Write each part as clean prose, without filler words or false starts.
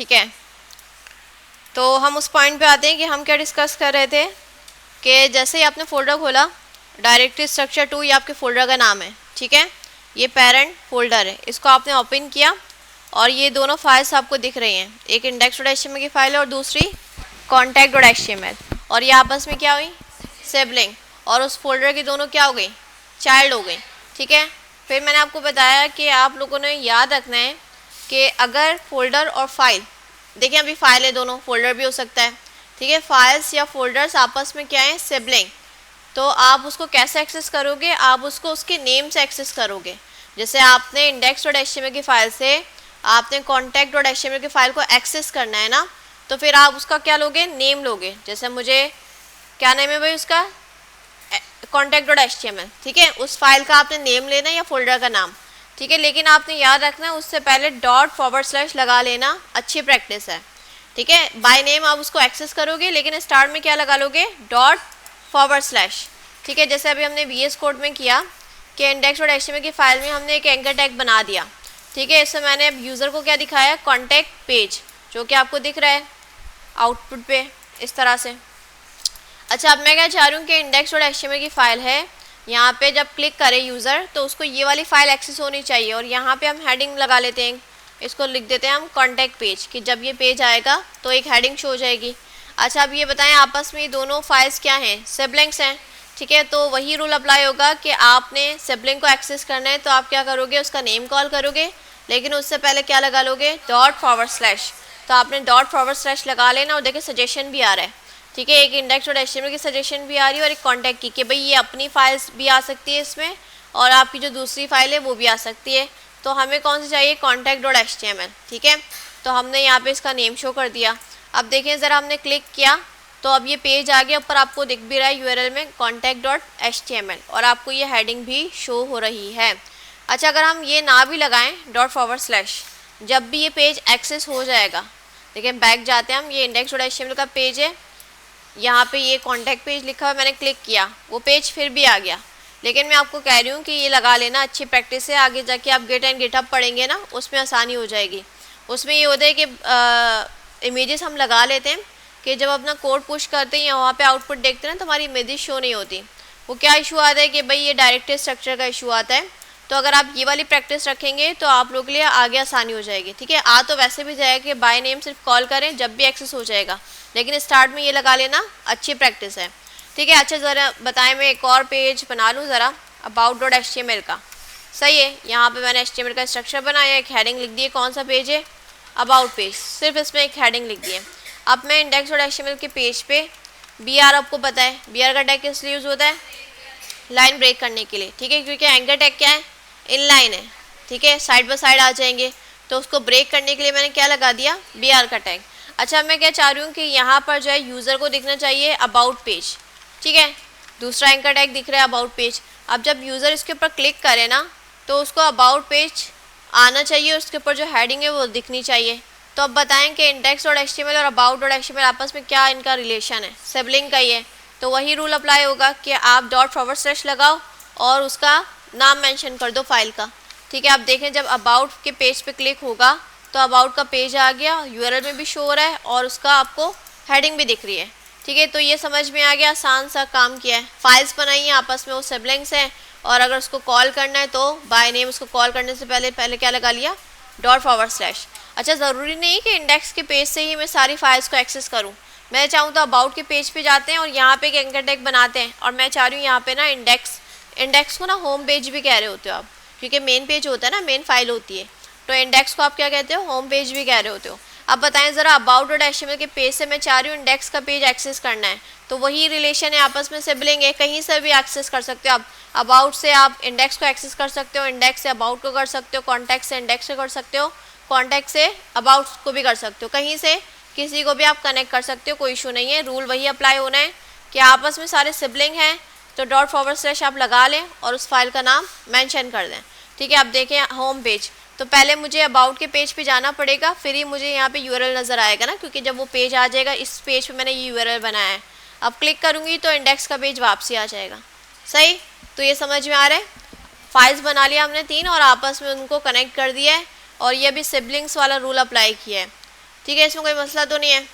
ठीक है, तो हम उस पॉइंट पे आते हैं कि हम क्या डिस्कस कर रहे थे कि जैसे ही आपने फोल्डर खोला, डायरेक्टरी स्ट्रक्चर 2 ये आपके फोल्डर का नाम है, ठीक है, ये पेरेंट फोल्डर है, इसको आपने ओपन किया और ये दोनों फाइल्स आपको दिख रही हैं, एक index.html की फाइल है और दूसरी contact.html, और ये आपस में क्या हुई, सिबलिंग, और उस फोल्डर की दोनों क्या हो गई, चाइल्ड हो गई, ठीक है। फिर मैंने आपको बताया कि आप लोगों ने याद रखना है कि अगर फोल्डर और फाइल, देखिए अभी फाइल है, दोनों फोल्डर भी हो सकता है, ठीक है, फाइल्स या फोल्डर्स आपस में क्या है, सिबलिंग, तो आप उसको कैसे एक्सेस करोगे, आप उसको उसके नेम से एक्सेस करोगे। जैसे आपने index.html की फाइल से आपने contact.html की फाइल को एक्सेस करना है ना, तो फिर आप उसका क्या लोगे, नेम लोगे। जैसे मुझे क्या नेम है भाई उसका, contact.html, ठीक है, उस फाइल का आपने नेम लेना या फोल्डर का नाम, ठीक है, लेकिन आपने याद रखना है उससे पहले ./ लगा लेना, अच्छी प्रैक्टिस है, ठीक है। बाय नेम आप उसको एक्सेस करोगे लेकिन स्टार्ट में क्या लगा लोगे, ./ ठीक है। जैसे अभी हमने VS कोड में किया कि index.html की फाइल में हमने एक एंकर टैग बना दिया, ठीक है, इससे मैंने अब यूज़र को क्या दिखाया, कॉन्टैक्ट पेज, जो कि आपको दिख रहा है आउटपुट पे इस तरह से। अच्छा, अब मैं क्या चाह रही हूँ कि index.html की फ़ाइल है, यहाँ पे जब क्लिक करे यूज़र तो उसको ये वाली फ़ाइल एक्सेस होनी चाहिए, और यहाँ पे हम हेडिंग लगा लेते हैं, इसको लिख देते हैं हम कॉन्टैक्ट पेज, कि जब ये पेज आएगा तो एक हेडिंग शो हो जाएगी। अच्छा, अब ये बताएं आपस में ये दोनों फाइल्स क्या हैं, सिबलिंग्स हैं, ठीक है, तो वही रूल अप्लाई होगा कि आपने सिबलिंग को एक्सेस करना है तो आप क्या करोगे, उसका नेम कॉल करोगे, लेकिन उससे पहले क्या लगा लोगे, ./ तो आपने ./ लगा लेना, और देखिए सजेशन भी आ रहा है, ठीक है, एक index.html की सजेशन भी आ रही है और एक कॉन्टैक्ट की, कि भाई ये अपनी फाइल्स भी आ सकती है इसमें और आपकी जो दूसरी फाइल है वो भी आ सकती है। तो हमें कौन सी चाहिए, contact.html, ठीक है, तो हमने यहाँ पे इसका नेम शो कर दिया। अब देखें ज़रा, हमने क्लिक किया तो अब ये पेज आ गया, ऊपर आपको दिख भी रहा है URL में contact.html, और आपको ये हेडिंग भी शो हो रही है। अच्छा, अगर हम ये ना भी लगाएं ./ जब भी ये पेज एक्सेस हो जाएगा, देखिए बैक जाते हैं हम, ये index.html का पेज है, यहाँ पे ये कॉन्टैक्ट पेज लिखा हुआ, मैंने क्लिक किया, वो पेज फिर भी आ गया, लेकिन मैं आपको कह रही हूँ कि ये लगा लेना, अच्छी प्रैक्टिस है, आगे जाके आप गेट एंड गिटहब पढ़ेंगे ना, उसमें आसानी हो जाएगी। उसमें ये होता है कि इमेजेस हम लगा लेते हैं कि जब अपना कोड पुश करते हैं या वहाँ पे आउटपुट देखते हैं तो हमारी इमेजेस शो नहीं होती। वो क्या इशू आता है कि भाई ये डायरेक्टरी स्ट्रक्चर का इशू आता है। तो अगर आप ये वाली प्रैक्टिस रखेंगे तो आप लोग के लिए आगे आसानी हो जाएगी, ठीक है। आ तो वैसे भी जाएगा कि बाय नेम सिर्फ कॉल करें जब भी एक्सेस हो जाएगा, लेकिन स्टार्ट में ये लगा लेना, अच्छी प्रैक्टिस है, ठीक है। अच्छा, ज़रा बताएं, मैं एक और पेज बना लूँ ज़रा about.html का, सही है। यहाँ पे मैंने HTML का स्ट्रक्चर बनाया, एक हेडिंग लिख दी है, कौन सा पेज है, अबाउट पेज, सिर्फ इसमें एक हेडिंग लिख दी है। अब मैं index.html के पेज पे BR, आपको पता है BR का टैग किस लिए यूज़ होता है, लाइन ब्रेक करने के लिए, ठीक है, क्योंकि एंकर टैग क्या है, इनलाइन है, ठीक है, साइड बाय साइड आ जाएंगे, तो उसको ब्रेक करने के लिए मैंने क्या लगा दिया, BR का टैग। अच्छा, मैं क्या चाह रही हूँ कि यहाँ पर जो है यूज़र को दिखना चाहिए अबाउट पेज, ठीक है, दूसरा एंकर टैग दिख रहा है अबाउट पेज। अब जब यूज़र इसके ऊपर क्लिक करे ना तो उसको अबाउट पेज आना चाहिए, उसके ऊपर जो हेडिंग है वो दिखनी चाहिए। तो अब बताएं कि index.html और about.html आपस में क्या इनका रिलेशन है, सिबलिंग का ही है, तो वही रूल अप्लाई होगा कि आप ./ लगाओ और उसका नाम मेंशन कर दो फाइल का, ठीक है। आप देखें जब अबाउट के पेज पे क्लिक होगा तो अबाउट का पेज आ गया, URL में भी शो हो रहा है और उसका आपको हेडिंग भी दिख रही है, ठीक है। तो ये समझ में आ गया, आसान सा काम किया है, फाइल्स बनाई हैं आपस में, वो सिबलिंग्स हैं, और अगर उसको कॉल करना है तो बाय नेम उसको कॉल करने से पहले क्या लगा लिया, ./ अच्छा, ज़रूरी नहीं कि इंडेक्स के पेज से ही मैं सारी फाइल्स को एक्सेस करूं, मैं चाहूँ तो अबाउट के पेज पे जाते हैं और यहाँ पे एक एंकर टैग बनाते हैं, और मैं चाह रही हूँ यहाँ पे ना इंडेक्स को ना होम पेज भी कह रहे होते हो आप, क्योंकि मेन पेज होता है ना, मेन फाइल होती है, तो इंडेक्स को आप क्या कहते हो, होम पेज भी कह रहे होते हो। अब बताएं ज़रा, about.html के पेज से मैं चाह रही हूँ इंडेक्स का पेज एक्सेस करना है, तो वही रिलेशन है आपस में, सिबलिंग है, कहीं से भी एक्सेस कर सकते हो आप। अबाउट से आप इंडेक्स को एक्सेस कर सकते हो, इंडेक्स से अबाउट को कर सकते हो, कॉन्टैक्ट से इंडेक्स को कर सकते हो, कॉन्टैक्ट से अबाउट को भी कर सकते हो, कहीं से किसी को भी आप कनेक्ट कर सकते हो, कोई इशू नहीं है। रूल वही अप्लाई होना है कि आपस में सारे सिबलिंग हैं, तो ./ आप लगा लें और उस फाइल का नाम मेंशन कर दें, ठीक है। अब देखें होम पेज, तो पहले मुझे अबाउट के पेज पे जाना पड़ेगा, फिर ही मुझे यहाँ पे URL नज़र आएगा ना, क्योंकि जब वो पेज आ जाएगा, इस पेज पे मैंने ये URL बनाया है, अब क्लिक करूँगी तो इंडेक्स का पेज वापसी आ जाएगा, सही। तो ये समझ में आ रहा है, फाइल्स बना लिया हमने 3 और आपस में उनको कनेक्ट कर दिया है, और ये भी सिबलिंग्स वाला रूल अप्लाई किया है। ठीक है, इसमें कोई मसला तो नहीं है।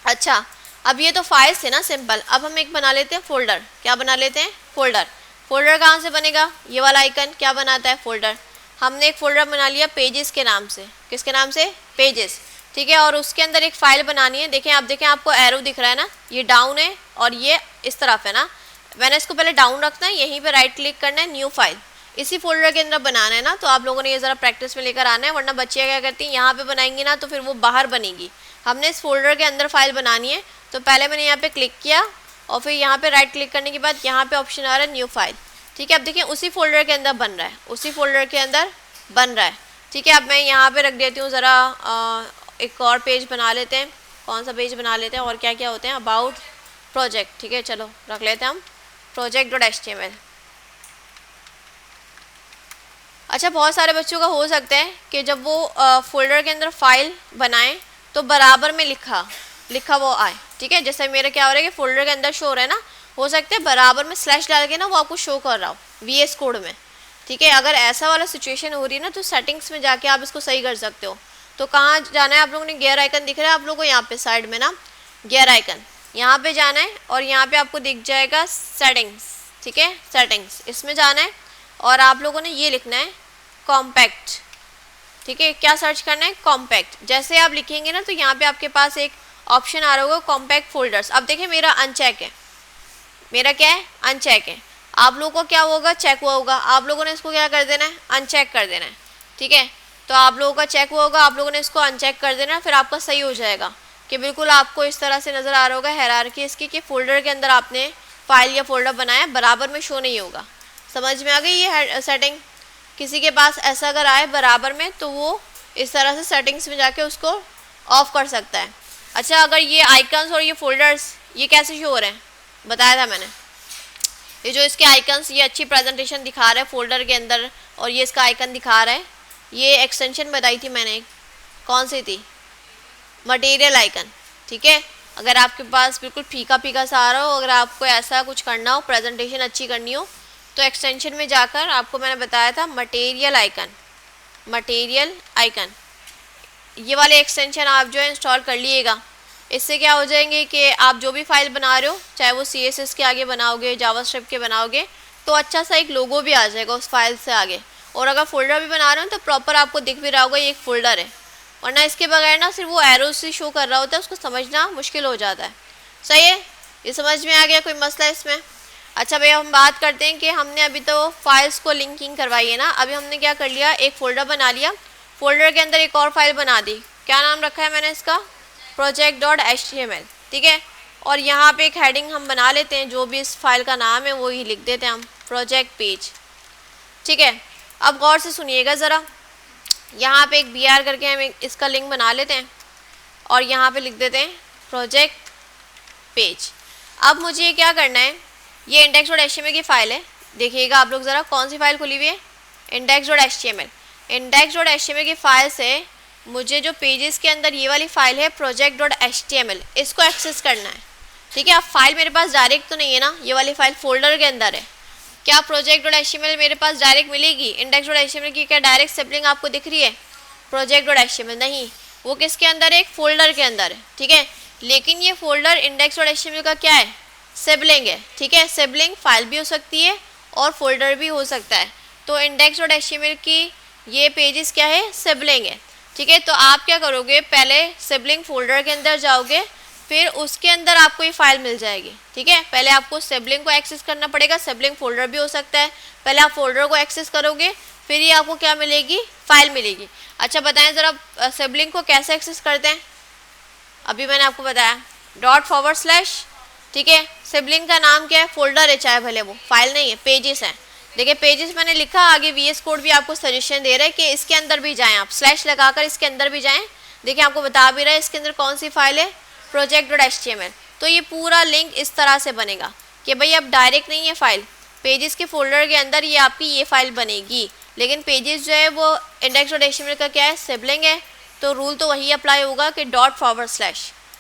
अच्छा, अब ये तो फाइल्स थे ना सिंपल, अब हम एक बना लेते हैं फोल्डर। क्या बना लेते हैं? फोल्डर। फोल्डर कहाँ से बनेगा? ये वाला आइकन क्या बनाता है? फोल्डर। हमने एक फोल्डर बना लिया पेजेस के नाम से। किसके नाम से? पेजेस। ठीक है, और उसके अंदर एक फाइल बनानी है। देखें, आप देखें आपको एरो दिख रहा है ना, ये डाउन है और ये इस तरफ है ना। मैंने इसको पहले डाउन रखना है, यहीं पे राइट क्लिक करना है, न्यू फाइल इसी फोल्डर के अंदर बनाना है ना। तो आप लोगों ने ये ज़रा प्रैक्टिस में लेकर आना है, वरना बच्चे क्या करती हैं यहाँ पे बनाएंगी ना तो फिर वो बाहर बनेगी। हमने इस फोल्डर के अंदर फाइल बनानी है, तो पहले मैंने यहाँ पे क्लिक किया और फिर यहाँ पे राइट क्लिक करने के बाद यहाँ पे ऑप्शन आ रहा है न्यू फाइल। ठीक है, अब देखिए उसी फोल्डर के अंदर बन रहा है, उसी फोल्डर के अंदर बन रहा है। ठीक है, अब मैं यहाँ पे रख देती हूँ ज़रा एक और पेज बना लेते हैं। कौन सा पेज बना लेते हैं और क्या क्या होते हैं? About project. ठीक है, चलो रख लेते हैं हम project.html। अच्छा, बहुत सारे बच्चों का हो सकता है कि जब वो फोल्डर के अंदर फाइल बनाएं तो बराबर में लिखा वो आए। ठीक है, जैसे मेरा क्या हो रहा है कि फोल्डर के अंदर शो हो रहा है ना, हो सकता है बराबर में स्लैश डाल के ना वो आपको शो कर रहा हो VS कोड में। ठीक है, अगर ऐसा वाला सिचुएशन हो रही है ना तो सेटिंग्स में जाके आप इसको सही कर सकते हो। तो कहाँ जाना है आप लोगों ने? गियर आइकन दिख रहा है आप लोगों को यहाँ पे साइड में ना, गियर आइकन, यहाँ पे जाना है और यहाँ पे आपको दिख जाएगा सेटिंग्स। ठीक है, सेटिंग्स, इसमें जाना है और आप लोगों ने ये लिखना है कॉम्पैक्ट। ठीक है, क्या सर्च करना है? कॉम्पैक्ट। जैसे आप लिखेंगे ना तो यहाँ पे आपके पास एक ऑप्शन आ रहा होगा कॉम्पैक्ट फोल्डर्स। अब देखिए मेरा अनचेक है, मेरा क्या है? अनचेक है। आप लोगों को क्या होगा? चेक हुआ होगा। आप लोगों ने इसको क्या कर देना है? अनचेक कर देना है। ठीक है, तो आप लोगों का चेक हुआ होगा, आप लोगों ने इसको अनचेक कर देना, फिर आपका सही हो जाएगा कि बिल्कुल आपको इस तरह से नज़र आ रहा होगा हायरार्की इसकी कि फोल्डर के अंदर आपने फाइल या फोल्डर बनाया, बराबर में शो नहीं होगा। समझ में आ गई ये सेटिंग? किसी के पास ऐसा अगर आए बराबर में तो वो इस तरह से सेटिंग्स में जाके उसको ऑफ कर सकता है। अच्छा, अगर ये आइकन्स और ये फोल्डर्स ये कैसे शो हो रहे हैं? बताया था मैंने, ये जो इसके आइकन्स ये अच्छी प्रेजेंटेशन दिखा रहा है फोल्डर के अंदर और ये इसका आइकन दिखा रहा है। ये एक्सटेंशन बताई थी मैंने, कौन सी थी? Material icon. ठीक है, अगर आपके पास बिल्कुल फीका फीका सा आ रहा हो, अगर आपको ऐसा कुछ करना हो, प्रेजेंटेशन अच्छी करनी हो, तो एक्सटेंशन में जाकर आपको मैंने बताया था मटेरियल आइकन, मटेरियल आइकन, ये वाले एक्सटेंशन आप जो है इंस्टॉल कर लीजिएगा। इससे क्या हो जाएंगे कि आप जो भी फाइल बना रहे हो, चाहे वो CSS के आगे बनाओगे, जावास्क्रिप्ट के बनाओगे, तो अच्छा सा एक लोगो भी आ जाएगा उस फाइल से आगे। और अगर फोल्डर भी बना रहे हो तो प्रॉपर आपको दिख भी रहा होगा ये एक फोल्डर है, वरना इसके बगैर ना सिर्फ वो एरो से शो कर रहा होता है, उसको समझना मुश्किल हो जाता है। सही है, ये समझ में आ गया? कोई मसला इसमें? अच्छा भैया, हम बात करते हैं कि हमने अभी तो फाइल्स को लिंकिंग करवाई है ना, अभी हमने क्या कर लिया, एक फ़ोल्डर बना लिया, फोल्डर के अंदर एक और फाइल बना दी। क्या नाम रखा है मैंने इसका? project.html। ठीक है, और यहाँ पे एक हेडिंग हम बना लेते हैं, जो भी इस फाइल का नाम है वो ही लिख देते हैं हम, प्रोजेक्ट पेज। ठीक है, अब गौर से सुनिएगा ज़रा, यहाँ पे एक BR करके हम इसका लिंक बना लेते हैं और यहाँ पे लिख देते हैं प्रोजेक्ट पेज। अब मुझे क्या करना है, ये index.html की फ़ाइल है, देखिएगा आप लोग ज़रा कौन सी फ़ाइल खुली हुई है? index.html। index.html की फ़ाइल से मुझे जो पेजेस के अंदर ये वाली फ़ाइल है project.html, इसको एक्सेस करना है। ठीक है, अब फाइल मेरे पास डायरेक्ट तो नहीं है ना, ये वाली फ़ाइल फोल्डर के अंदर है। क्या project.html मेरे पास डायरेक्ट मिलेगी? index.html की क्या डायरेक्ट सिबलिंग आपको दिख रही है? project.html नहीं, वो किसके अंदर है? एक फोल्डर के अंदर है। ठीक है, लेकिन ये फोल्डर index.html का क्या है? सिबलिंग है। ठीक है, सिबलिंग फाइल भी हो सकती है और फोल्डर भी हो सकता है। तो index.html की ये पेजेस क्या है? सिबलिंग है। ठीक है, तो आप क्या करोगे, पहले सिबलिंग फोल्डर के अंदर जाओगे, फिर उसके अंदर आपको ये फाइल मिल जाएगी। ठीक है, पहले आपको सिबलिंग को एक्सेस करना पड़ेगा, सिबलिंग फोल्डर भी हो सकता है, पहले आप फोल्डर को एक्सेस करोगे, फिर ये आपको क्या मिलेगी? फाइल मिलेगी। अच्छा बताएं ज़रा सिबलिंग को कैसे एक्सेस करते हैं? अभी मैंने आपको बताया ./ ठीक है, सिबलिंग का नाम क्या है? फोल्डर है, चाहे भले वो फाइल नहीं है, पेजेस हैं। देखिए पेजेस मैंने लिखा, आगे VS कोड भी आपको सजेशन दे रहा है कि इसके अंदर भी जाएं, आप स्लैश लगाकर इसके अंदर भी जाएं। देखिए आपको बता भी रहा है इसके अंदर कौन सी फाइल है, project.html। तो ये पूरा लिंक इस तरह से बनेगा कि भाई अब डायरेक्ट नहीं है फाइल, पेजेस के फोल्डर के अंदर ये आपकी ये फाइल बनेगी, लेकिन पेजेस जो है वो index.html का क्या है? सिबलिंग है, तो रूल तो वही अप्लाई होगा कि ./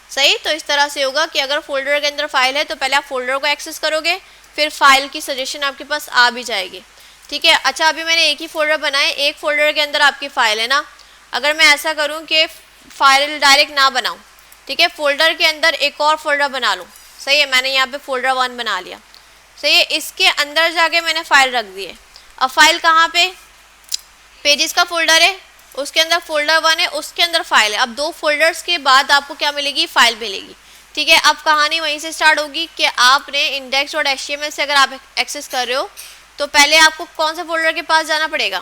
सही। तो इस तरह से होगा कि अगर फोल्डर के अंदर फाइल है तो पहले आप फोल्डर को एक्सेस करोगे, फिर फाइल की सजेशन आपके पास आ भी जाएगी। ठीक है, अच्छा अभी मैंने एक ही फोल्डर बनाया, एक फोल्डर के अंदर आपकी फ़ाइल है ना, अगर मैं ऐसा करूं कि फाइल डायरेक्ट ना बनाऊँ, ठीक है, फोल्डर के अंदर एक और फोल्डर बना लूँ, सही है। मैंने यहाँ पे फोल्डर 1 बना लिया, सही है। इसके अंदर जाके मैंने फाइल रख दी है। अब फाइल कहाँ पे, पेजेस का फोल्डर है, उसके अंदर फोल्डर 1 है, उसके अंदर फाइल है। अब 2 फोल्डर्स के बाद आपको क्या मिलेगी, फाइल मिलेगी, ठीक है। अब कहानी वहीं से स्टार्ट होगी कि आपने index.html से अगर आप एक्सेस कर रहे हो तो पहले आपको कौन से फोल्डर के पास जाना पड़ेगा,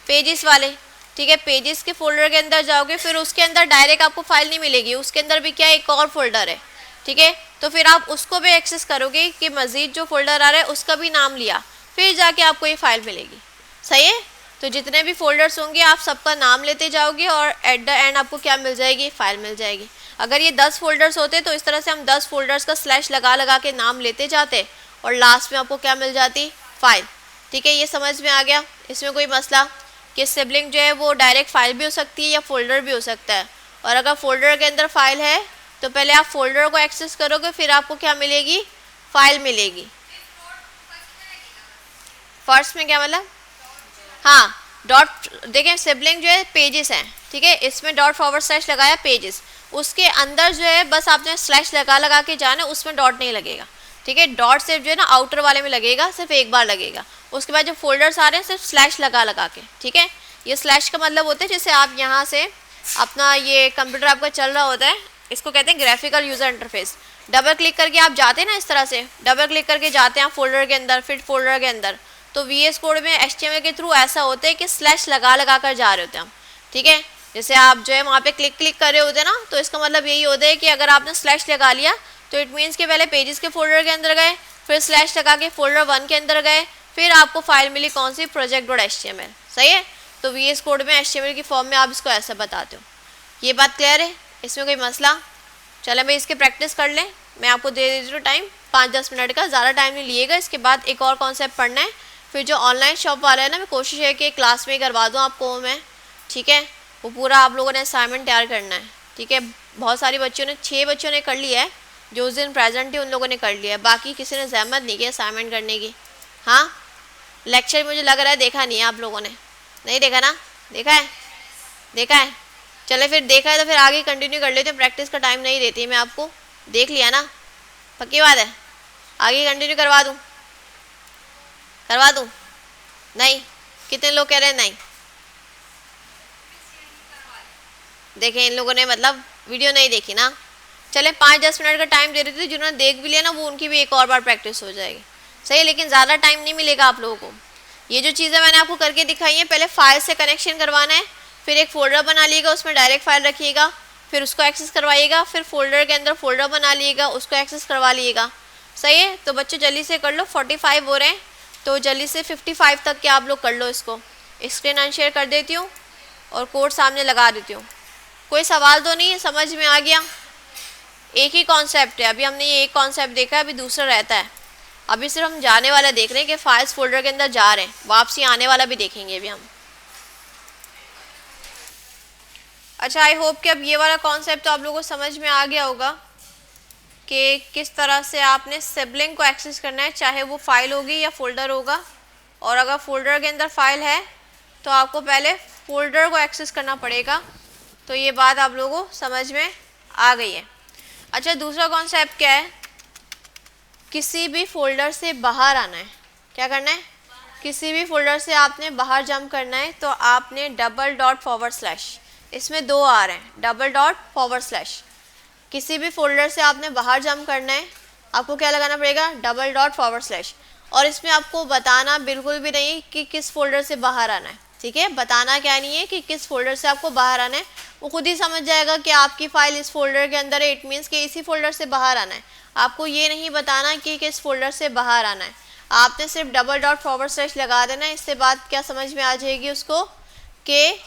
पेजेस वाले, ठीक है। पेजेस के फोल्डर के अंदर जाओगे, फिर उसके अंदर डायरेक्ट आपको फाइल नहीं मिलेगी, उसके अंदर भी क्या एक और फोल्डर है, ठीक है। तो फिर आप उसको भी एक्सेस करोगे कि मज़ीद जो फोल्डर आ रहा है उसका भी नाम लिया, फिर जाके आपको ये फाइल मिलेगी, सही है। तो जितने भी फोल्डर्स होंगे आप सबका नाम लेते जाओगे और एट द एंड आपको क्या मिल जाएगी, फाइल मिल जाएगी। अगर ये 10 फोल्डर्स होते तो इस तरह से हम 10 फोल्डर्स का स्लैश लगा लगा के नाम लेते जाते और लास्ट में आपको क्या मिल जाती, फाइल, ठीक है। ये समझ में आ गया, इसमें कोई मसला कि सिबलिंग जो है वो डायरेक्ट फाइल भी हो सकती है या फोल्डर भी हो सकता है। और अगर फोल्डर के अंदर फाइल है तो पहले आप फोल्डर को एक्सेस करोगे, फिर आपको क्या मिलेगी, फाइल मिलेगी। फर्स्ट में क्या मतलब, हाँ डॉट, देखें सिबलिंग जो है पेजेस हैं, ठीक है, इसमें डॉट फॉरवर्ड स्लैश लगाया पेजेस, उसके अंदर जो है बस आपने स्लैश लगा लगा के जाना, उसमें डॉट नहीं लगेगा, ठीक है। डॉट सिर्फ जो है ना आउटर वाले में लगेगा, सिर्फ एक बार लगेगा। उसके बाद जो फोल्डर्स आ रहे हैं सिर्फ स्लैश लगा लगा के, ठीक है। ये स्लैश का मतलब होता है जैसे आप यहाँ से अपना ये कंप्यूटर आपका चल रहा होता है, इसको कहते हैं graphical user interface. Double click करके आप जाते हैं ना, इस तरह से डबल क्लिक करके जाते हैं फोल्डर के अंदर, फिर फोल्डर के अंदर, तो VS कोड में HTML के थ्रू ऐसा होता है कि स्लैश लगा लगा कर जा रहे होते हैं हम, ठीक है। जैसे आप जो है वहाँ पे क्लिक क्लिक कर रहे होते हैं ना, तो इसका मतलब यही होता है कि अगर आपने स्लैश लगा लिया तो इट मीन्स कि पहले पेजेस के फोल्डर के अंदर गए, फिर स्लैश लगा के फोल्डर 1 के अंदर गए, फिर आपको फाइल मिली कौन सी, project.html, सही है। तो VS कोड में HTML की फॉर्म में आप इसको ऐसा बताते हो। ये बात क्लियर है, इसमें कोई मसला। चले भाई इसके प्रैक्टिस कर लें, मैं आपको दे देती हूँ टाइम 5-10 मिनट का, ज़्यादा टाइम नहीं लिएगा। इसके बाद एक और कॉन्सेप्ट पढ़ना है, फिर जो ऑनलाइन शॉप वाला है ना, मैं कोशिश है कि क्लास में ही करवा दूँ आपको मैं, ठीक है। वो पूरा आप लोगों ने असाइनमेंट तैयार करना है, ठीक है। बहुत सारी बच्चों ने 6 बच्चों ने कर लिया है, जो उस दिन प्रेजेंट है उन लोगों ने कर लिया है, बाकी किसी ने जहमत नहीं की असाइनमेंट करने की। हाँ लेक्चर मुझे लग रहा है देखा नहीं है आप लोगों ने, नहीं देखा ना, देखा है, देखा है, चले फिर देखा है तो फिर आगे कंटिन्यू कर लेते हैं। प्रैक्टिस का टाइम नहीं देती मैं आपको, देख लिया ना, पक्की बात है। आगे कंटिन्यू करवा दूँ, करवा दूँ, नहीं, कितने लोग कह रहे हैं नहीं। देखें इन लोगों ने मतलब वीडियो नहीं देखी ना, चले 5-10 मिनट का टाइम दे रहे थे, जिन्होंने देख भी लिया ना वो उनकी भी एक और बार प्रैक्टिस हो जाएगी, सही है। लेकिन ज़्यादा टाइम नहीं मिलेगा आप लोगों को। ये जो चीज़ें मैंने आपको करके दिखाई हैं, पहले फाइल से कनेक्शन करवाना है, फिर एक फ़ोल्डर बना लीजिएगा, उसमें डायरेक्ट फाइल रखिएगा, फिर उसको एक्सेस करवाइएगा, फिर फोल्डर के अंदर फोल्डर बना लीजिएगा, उसको एक्सेस करवा लीजिएगा, सही है। तो बच्चों जल्दी से कर लो, 45 हो रहे हैं, तो जल्दी से 55 तक के आप लोग कर लो। इसको स्क्रीन अनशेयर कर देती हूँ और कोड सामने लगा देती हूँ। कोई सवाल तो नहीं है, समझ में आ गया। एक ही कॉन्सेप्ट है, अभी हमने ये एक कॉन्सेप्ट देखा है, अभी दूसरा रहता है। अभी सिर्फ हम जाने वाला देख रहे हैं कि फाइल्स फोल्डर के अंदर जा रहे हैं, वापसी आने वाला भी देखेंगे अभी हम। अच्छा आई होप कि अब ये वाला कॉन्सेप्ट तो आप लोगों को समझ में आ गया होगा कि किस तरह से आपने सिबलिंग को एक्सेस करना है, चाहे वो फाइल होगी या फोल्डर होगा। और अगर फोल्डर के अंदर फाइल है तो आपको पहले फोल्डर को एक्सेस करना पड़ेगा। तो ये बात आप लोगों को समझ में आ गई है। अच्छा दूसरा कॉन्सेप्ट क्या है, किसी भी फोल्डर से बाहर आना है, क्या करना है, किसी भी फोल्डर से आपने बाहर जंप करना है तो आपने $/, इसमें 2 आ रहे हैं, $/, किसी भी फोल्डर से आपने बाहर जंप करना है, आपको क्या लगाना पड़ेगा, $/। और इसमें आपको बताना बिल्कुल भी नहीं कि किस फोल्डर से बाहर आना है, ठीक है। बताना क्या नहीं है कि किस फोल्डर से आपको बाहर आना है, वो खुद ही समझ जाएगा कि आपकी फ़ाइल इस फोल्डर के अंदर है, इट मीन्स कि इसी फोल्डर से बाहर आना है। आपको ये नहीं बताना कि किस फोल्डर से बाहर आना है, आपने सिर्फ $/ लगा देना है। इससे बात क्या समझ में आ जाएगी उसको कि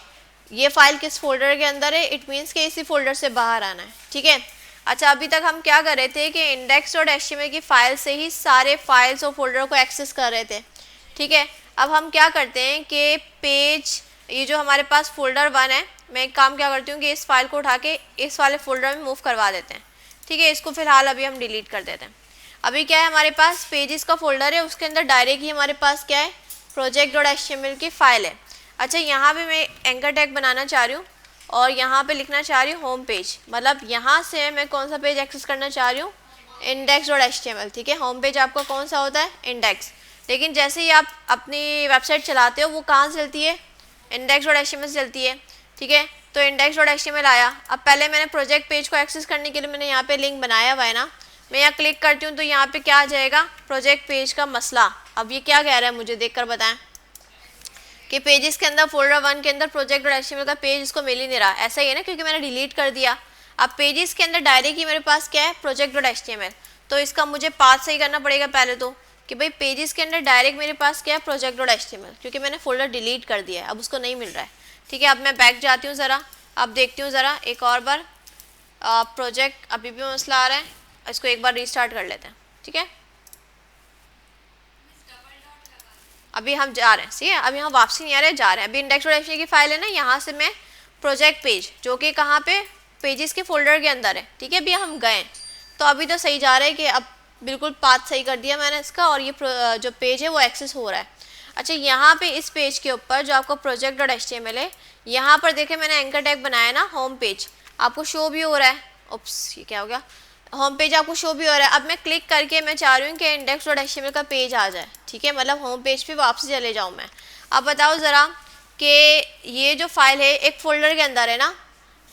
ये फ़ाइल किस फोल्डर के अंदर है, इट मीन्स कि इसी फोल्डर से बाहर आना है, ठीक है। अच्छा अभी तक हम क्या कर रहे थे कि index.html की फ़ाइल से ही सारे फाइल्स और फोल्डर को एक्सेस कर रहे थे, ठीक है। अब हम क्या करते हैं कि पेज, ये जो हमारे पास फोल्डर 1 है, मैं एक काम क्या करती हूँ कि इस फाइल को उठा के इस वाले फोल्डर में मूव करवा देते हैं, ठीक है। इसको फ़िलहाल अभी हम डिलीट कर देते हैं। अभी क्या है हमारे पास पेजेस का फोल्डर है, उसके अंदर डायरेक्ट ही हमारे पास क्या है, project.html की फ़ाइल है। अच्छा यहाँ पे मैं एंकर टैग बनाना चाह रही हूँ, और यहाँ पे लिखना चाह रही हूँ होम पेज, मतलब यहाँ से मैं कौन सा पेज एक्सेस करना चाह रही हूँ, index.html। ठीक है, होम पेज आपका कौन सा होता है, इंडेक्स। लेकिन जैसे ही आप अपनी वेबसाइट चलाते हो वो कहाँ से चलती है, index.html से चलती है। ठीक है, तो index.html आया। अब पहले मैंने प्रोजेक्ट पेज को एक्सेस करने के लिए मैंने यहाँ पे लिंक बनाया हुआ है ना, मैं यहाँ क्लिक करती हूँ तो यहाँ पे क्या आ जाएगा, प्रोजेक्ट पेज का मसला। अब ये क्या कह रहा है मुझे देखकर बताएं कि पेजेस के अंदर फोल्डर 1 के अंदर प्रोजेक्ट.html का पेज इसको मिल ही नहीं रहा। ऐसा ही है ना, क्योंकि मैंने डिलीट कर दिया। अब पेजेस के अंदर डायरेक्ट ही मेरे पास क्या है, प्रोजेक्ट.html। तो इसका मुझे पाथ सही करना पड़ेगा पहले तो, कि भाई पेजेस के अंदर डायरेक्ट मेरे पास क्या है, प्रोजेक्ट.html, क्योंकि मैंने फोल्डर डिलीट कर दिया है, अब उसको नहीं मिल रहा है। ठीक है, अब मैं बैक जाती हूँ ज़रा, अब देखती हूँ ज़रा एक और बार। प्रोजेक्ट अभी भी मसला आ रहा है, इसको एक बार रीस्टार्ट कर लेते हैं। ठीक है, अभी हम जा रहे हैं, ठीक है, अभी हम वापसी नहीं आ रहे, जा रहे हैं। अभी index.html की फाइल है ना, यहाँ से मैं प्रोजेक्ट पेज जो कि कहाँ पे, पेजेस के फोल्डर के अंदर है। ठीक है, अभी हम गए तो अभी तो सही जा रहा है कि अब बिल्कुल पाथ सही कर दिया मैंने इसका, और ये जो पेज है वो एक्सेस हो रहा है। अच्छा, यहाँ पे इस पेज के ऊपर जो आपका प्रोजेक्ट.html है, यहाँ पर देखें मैंने एंकर टैग बनाया ना, होम पेज आपको शो भी हो रहा है। ओप्स, ये क्या हो गया, होम पेज आपको शो भी हो रहा है। अब मैं क्लिक करके मैं चाह रही हूँ कि index.html का पेज आ जाए। ठीक है, मतलब होम पेज पे वापस चले जाऊँ मैं। अब बताओ ज़रा कि ये जो फाइल है एक फ़ोल्डर के अंदर है ना,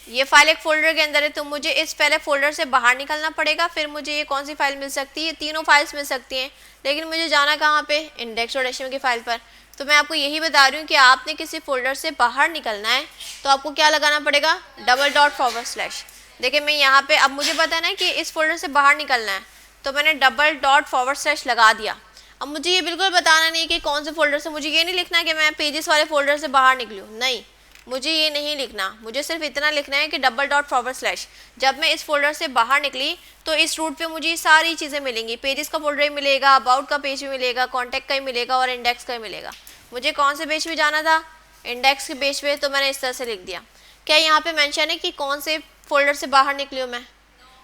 ये फाइल एक फ़ोल्डर के अंदर है, तो मुझे इस पहले फ़ोल्डर से बाहर निकलना पड़ेगा, फिर मुझे ये कौन सी फाइल मिल सकती है, तीनों फाइल्स मिल सकती हैं। लेकिन मुझे जाना कहाँ पे, index.html की फ़ाइल पर। तो मैं आपको यही बता रही हूँ कि आपने किसी फ़ोल्डर से बाहर निकलना है तो आपको क्या लगाना पड़ेगा, $/। देखिए मैं यहाँ पे, अब मुझे पता है ना कि इस फोल्डर से बाहर निकलना है, तो मैंने $/ लगा दिया। अब मुझे ये बिल्कुल बताना नहीं कि कौन से फोल्डर से, मुझे ये नहीं लिखना कि मैं पेजेस वाले फोल्डर से बाहर निकलूँ, नहीं, मुझे ये नहीं लिखना। मुझे सिर्फ इतना लिखना है कि $/। जब मैं इस फोल्डर से बाहर निकली तो इस रूट पे मुझे सारी चीज़ें मिलेंगी, पेजेस का फोल्डर ही मिलेगा, अबाउट का पेज भी मिलेगा, कॉन्टैक्ट का ही मिलेगा और इंडेक्स का ही मिलेगा। मुझे कौन से पेज पे जाना था, इंडेक्स के पेज पे, तो मैंने इस तरह से लिख दिया। क्या यहाँ पे मेंशन है कि कौन से फोल्डर से बाहर निकली हूँ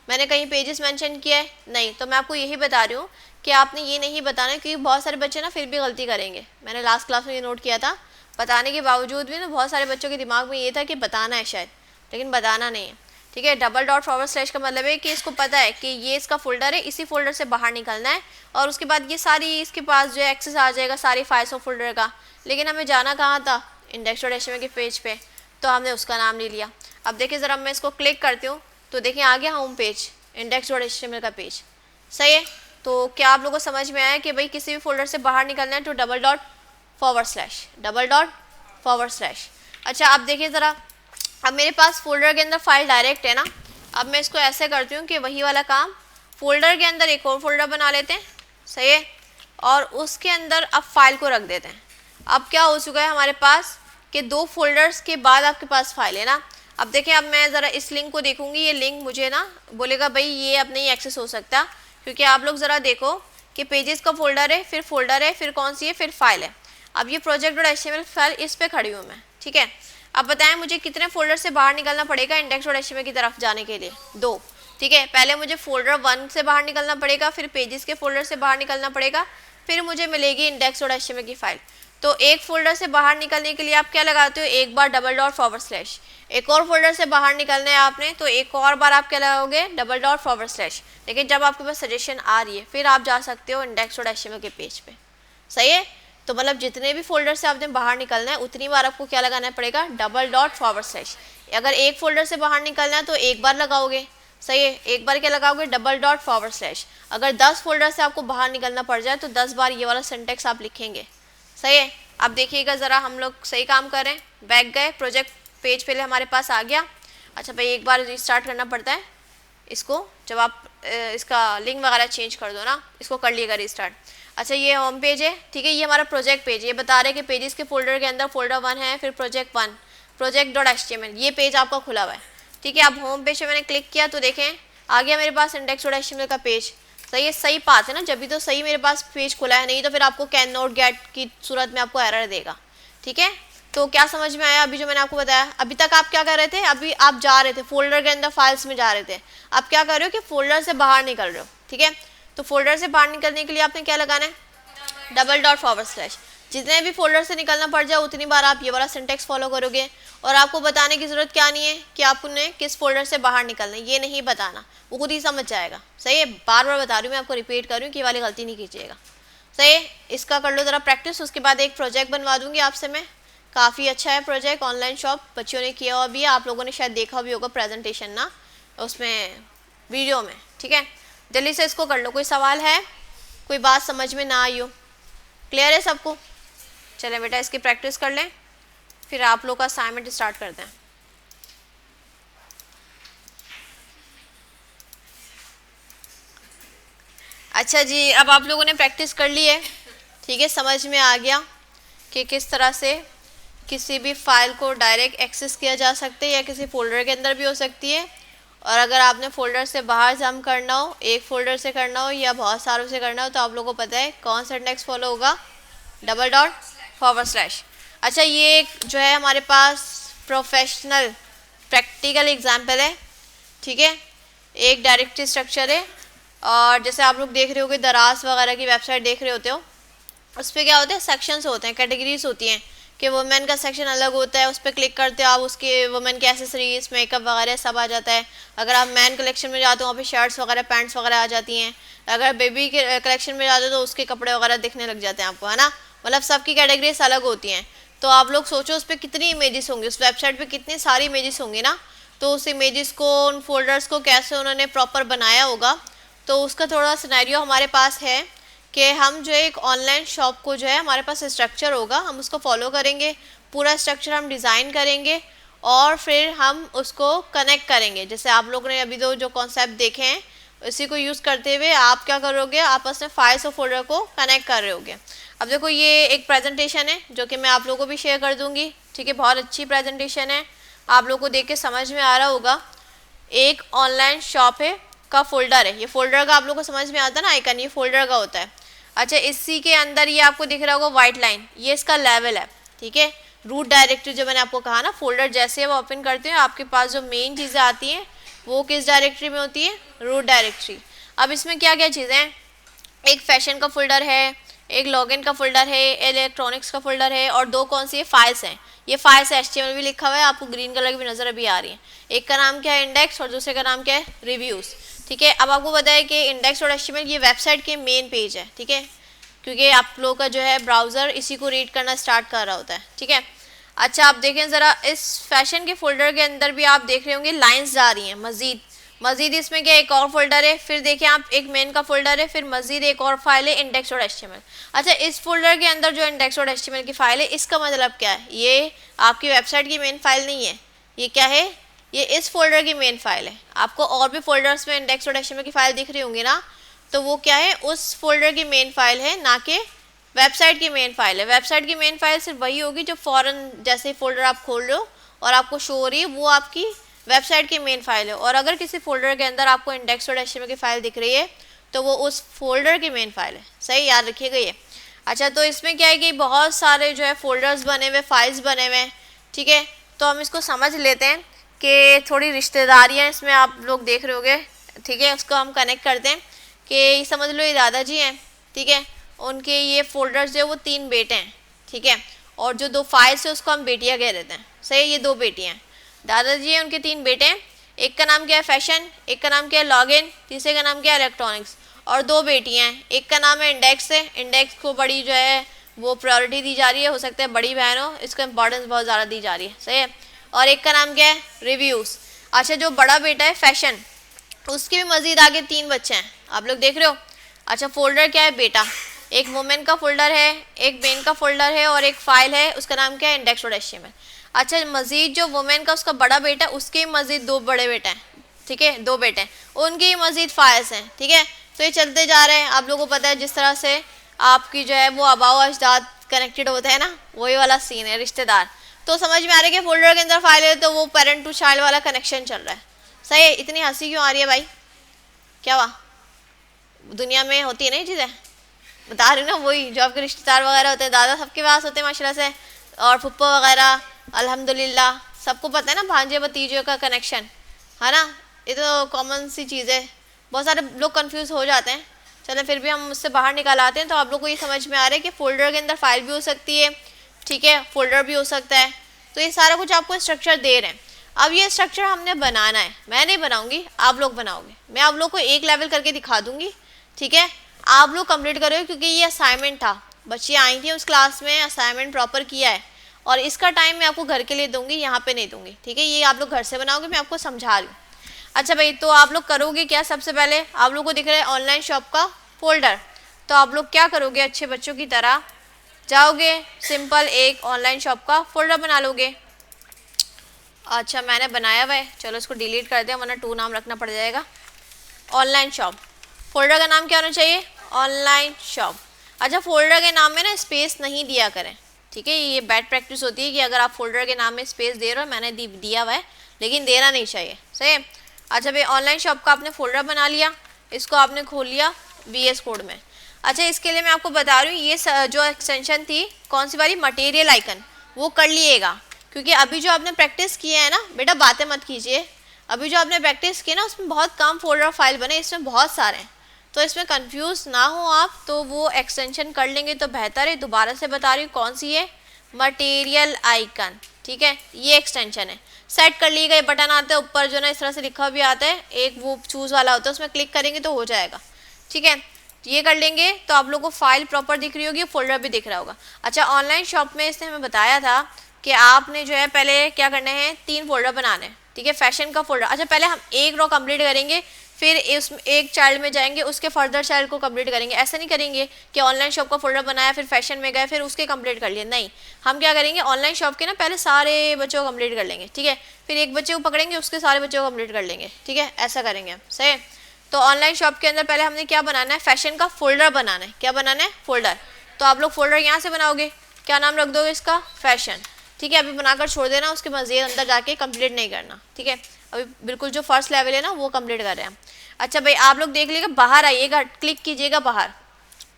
मैंने कहीं पेजेस मेंशन किया है, नहीं। तो मैं आपको यही बता रही हूँ कि आपने ये नहीं बताना, क्योंकि बहुत सारे बच्चे ना फिर भी गलती करेंगे। मैंने लास्ट क्लास में ये नोट किया था, बताने के बावजूद भी ना बहुत सारे बच्चों के दिमाग में ये था कि बताना है शायद, लेकिन बताना नहीं है। ठीक है, $/ का मतलब है कि इसको पता है कि ये इसका फोल्डर है, इसी फोल्डर से बाहर निकलना है, और उसके बाद ये सारी इसके पास जो है एक्सेस आ जाएगा सारी फाइल्स और फोल्डर का। लेकिन हमें जाना कहाँ था, index.html के पेज पे, तो हमने उसका नाम ले लिया। अब देखिए ज़रा मैं इसको क्लिक करती हूँ तो देखिए आ गया होम पेज, index.html का पेज। सही है, तो क्या आप लोगों को समझ में आया कि भाई किसी भी फोल्डर से बाहर निकलना है तो $/। अच्छा, अब देखिए ज़रा, अब मेरे पास फोल्डर के अंदर फाइल डायरेक्ट है ना, अब मैं इसको ऐसे करती हूँ कि वही वाला काम, फोल्डर के अंदर एक और फोल्डर बना लेते हैं। सही है, और उसके अंदर अब फाइल को रख देते हैं। अब क्या हो चुका है हमारे पास कि 2 फोल्डर्स के बाद आपके पास फाइल है ना। अब देखें, अब मैं ज़रा इस लिंक को देखूंगी, ये लिंक मुझे ना बोलेगा भाई ये अब नहीं एक्सेस हो सकता, क्योंकि आप लोग ज़रा देखो कि पेजेस का फोल्डर है, फिर फोल्डर है, फिर कौन सी है, फिर फाइल है। अब ये प्रोजेक्ट.html फाइल इस पर खड़ी हूँ मैं। ठीक है, अब बताएं मुझे कितने फोल्डर से बाहर निकलना पड़ेगा index.html की तरफ जाने के लिए, 2। ठीक है, पहले मुझे फोल्डर 1 से बाहर निकलना पड़ेगा, फिर पेजेस के फोल्डर से बाहर निकलना पड़ेगा, फिर मुझे मिलेगी index.html की फाइल। तो एक फोल्डर से बाहर निकलने के लिए आप क्या लगाते हो, एक बार $/। एक और फोल्डर से बाहर निकलना है आपने, तो एक और बार आप क्या लगाओगे, $/। लेकिन जब आपके पास सजेशन आ रही है फिर आप जा सकते हो index.html के पेज पे। सही है, तो मतलब जितने भी फोल्डर से आपने बाहर निकलना है उतनी बार आपको क्या लगाना पड़ेगा, $/। अगर एक फोल्डर से बाहर निकलना है तो एक बार लगाओगे। सही है, एक बार क्या लगाओगे, $/। अगर 10 फोल्डर से आपको बाहर निकलना पड़ जाए तो 10 बार ये वाला सिंटेक्स आप लिखेंगे। सही है, अब देखिएगा ज़रा हम लोग सही काम करें, बैक गए, प्रोजेक्ट पेज पहले हमारे पास आ गया। अच्छा भाई, एक बार रिस्टार्ट करना पड़ता है इसको, जब आप इसका लिंक वगैरह चेंज कर दो ना, इसको कर लिएगा रिस्टार्ट। अच्छा, ये होम पेज है। ठीक है, ये हमारा प्रोजेक्ट पेज, ये बता रहे हैं कि पेजेस के फोल्डर के अंदर फोल्डर 1 है, फिर प्रोजेक्ट 1, प्रोजेक्ट.html, ये पेज आपका खुला हुआ है। ठीक है, अब होम पेज पे मैंने क्लिक किया तो देखें आ गया मेरे पास index.html का पेज। सही है, सही पाथ है ना, जब भी तो सही मेरे पास पेज खुला है, नहीं तो फिर आपको कैन नॉट गेट की सूरत में आपको एरर देगा। ठीक है, तो क्या समझ में आया अभी जो मैंने आपको बताया? अभी तक आप क्या कर रहे थे, अभी आप जा रहे थे फोल्डर के अंदर फाइल्स में जा रहे थे, आप क्या कर रहे हो कि फोल्डर से बाहर निकल रहे हो। ठीक है, तो फोल्डर से बाहर निकलने के लिए आपने क्या लगाना है, $/। जितने भी फोल्डर से निकलना पड़ जाए उतनी बार आप ये वाला सिंटेक्स फॉलो करोगे, और आपको बताने की ज़रूरत क्या नहीं है कि आपने किस फोल्डर से बाहर निकलना है, ये नहीं बताना, वो खुद ही समझ जाएगा। सही है, बार बार बता रही हूँ मैं आपको, रिपीट कर रही हूँ कि ये वाली गलती नहीं कीजिएगा। सही है, इसका कर लो ज़रा प्रैक्टिस। उसके बाद एक प्रोजेक्ट बनवा दूँगी आपसे मैं, काफ़ी अच्छा है प्रोजेक्ट, ऑनलाइन शॉप बच्चों ने किया हुआ भी है, आप लोगों ने शायद देखा भी होगा प्रेजेंटेशन ना उसमें वीडियो में। ठीक है, जल्दी से इसको कर लो। कोई सवाल है, कोई बात समझ में ना आई हो? क्लियर है सबको? चलें बेटा इसकी प्रैक्टिस कर लें, फिर आप लोग का असाइनमेंट स्टार्ट करते हैं। अच्छा जी, अब आप लोगों ने प्रैक्टिस कर ली है, ठीक है, समझ में आ गया कि किस तरह से किसी भी फाइल को डायरेक्ट एक्सेस किया जा सकता है या किसी फोल्डर के अंदर भी हो सकती है। और अगर आपने फोल्डर से बाहर जम करना हो, एक फोल्डर से करना हो या बहुत सारों से करना हो, तो आप लोगों को पता है कौन सा सिंटेक्स फॉलो होगा, $/ अच्छा, ये एक जो है हमारे पास प्रोफेशनल प्रैक्टिकल एग्जाम्पल है। ठीक है, एक डायरेक्टरी स्ट्रक्चर है, और जैसे आप लोग देख रहे होगे दराज वगैरह की वेबसाइट देख रहे होते हो, उस पर क्या होते हैं, सेक्शंस होते हैं, कैटेगरीज होती हैं कि वुमेन का सेक्शन अलग होता है, उस पर क्लिक करते हो आप, उसके वुमेन के एसेसरीज, मेकअप वगैरह सब आ जाता है। अगर आप मैन कलेक्शन में जाते हो वहाँ पे शर्ट्स वगैरह, पैंट्स वगैरह आ जाती हैं। अगर बेबी के कलेक्शन में जाते हो तो उसके कपड़े वगैरह दिखने लग जाते हैं आपको, है ना, मतलब सबकी कैटेगरीज अलग होती हैं। तो आप लोग सोचो उस पर कितनी इमेजेस होंगी, उस वेबसाइट पर कितनी सारी इमेजेस होंगी ना, तो उस इमेजेस को, उन फोल्डर्स को कैसे उन्होंने प्रॉपर बनाया होगा। तो उसका थोड़ा सिनेरियो हमारे पास है कि हम जो एक ऑनलाइन शॉप को जो है, हमारे पास स्ट्रक्चर होगा, हम उसको फॉलो करेंगे, पूरा स्ट्रक्चर हम डिज़ाइन करेंगे और फिर हम उसको कनेक्ट करेंगे। जैसे आप लोगों ने अभी तो जो कॉन्सेप्ट देखे हैं इसी को यूज़ करते हुए आप क्या करोगे, आपस में फाइल्स और फोल्डर को कनेक्ट कर रहे होगे। अब देखो ये एक प्रेजेंटेशन है जो कि मैं आप लोगों को भी शेयर कर दूँगी। ठीक है, बहुत अच्छी प्रेजेंटेशन है, आप लोगों को देख के समझ में आ रहा होगा। एक ऑनलाइन शॉप है का फोल्डर है, ये फोल्डर का आप लोगों को समझ में आता है ना आइकन, ये फोल्डर का होता है। अच्छा, इसी के अंदर ये आपको दिख रहा होगा वाइट लाइन, ये इसका लेवल है। ठीक है, रूट डायरेक्टरी जो मैंने आपको कहा ना, फोल्डर जैसे आप ओपन करते हैं आपके पास जो मेन चीज़ें आती हैं वो किस डायरेक्टरी में होती है, रूट डायरेक्टरी। अब इसमें क्या क्या चीज़ें हैं, एक फैशन का फोल्डर है, एक लॉगिन का फोल्डर है, इलेक्ट्रॉनिक्स का फोल्डर है, और दो कौन सी है, फाइल्स हैं। ये फाइल्स HTML भी लिखा हुआ है, आपको ग्रीन कलर की भी नज़र अभी आ रही है। एक का नाम क्या है, इंडेक्स, और दूसरे का नाम क्या है, रिव्यूज़। ठीक है, अब आपको पता है कि इंडेक्स और HTML ये वेबसाइट के मेन पेज है। ठीक है, क्योंकि आप लोगों का जो है ब्राउज़र इसी को रीड करना स्टार्ट कर रहा होता है। ठीक है, अच्छा आप देखें ज़रा, इस फैशन के फोल्डर के अंदर भी आप देख रहे होंगे लाइंस जा रही हैं, मज़ीद इसमें क्या एक और फोल्डर है, फिर देखिए आप एक मेन का फोल्डर है, फिर मज़ीद एक और फाइल है इंडेक्स और HTML। अच्छा, इस फोल्डर के अंदर जो इंडेक्स और HTML की फ़ाइल है, इसका मतलब क्या है, ये आपकी वेबसाइट की मेन फाइल नहीं है, ये क्या है, ये इस फोल्डर की मेन फाइल है। आपको और भी फोल्डर्स में इंडेक्स और HTML की फ़ाइल दिख रही होंगी ना, तो वो क्या है, उस फोल्डर की मेन फाइल है, ना कि वेबसाइट की मेन फाइल है। वेबसाइट की मेन फाइल सिर्फ वही होगी जो फ़ौरन जैसे फोल्डर आप खोल रहे हो और आपको शो हो रही है, वो आपकी वेबसाइट की मेन फाइल है। और अगर किसी फोल्डर के अंदर आपको इंडेक्स और HTML की फ़ाइल दिख रही है तो वो उस फोल्डर की मेन फाइल है। सही याद रखिएगा ये। अच्छा, तो इसमें क्या है कि बहुत सारे जो है फोल्डर्स बने हुए, फाइल्स बने हुए हैं। ठीक है, तो हम इसको समझ लेते हैं कि थोड़ी रिश्तेदारियाँ इसमें आप लोग देख रहे होगे। ठीक है, उसको हम कनेक्ट करते हैं कि समझ लो ये दादाजी हैं। ठीक है, उनके ये फोल्डर्स जो वो 3 बेटे हैं। ठीक है, और जो 2 फाइल्स है उसको हम बेटियाँ कह देते हैं। सही, ये 2 बेटियाँ हैं, दादाजी हैं, उनके 3 बेटे हैं। एक का नाम क्या है, फैशन, एक का नाम क्या है, लॉगिन, तीसरे का नाम क्या है, इलेक्ट्रॉनिक्स, और 2 बेटियाँ हैं। एक का नाम है इंडेक्स है, इंडेक्स को बड़ी जो है वो प्रायोरिटी दी जा रही है, हो सकता है बड़ी बहन हो, इसको इंपॉर्टेंस बहुत ज़्यादा दी जा रही है। सही है, और एक का नाम क्या है, रिव्यूज़। अच्छा, जो बड़ा बेटा है फैशन, उसके भी मज़ीद आगे 3 बच्चे हैं, आप लोग देख रहे हो। अच्छा, फोल्डर क्या है, बेटा, एक वुमेन का फोल्डर है, एक मेन का फोल्डर है, और एक फाइल है, उसका नाम क्या है, इंडेक्स और HTML। अच्छा, मज़ीद जो वुमेन का उसका बड़ा बेटा है, उसके मज़ीद 2 बड़े बेटे हैं। ठीक है, 2 बेटे हैं, उनकी मज़ीद फाइल्स हैं। ठीक है, तो ये चलते जा रहे हैं। आप लोगों को पता है जिस तरह से आपकी जो है वो आबाओ अजदाद कनेक्टेड होते हैं ना, वही वाला सीन है, रिश्तेदार। तो समझ में आ रहा है कि फोल्डर के अंदर फाइल है तो वो पेरेंट टू चाइल्ड वाला कनेक्शन चल रहा है। सही है, इतनी हंसी क्यों आ रही है भाई, क्या हुआ, दुनिया में होती है ना ये चीज़ें, बता रही हूँ ना, वही जो आपके रिश्तेदार वगैरह होते हैं, दादा सबके पास होते हैं माशाल्लाह से, और फुप्पा वगैरह अल्हम्दुलिल्लाह, सबको पता है ना भांजे भतीजे का कनेक्शन, है ना, ये तो कॉमन सी चीज़ है। बहुत सारे लोग कंफ्यूज हो जाते हैं, चलो फिर भी हम उससे बाहर निकाल आते हैं। तो आप लोग को ये समझ में आ रहा है कि फोल्डर के अंदर फाइल भी हो सकती है, ठीक है, फोल्डर भी हो सकता है। तो ये सारा कुछ आपको स्ट्रक्चर दे रहे हैं। अब ये स्ट्रक्चर हमने बनाना है, मैं नहीं बनाऊंगी, आप लोग बनाओगे। मैं आप लोग को एक लेवल करके दिखा दूंगी, ठीक है, आप लोग कंप्लीट करोगे, क्योंकि ये असाइनमेंट था, बच्ची आई थी उस क्लास में, असाइनमेंट प्रॉपर किया है, और इसका टाइम मैं आपको घर के लिए दूंगी, यहाँ पे नहीं दूंगी, ठीक है। ये आप लोग घर से बनाओगे, मैं आपको समझा रही हूँ। अच्छा भाई, तो आप लोग करोगे क्या? सबसे पहले आप लोग को दिख रहा है ऑनलाइन शॉप का फोल्डर, तो आप लोग क्या करोगे? अच्छे बच्चों की तरह जाओगे, सिंपल एक ऑनलाइन शॉप का फोल्डर बना लोगे। अच्छा मैंने बनाया हुआ है, चलो इसको डिलीट कर दिया, वरना 2 नाम रखना पड़ जाएगा। ऑनलाइन शॉप, फोल्डर का नाम क्या होना चाहिए? Online shop. अच्छा फोल्डर के नाम में ना स्पेस नहीं दिया करें, ठीक है, ये बैड प्रैक्टिस होती है कि अगर आप फोल्डर के नाम में स्पेस दे रहे हो, मैंने दिया हुआ है लेकिन देना नहीं चाहिए, सही है। अच्छा भाई, ऑनलाइन शॉप का आपने फोल्डर बना लिया, इसको आपने खोल लिया VS कोड में। अच्छा इसके लिए मैं आपको बता रही हूँ, ये जो एक्सटेंशन थी कौन सी वाली, मटेरियल आइकन, वो कर लिएगा, क्योंकि अभी जो आपने प्रैक्टिस किया है ना बेटा, बातें मत कीजिए, अभी जो आपने प्रैक्टिस की ना उसमें बहुत कम फोल्डर फाइल बने, इसमें बहुत सारे हैं, तो इसमें कंफ्यूज ना हो आप, तो वो एक्सटेंशन कर लेंगे तो बेहतर है। दोबारा से बता रही हूँ कौन सी है, मटेरियल आइकन, ठीक है, ये एक्सटेंशन है। सेट कर लीजिएगा, ये बटन आता है ऊपर जो ना इस तरह से लिखा भी आता है, एक वो चूज वाला होता है, उसमें क्लिक करेंगे तो हो जाएगा, ठीक है। ये कर लेंगे तो आप लोगों को फाइल प्रॉपर दिख रही होगी, फोल्डर भी दिख रहा होगा। अच्छा ऑनलाइन शॉप में इसने हमें बताया था कि आपने जो है पहले क्या करने हैं, 3 फोल्डर बनाने हैं, ठीक है, फैशन का फोल्डर। अच्छा पहले हम एक रो कंप्लीट करेंगे, फिर इस एक चाइल्ड में जाएंगे, उसके फर्दर चाइल्ड को कंप्लीट करेंगे। ऐसा नहीं करेंगे कि ऑनलाइन शॉप का फोल्डर बनाया, फिर फैशन में गए, फिर उसके कंप्लीट कर लिए, नहीं, हम क्या करेंगे, ऑनलाइन शॉप के ना पहले सारे बच्चों को कंप्लीट कर लेंगे, ठीक है, फिर एक बच्चे को पकड़ेंगे, उसके सारे बच्चों को कंप्लीट कर लेंगे, ठीक है, ऐसा करेंगे हम, सही। तो ऑनलाइन शॉप के अंदर पहले हमने क्या बनाना है, फैशन का फोल्डर बनाना है। क्या बनाना है? फोल्डर। तो आप लोग फोल्डर यहाँ से बनाओगे, क्या नाम रख दोगे इसका? फैशन, ठीक है। अभी बनाकर छोड़ देना, उसके मज़ीद अंदर जाके कंप्लीट नहीं करना, ठीक है। अभी बिल्कुल जो फर्स्ट लेवल है ना वो कंप्लीट कर रहे हैं। अच्छा भाई आप लोग देख लीजिएगा, बाहर आइएगा, क्लिक कीजिएगा बाहर,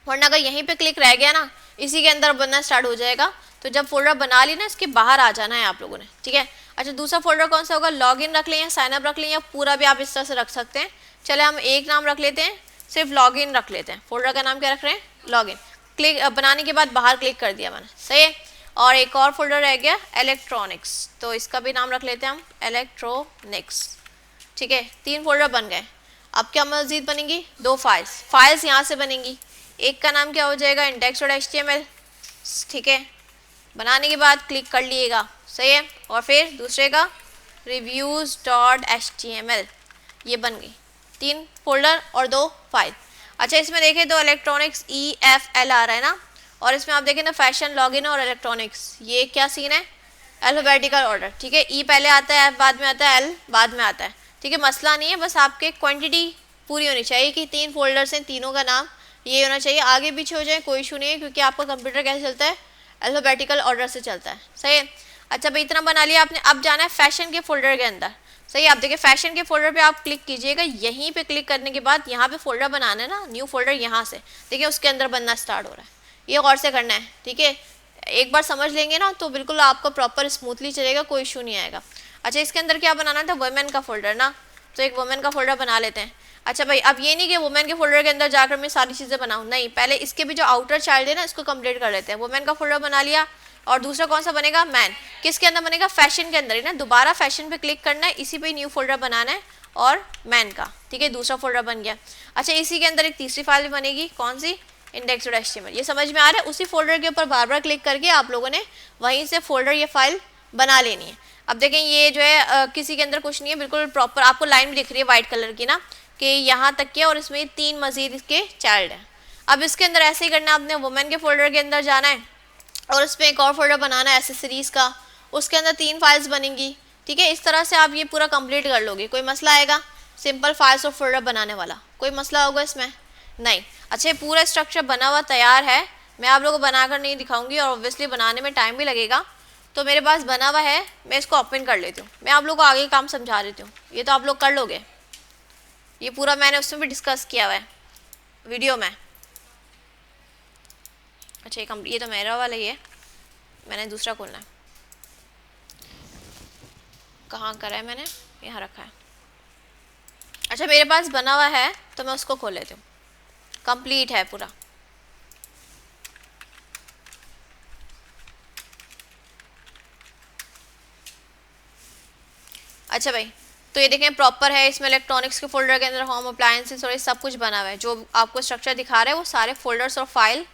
वरना अगर यहीं पे क्लिक रह गया ना, इसी के अंदर बनना स्टार्ट हो जाएगा। तो जब फोल्डर बना ली ना, इसके बाहर आ जाना है आप लोगों ने, ठीक है। अच्छा दूसरा फोल्डर कौन सा होगा? लॉगिन रख लें या साइनअप रख लें, या पूरा भी आप इस तरह से रख सकते हैं। चले हम एक नाम रख लेते हैं, सिर्फ लॉगिन रख लेते हैं। फोल्डर का नाम क्या रख रहे हैं? लॉगिन। क्लिक बनाने के बाद बाहर क्लिक कर दिया मैंने, सही है। और एक और फोल्डर रह गया इलेक्ट्रॉनिक्स, तो इसका भी नाम रख लेते हैं हम इलेक्ट्रॉनिक्स, ठीक है। 3 फोल्डर बन गए। अब क्या मज़ीद बनेंगी? 2 फाइल्स यहाँ से बनेंगी। एक का नाम क्या हो जाएगा? index.html, ठीक है। बनाने के बाद क्लिक कर लिएगा, सही है। और फिर दूसरे का reviews.html, ये बन गई 3 फोल्डर और 2 फाइल। अच्छा इसमें देखें तो इलेक्ट्रॉनिक्स EFL आ रहा है ना, और इसमें आप देखें ना फैशन, लॉगिन और इलेक्ट्रॉनिक्स, ये क्या सीन है? अल्फ़ाबेटिकल ऑर्डर, ठीक है। E पहले आता है, F बाद में आता है, L बाद में आता है, ठीक है। मसला नहीं है, बस आपके क्वांटिटी पूरी होनी चाहिए कि 3 फोल्डर्स हैं, तीनों का नाम ये होना चाहिए। आगे पीछे हो जाए कोई इशू नहीं है, क्योंकि आपका कंप्यूटर कैसे चलता है? अल्फ़ाबेटिकल ऑर्डर से चलता है, सही है। अच्छा भाई इतना बना लिया आपने, अब जाना है फैशन के फोल्डर के अंदर, सही है। आप देखिए फैशन के फोल्डर पे आप क्लिक कीजिएगा, यहीं पे क्लिक करने के बाद यहाँ पे फोल्डर बनाना है ना, न्यू फोल्डर, यहाँ से देखिए उसके अंदर बनना स्टार्ट हो रहा है। ये गौर से करना है, ठीक है। एक बार समझ लेंगे ना तो बिल्कुल आपको प्रॉपर स्मूथली चलेगा, कोई इशू नहीं आएगा। अच्छा इसके अंदर क्या बनाना था? वुमेन का फोल्डर ना, तो एक वुमेन का फोल्डर बना लेते हैं। अच्छा भाई अब ये नहीं कि वुमेन के फोल्डर के अंदर जाकर मैं सारी चीज़ें बनाऊँ, नहीं, पहले इसके भी जो आउटर चाइल्ड है ना इसको कंप्लीट कर लेते हैं। वुमेन का फोल्डर बना लिया, और दूसरा कौन सा बनेगा? मैन। किसके अंदर बनेगा? फैशन के अंदर ही ना, दोबारा फैशन पे क्लिक करना है, इसी पे न्यू फोल्डर बनाना है, और मैन का, ठीक है, दूसरा फोल्डर बन गया। अच्छा इसी के अंदर एक तीसरी फाइल बनेगी, कौन सी? index.html। ये समझ में आ रहा है? उसी फोल्डर के ऊपर बार बार क्लिक करके आप लोगों ने वहीं से फोल्डर ये फाइल बना लेनी है। अब देखें ये जो है किसी के अंदर कुछ नहीं है, बिल्कुल प्रॉपर आपको लाइन भी दिख रही है वाइट कलर की ना, कि यहाँ तक के, और इसमें 3 मजीद इसके चाइल्ड हैं। अब इसके अंदर ऐसे ही करना है, आपने वुमेन के फोल्डर के अंदर जाना है, और उसमें एक और फोल्डर बनाना है एसेसरीज का, उसके अंदर 3 फाइल्स बनेंगी, ठीक है। इस तरह से आप ये पूरा कंप्लीट कर लोगे। कोई मसला आएगा? सिंपल फाइल्स और फोल्डर बनाने वाला, कोई मसला होगा इसमें? नहीं। अच्छा ये पूरा स्ट्रक्चर बना हुआ तैयार है, मैं आप लोगों को बनाकर नहीं दिखाऊंगी, और ऑब्वियसली बनाने में टाइम भी लगेगा, तो मेरे पास बना हुआ है, मैं इसको ओपन कर लेती हूँ, मैं आप लोगों को आगे काम समझा देती हूँ, ये तो आप लोग कर लोगे। ये पूरा मैंने उसमें भी डिस्कस किया हुआ है वीडियो में। अच्छा ये तो मेरा वाला ही है, मैंने दूसरा खोलना है, कहाँ करा है मैंने? यहाँ रखा है। अच्छा मेरे पास बना हुआ है तो मैं उसको खोल लेती हूँ। कंप्लीट है पूरा। अच्छा भाई, तो ये देखें प्रॉपर है, इसमें इलेक्ट्रॉनिक्स के फोल्डर के अंदर होम अप्लायंसेस और ये सब कुछ बना हुआ है। जो आपको स्ट्रक्चर दिखा रहा है वो सारे फोल्डर्स और फाइल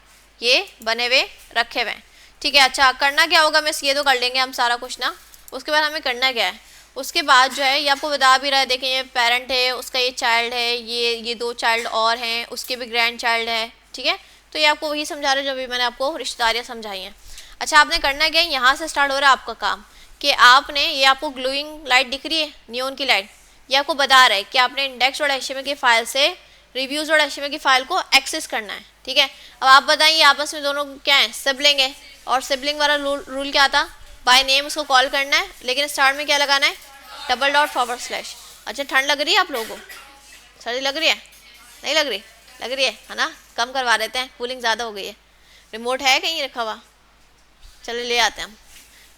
ये बने हुए रखे हुए हैं, ठीक है। अच्छा, करना क्या होगा, मैं ये तो कर लेंगे हम सारा कुछ ना, उसके बाद हमें करना क्या है, उसके बाद जो है ये आपको बता भी रहा है, देखें ये पेरेंट है, उसका ये चाइल्ड है, ये 2 चाइल्ड और हैं, उसके भी ग्रैंड चाइल्ड है, ठीक है। तो ये आपको वही समझा रहे जो भी मैंने आपको रिश्तेदारियाँ समझाई हैं। अच्छा, आपने करना क्या है, यहाँ से स्टार्ट हो रहा है आपका काम कि आपने, ये आपको ग्लोइंग लाइट दिख रही है, नियॉन की लाइट, ये आपको बता रहा है कि आपने index.html की फाइल से reviews.html की फाइल को एक्सेस करना है, ठीक है। अब आप बताइए आपस में दोनों क्या है, सिबलिंग है, और सिबलिंग वाला रूल क्या था, बाय नेम उसको कॉल करना है, लेकिन स्टार्ट में क्या लगाना है, $/. अच्छा, ठंड लग रही है आप लोगों को, सर्दी लग रही है, नहीं लग रही, लग रही है ना, कम करवा देते हैं, कूलिंग ज़्यादा हो गई है। रिमोट है कहीं रखा हुआ, चलो ले आते हैं हम।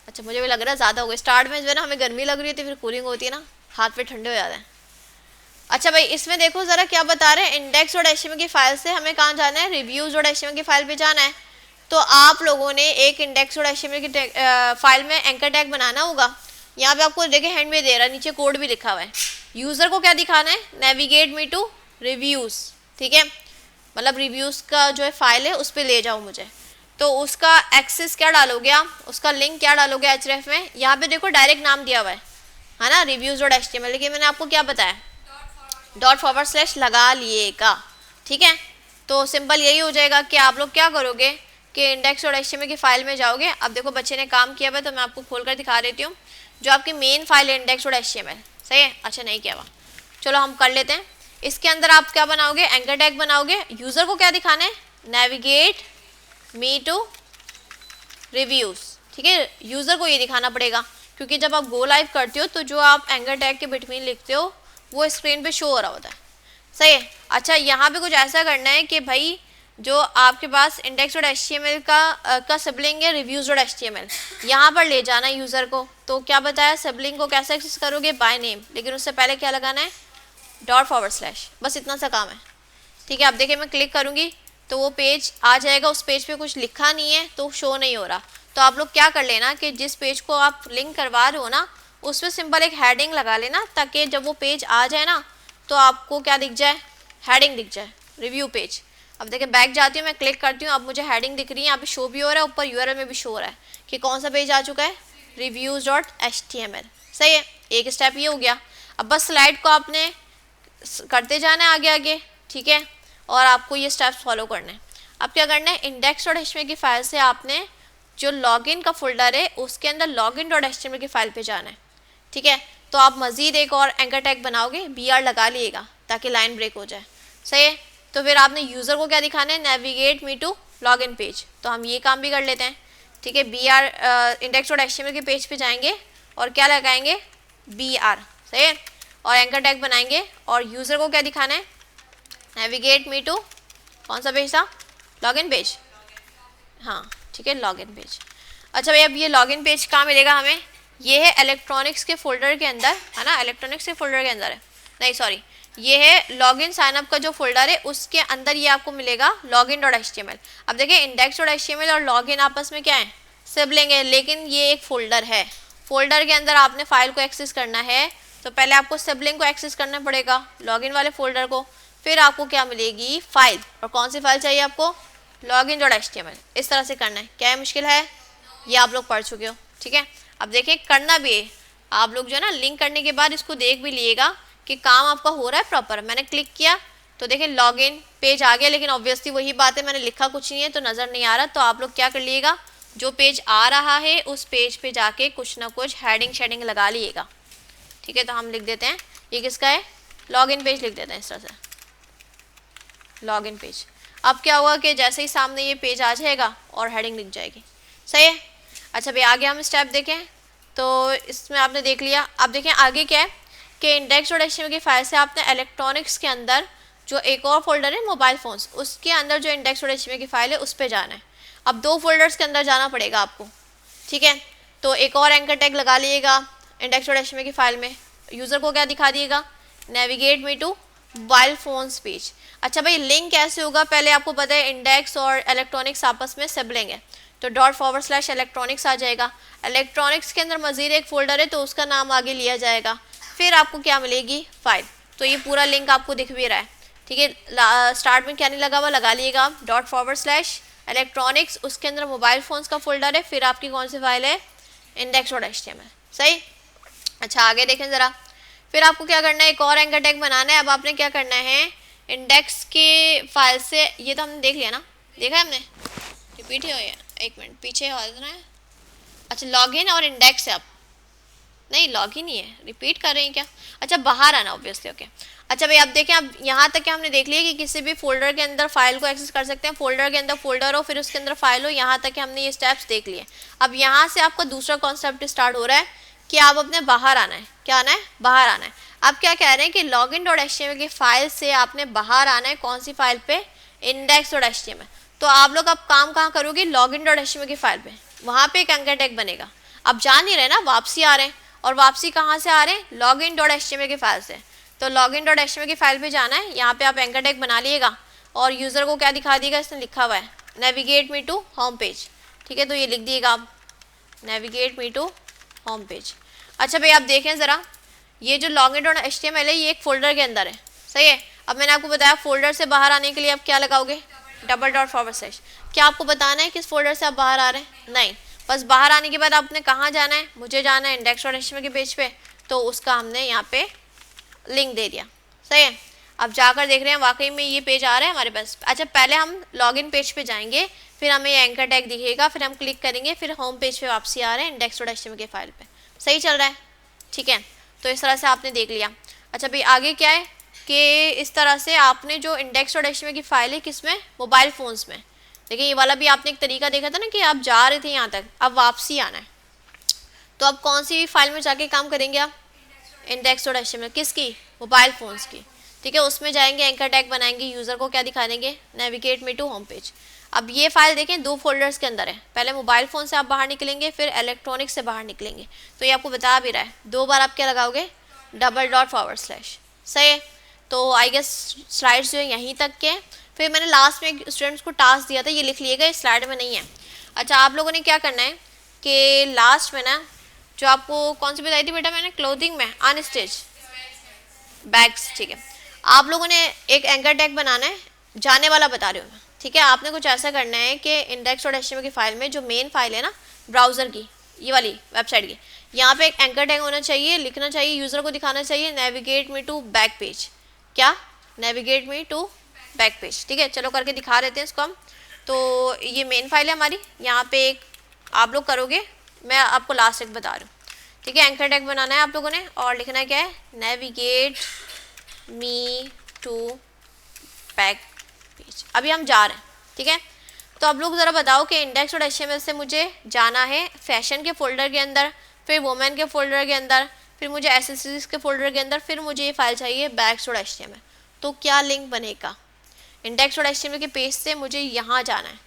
अच्छा, मुझे भी लग रहा है ज़्यादा हो गई, स्टार्ट में जो है ना हमें गर्मी लग रही थी, फिर कूलिंग होती है ना, हाथ पे ठंडे हो जाते हैं। अच्छा भाई, इसमें देखो ज़रा क्या बता रहे हैं, index.html की फाइल से हमें कहाँ जाना है, reviews.html की फाइल पे जाना है। तो आप लोगों ने एक index.html की फाइल में एंकर टैग बनाना होगा। यहाँ पे आपको देखे हैंड में दे रहा है, नीचे कोड भी लिखा हुआ है। यूज़र को क्या दिखाना है, नेविगेट मी टू रिव्यूज़, ठीक है, मतलब रिव्यूज़ का जो है फाइल है उस पर ले जाओ मुझे। तो उसका एक्सेस क्या डालोगे आप, उसका लिंक क्या डालोगे href में, यहाँ पे देखो डायरेक्ट नाम दिया हुआ है ना, reviews.html, लेकिन मैंने आपको क्या बताया, $/ लगा लिएगा, ठीक है। तो सिंपल यही हो जाएगा कि आप लोग क्या करोगे कि index.html की फाइल में जाओगे। अब देखो बच्चे ने काम किया हुआ, तो मैं आपको खोल कर दिखा देती हूँ। जो आपकी मेन फाइल है index.html, सही है, अच्छा नहीं किया हुआ, चलो हम कर लेते हैं। इसके अंदर आप क्या बनाओगे, एंकर टैग बनाओगे। यूज़र को क्या दिखाना है, नेविगेट मी टू रिव्यूज़, ठीक है, यूज़र को ये दिखाना पड़ेगा, क्योंकि जब आप गो लाइव करते हो तो जो आप एंकर टैग के बिटवीन लिखते हो वो स्क्रीन पे शो हो रहा होता है, सही है। अच्छा, यहाँ पे कुछ ऐसा करना है कि भाई जो आपके पास index.html का सिबलिंग है reviews.html, यहाँ पर ले जाना यूज़र को। तो क्या बताया, सिबलिंग को कैसे एक्सेस करोगे, बाय नेम, लेकिन उससे पहले क्या लगाना है, $/, बस इतना सा काम है, ठीक है। अब देखिए मैं क्लिक करूँगी तो वो पेज आ जाएगा, उस पेज पे कुछ लिखा नहीं है तो शो नहीं हो रहा। तो आप लोग क्या कर लेना कि जिस पेज को आप लिंक करवा रहे हो ना, उस पर सिंपल एक हेडिंग लगा लेना, ताकि जब वो पेज आ जाए ना तो आपको क्या दिख जाए, हेडिंग दिख जाए, रिव्यू पेज। अब देखिए बैक जाती हूँ, मैं क्लिक करती हूँ, अब मुझे हेडिंग दिख रही है, यहाँ पे शो भी हो रहा है, ऊपर URL में भी शो हो रहा है कि कौन सा पेज आ चुका है, reviews.html, सही है। एक स्टेप ये हो गया। अब बस स्लाइड को आपने करते जाना है आगे आगे, ठीक है, और आपको ये स्टेप्स फॉलो करने हैं। अब क्या करना है, index.html की फाइल से आपने जो लॉगिन का फोल्डर है उसके अंदर login.html की फाइल पे जाना है, ठीक है। तो आप मज़ीद एक और एंकर टैग बनाओगे, BR लगा लिएगा ताकि लाइन ब्रेक हो जाए, सही है। तो फिर आपने यूज़र को क्या दिखाना है, navigate me to login page, तो हम ये काम भी कर लेते हैं, ठीक है। BR index.html के पेज पे जाएंगे और क्या लगाएंगे, BR, सही है, और एंकर टैग बनाएंगे, और यूज़र को क्या दिखाना है, नेविगेट मी टू कौन सा पेज था, लॉगिन पेज, हाँ ठीक है, लॉगिन पेज। अच्छा भाई, अब ये लॉगिन पेज कहाँ मिलेगा हमें, ये है इलेक्ट्रॉनिक्स के फोल्डर के अंदर, है ना, इलेक्ट्रॉनिक्स के फोल्डर के अंदर है, नहीं सॉरी, ये है लॉगिन साइनअप का जो फोल्डर है उसके अंदर ये आपको मिलेगा login.html। अब देखिए index.html और लॉगिन आपस में क्या है, सिबलिंग है, लेकिन ये एक फोल्डर है। फोल्डर के अंदर आपने फाइल को एक्सेस करना है तो पहले आपको सिबलिंग को एक्सेस करना पड़ेगा, लॉगिन वाले फोल्डर को, फिर आपको क्या मिलेगी, फाइल, और कौन सी फाइल चाहिए आपको, login.html। इस तरह से करना है, क्या है मुश्किल है, ये आप लोग पढ़ चुके हो, ठीक है। अब देखिए करना भी है, आप लोग जो है ना लिंक करने के बाद इसको देख भी लिएगा कि काम आपका हो रहा है प्रॉपर। मैंने क्लिक किया तो देखिए लॉगिन पेज आ गया, लेकिन ऑब्वियसली वही बात है, मैंने लिखा कुछ नहीं है तो नज़र नहीं आ रहा। तो आप लोग क्या कर लिएगा, जो पेज आ रहा है उस पेज पे जाके कुछ ना कुछ हेडिंग शेडिंग लगा लिएगा, ठीक है। तो हम लिख देते हैं, ये किसका है, लॉगिन पेज लिख देते हैं इस तरह से, लॉगिन पेज। अब क्या होगा कि जैसे ही सामने ये पेज आ जाएगा और हेडिंग लिख जाएगी, सही है। अच्छा भाई, आगे हम स्टेप देखें तो इसमें आपने देख लिया। अब देखें आगे क्या है कि index.html की फाइल से आपने इलेक्ट्रॉनिक्स के अंदर जो एक और फोल्डर है मोबाइल फ़ोन्स, उसके अंदर जो index.html की फाइल है उस पर जाना है। अब 2 फोल्डर्स के अंदर जाना पड़ेगा आपको, ठीक है। तो एक और एंकर टैग लगा लिएगा index.html की फाइल में, यूज़र को क्या दिखा दिएगा, navigate me to mobile phones page. अच्छा भाई लिंक कैसे होगा, पहले आपको पता है इंडेक्स और इलेक्ट्रॉनिक्स आपस में सिबलिंग है, तो डॉट फॉरवर्ड स्लैश इलेक्ट्रॉनिक्स आ जाएगा। इलेक्ट्रॉनिक्स के अंदर मजीद एक फोल्डर है तो उसका नाम आगे लिया जाएगा, फिर आपको क्या मिलेगी, फाइल। तो ये पूरा लिंक आपको दिख भी रहा है, ठीक है। स्टार्ट में क्या नहीं लगा हुआ, लगा लिएगा आप डॉट फॉरवर्ड स्लैश इलेक्ट्रॉनिक्स, उसके अंदर मोबाइल फोन्स का फोल्डर है, फिर आपकी कौन सी फाइल है, इंडेक्स डॉट एचटीएमएल, सही। अच्छा आगे देखें ज़रा, फिर आपको क्या करना है, एक और एंकर टैग बनाना है। अब आपने क्या करना है, इंडेक्स के फाइल से, ये तो हमने देख लिया ना, देखा है हमने, रिपीट ही हो गया, एक मिनट पीछे हो जाना है। अच्छा लॉगिन और इंडेक्स है, अब नहीं लॉगिन ही है, रिपीट कर रहे हैं क्या, अच्छा बाहर आना ऑब्वियसली, ओके। अच्छा भाई अब देखें, अब यहाँ तक क्या हमने देख लिया कि किसी भी फोल्डर के अंदर फाइल को एक्सेस कर सकते हैं, फोल्डर के अंदर फोल्डर हो फिर उसके अंदर फाइल हो, यहाँ तक कि हमने ये स्टेप्स देख लिए। अब यहाँ से आपका दूसरा कॉन्सेप्ट स्टार्ट हो रहा है कि आप अपने बाहर आना है, क्या आना है, बाहर आना है। आप क्या कह रहे हैं कि लॉगिन डॉट एचटीएमएल की फाइल से आपने बाहर आना है, कौन सी फाइल पे, इंडेक्स डॉट एचटीएमएल। तो आप लोग अब काम कहाँ करोगे, लॉगिन डॉट एचटीएमएल की फाइल पे, वहाँ पे एक एंकर टैग बनेगा। अब जान नहीं रहे ना, वापसी आ रहे हैं, और वापसी कहाँ से आ रहे हैं, लॉगिन डॉट एचटीएमएल की फाइल से। तो लॉगिन डॉट एचटीएमएल की फाइल पे जाना है, यहाँ पे आप एंकर टैग बना लिएगा और यूज़र को क्या दिखा दिएगा, इसने लिखा हुआ है navigate me to home page, ठीक है। तो ये लिख दिएगा आप navigate me to home page. अच्छा भाई आप देखें ज़रा, ये जो लॉगिन डॉट एचटीएमएल है ये एक फोल्डर के अंदर है, सही है। अब मैंने आपको बताया फोल्डर से बाहर आने के लिए आप क्या लगाओगे, डबल डॉट फॉरवर्ड स्लैश। क्या आपको बताना है किस फोल्डर से आप बाहर आ रहे हैं, नहीं, बस बाहर आने के बाद आपने कहाँ जाना है, मुझे जाना है इंडेक्स डॉट एचटीएमएल के पेज पे, तो उसका हमने यहाँ पे लिंक दे दिया, सही है। अब जाकर देख रहे हैं वाकई में ये पेज आ रहा है हमारे पास। अच्छा पहले हम लॉगिन पेज पे जाएंगे, फिर हमें ये एंकर टैग दिखेगा, फिर हम क्लिक करेंगे, फिर होम पेज पे वापसी आ रहे हैं इंडेक्स डॉट एचटीएमएल के फाइल पे, सही चल रहा है, ठीक है। तो इस तरह से आपने देख लिया। अच्छा भाई आगे क्या है कि इस तरह से आपने जो इंडेक्स डॉट एचटीएमएल की फाइल है किस में, मोबाइल फ़ोन्स में। देखिए ये वाला भी आपने एक तरीका देखा था ना कि आप जा रहे थे यहाँ तक, अब वापसी आना है, तो अब कौन सी फाइल में जाके काम करेंगे आप, इंडेक्स डॉट एचटीएमएल किसकी, मोबाइल फ़ोन्स की, ठीक है। उसमें जाएंगे, एंकर टैग बनाएंगे, यूज़र को क्या दिखा देंगे, navigate me to home page. अब ये फाइल देखें दो फोल्डर्स के अंदर है, पहले मोबाइल फ़ोन से आप बाहर निकलेंगे, फिर इलेक्ट्रॉनिक्स से बाहर निकलेंगे। तो ये आपको बता भी रहा है, दो बार आप क्या लगाओगे, डबल डॉट फॉरवर्ड स्लैश, सही है। तो आई गेस स्लाइड्स जो है यहीं तक के, फिर मैंने लास्ट में स्टूडेंट्स को टास्क दिया था, ये लिख लिएगा, इस स्लाइड में नहीं है। अच्छा आप लोगों ने क्या करना है कि लास्ट में ना, जो आपको कौन सी बताई थी बेटा मैंने, क्लोथिंग में अनस्टिच बैग्स, ठीक है। आप लोगों ने एक एंकर टैग बनाना है, जाने वाला बता रही हूँ मैं, ठीक है। आपने कुछ ऐसा करना है कि इंडेक्स डॉट एचटीएमएल की फाइल में जो मेन फाइल है ना ब्राउज़र की, ये वाली वेबसाइट की, यहाँ पे एक एंकर टैग होना चाहिए, लिखना चाहिए, यूज़र को दिखाना चाहिए navigate me to back page, क्या, navigate me to back page, ठीक है। चलो करके दिखा देते हैं इसको हम। तो ये मेन फाइल है हमारी, यहाँ पे एक आप लोग करोगे, मैं आपको लास्ट एक बता रही हूँ, ठीक है। एंकर टैग बनाना है आप लोगों ने और लिखना क्या है, navigate me to back page. अभी हम जा रहे हैं, ठीक है। तो आप लोग ज़रा बताओ कि इंडेक्स डॉट एचटीएमएल से मुझे जाना है फैशन के फोल्डर के अंदर, फिर वुमेन के फोल्डर के अंदर, फिर मुझे एसेसरीज के फोल्डर के अंदर, फिर मुझे ये फाइल चाहिए बैग्स डॉट एचटीएमएल। तो क्या लिंक बनेगा, इंडेक्स डॉट एचटीएमएल के पेज से मुझे यहाँ जाना है,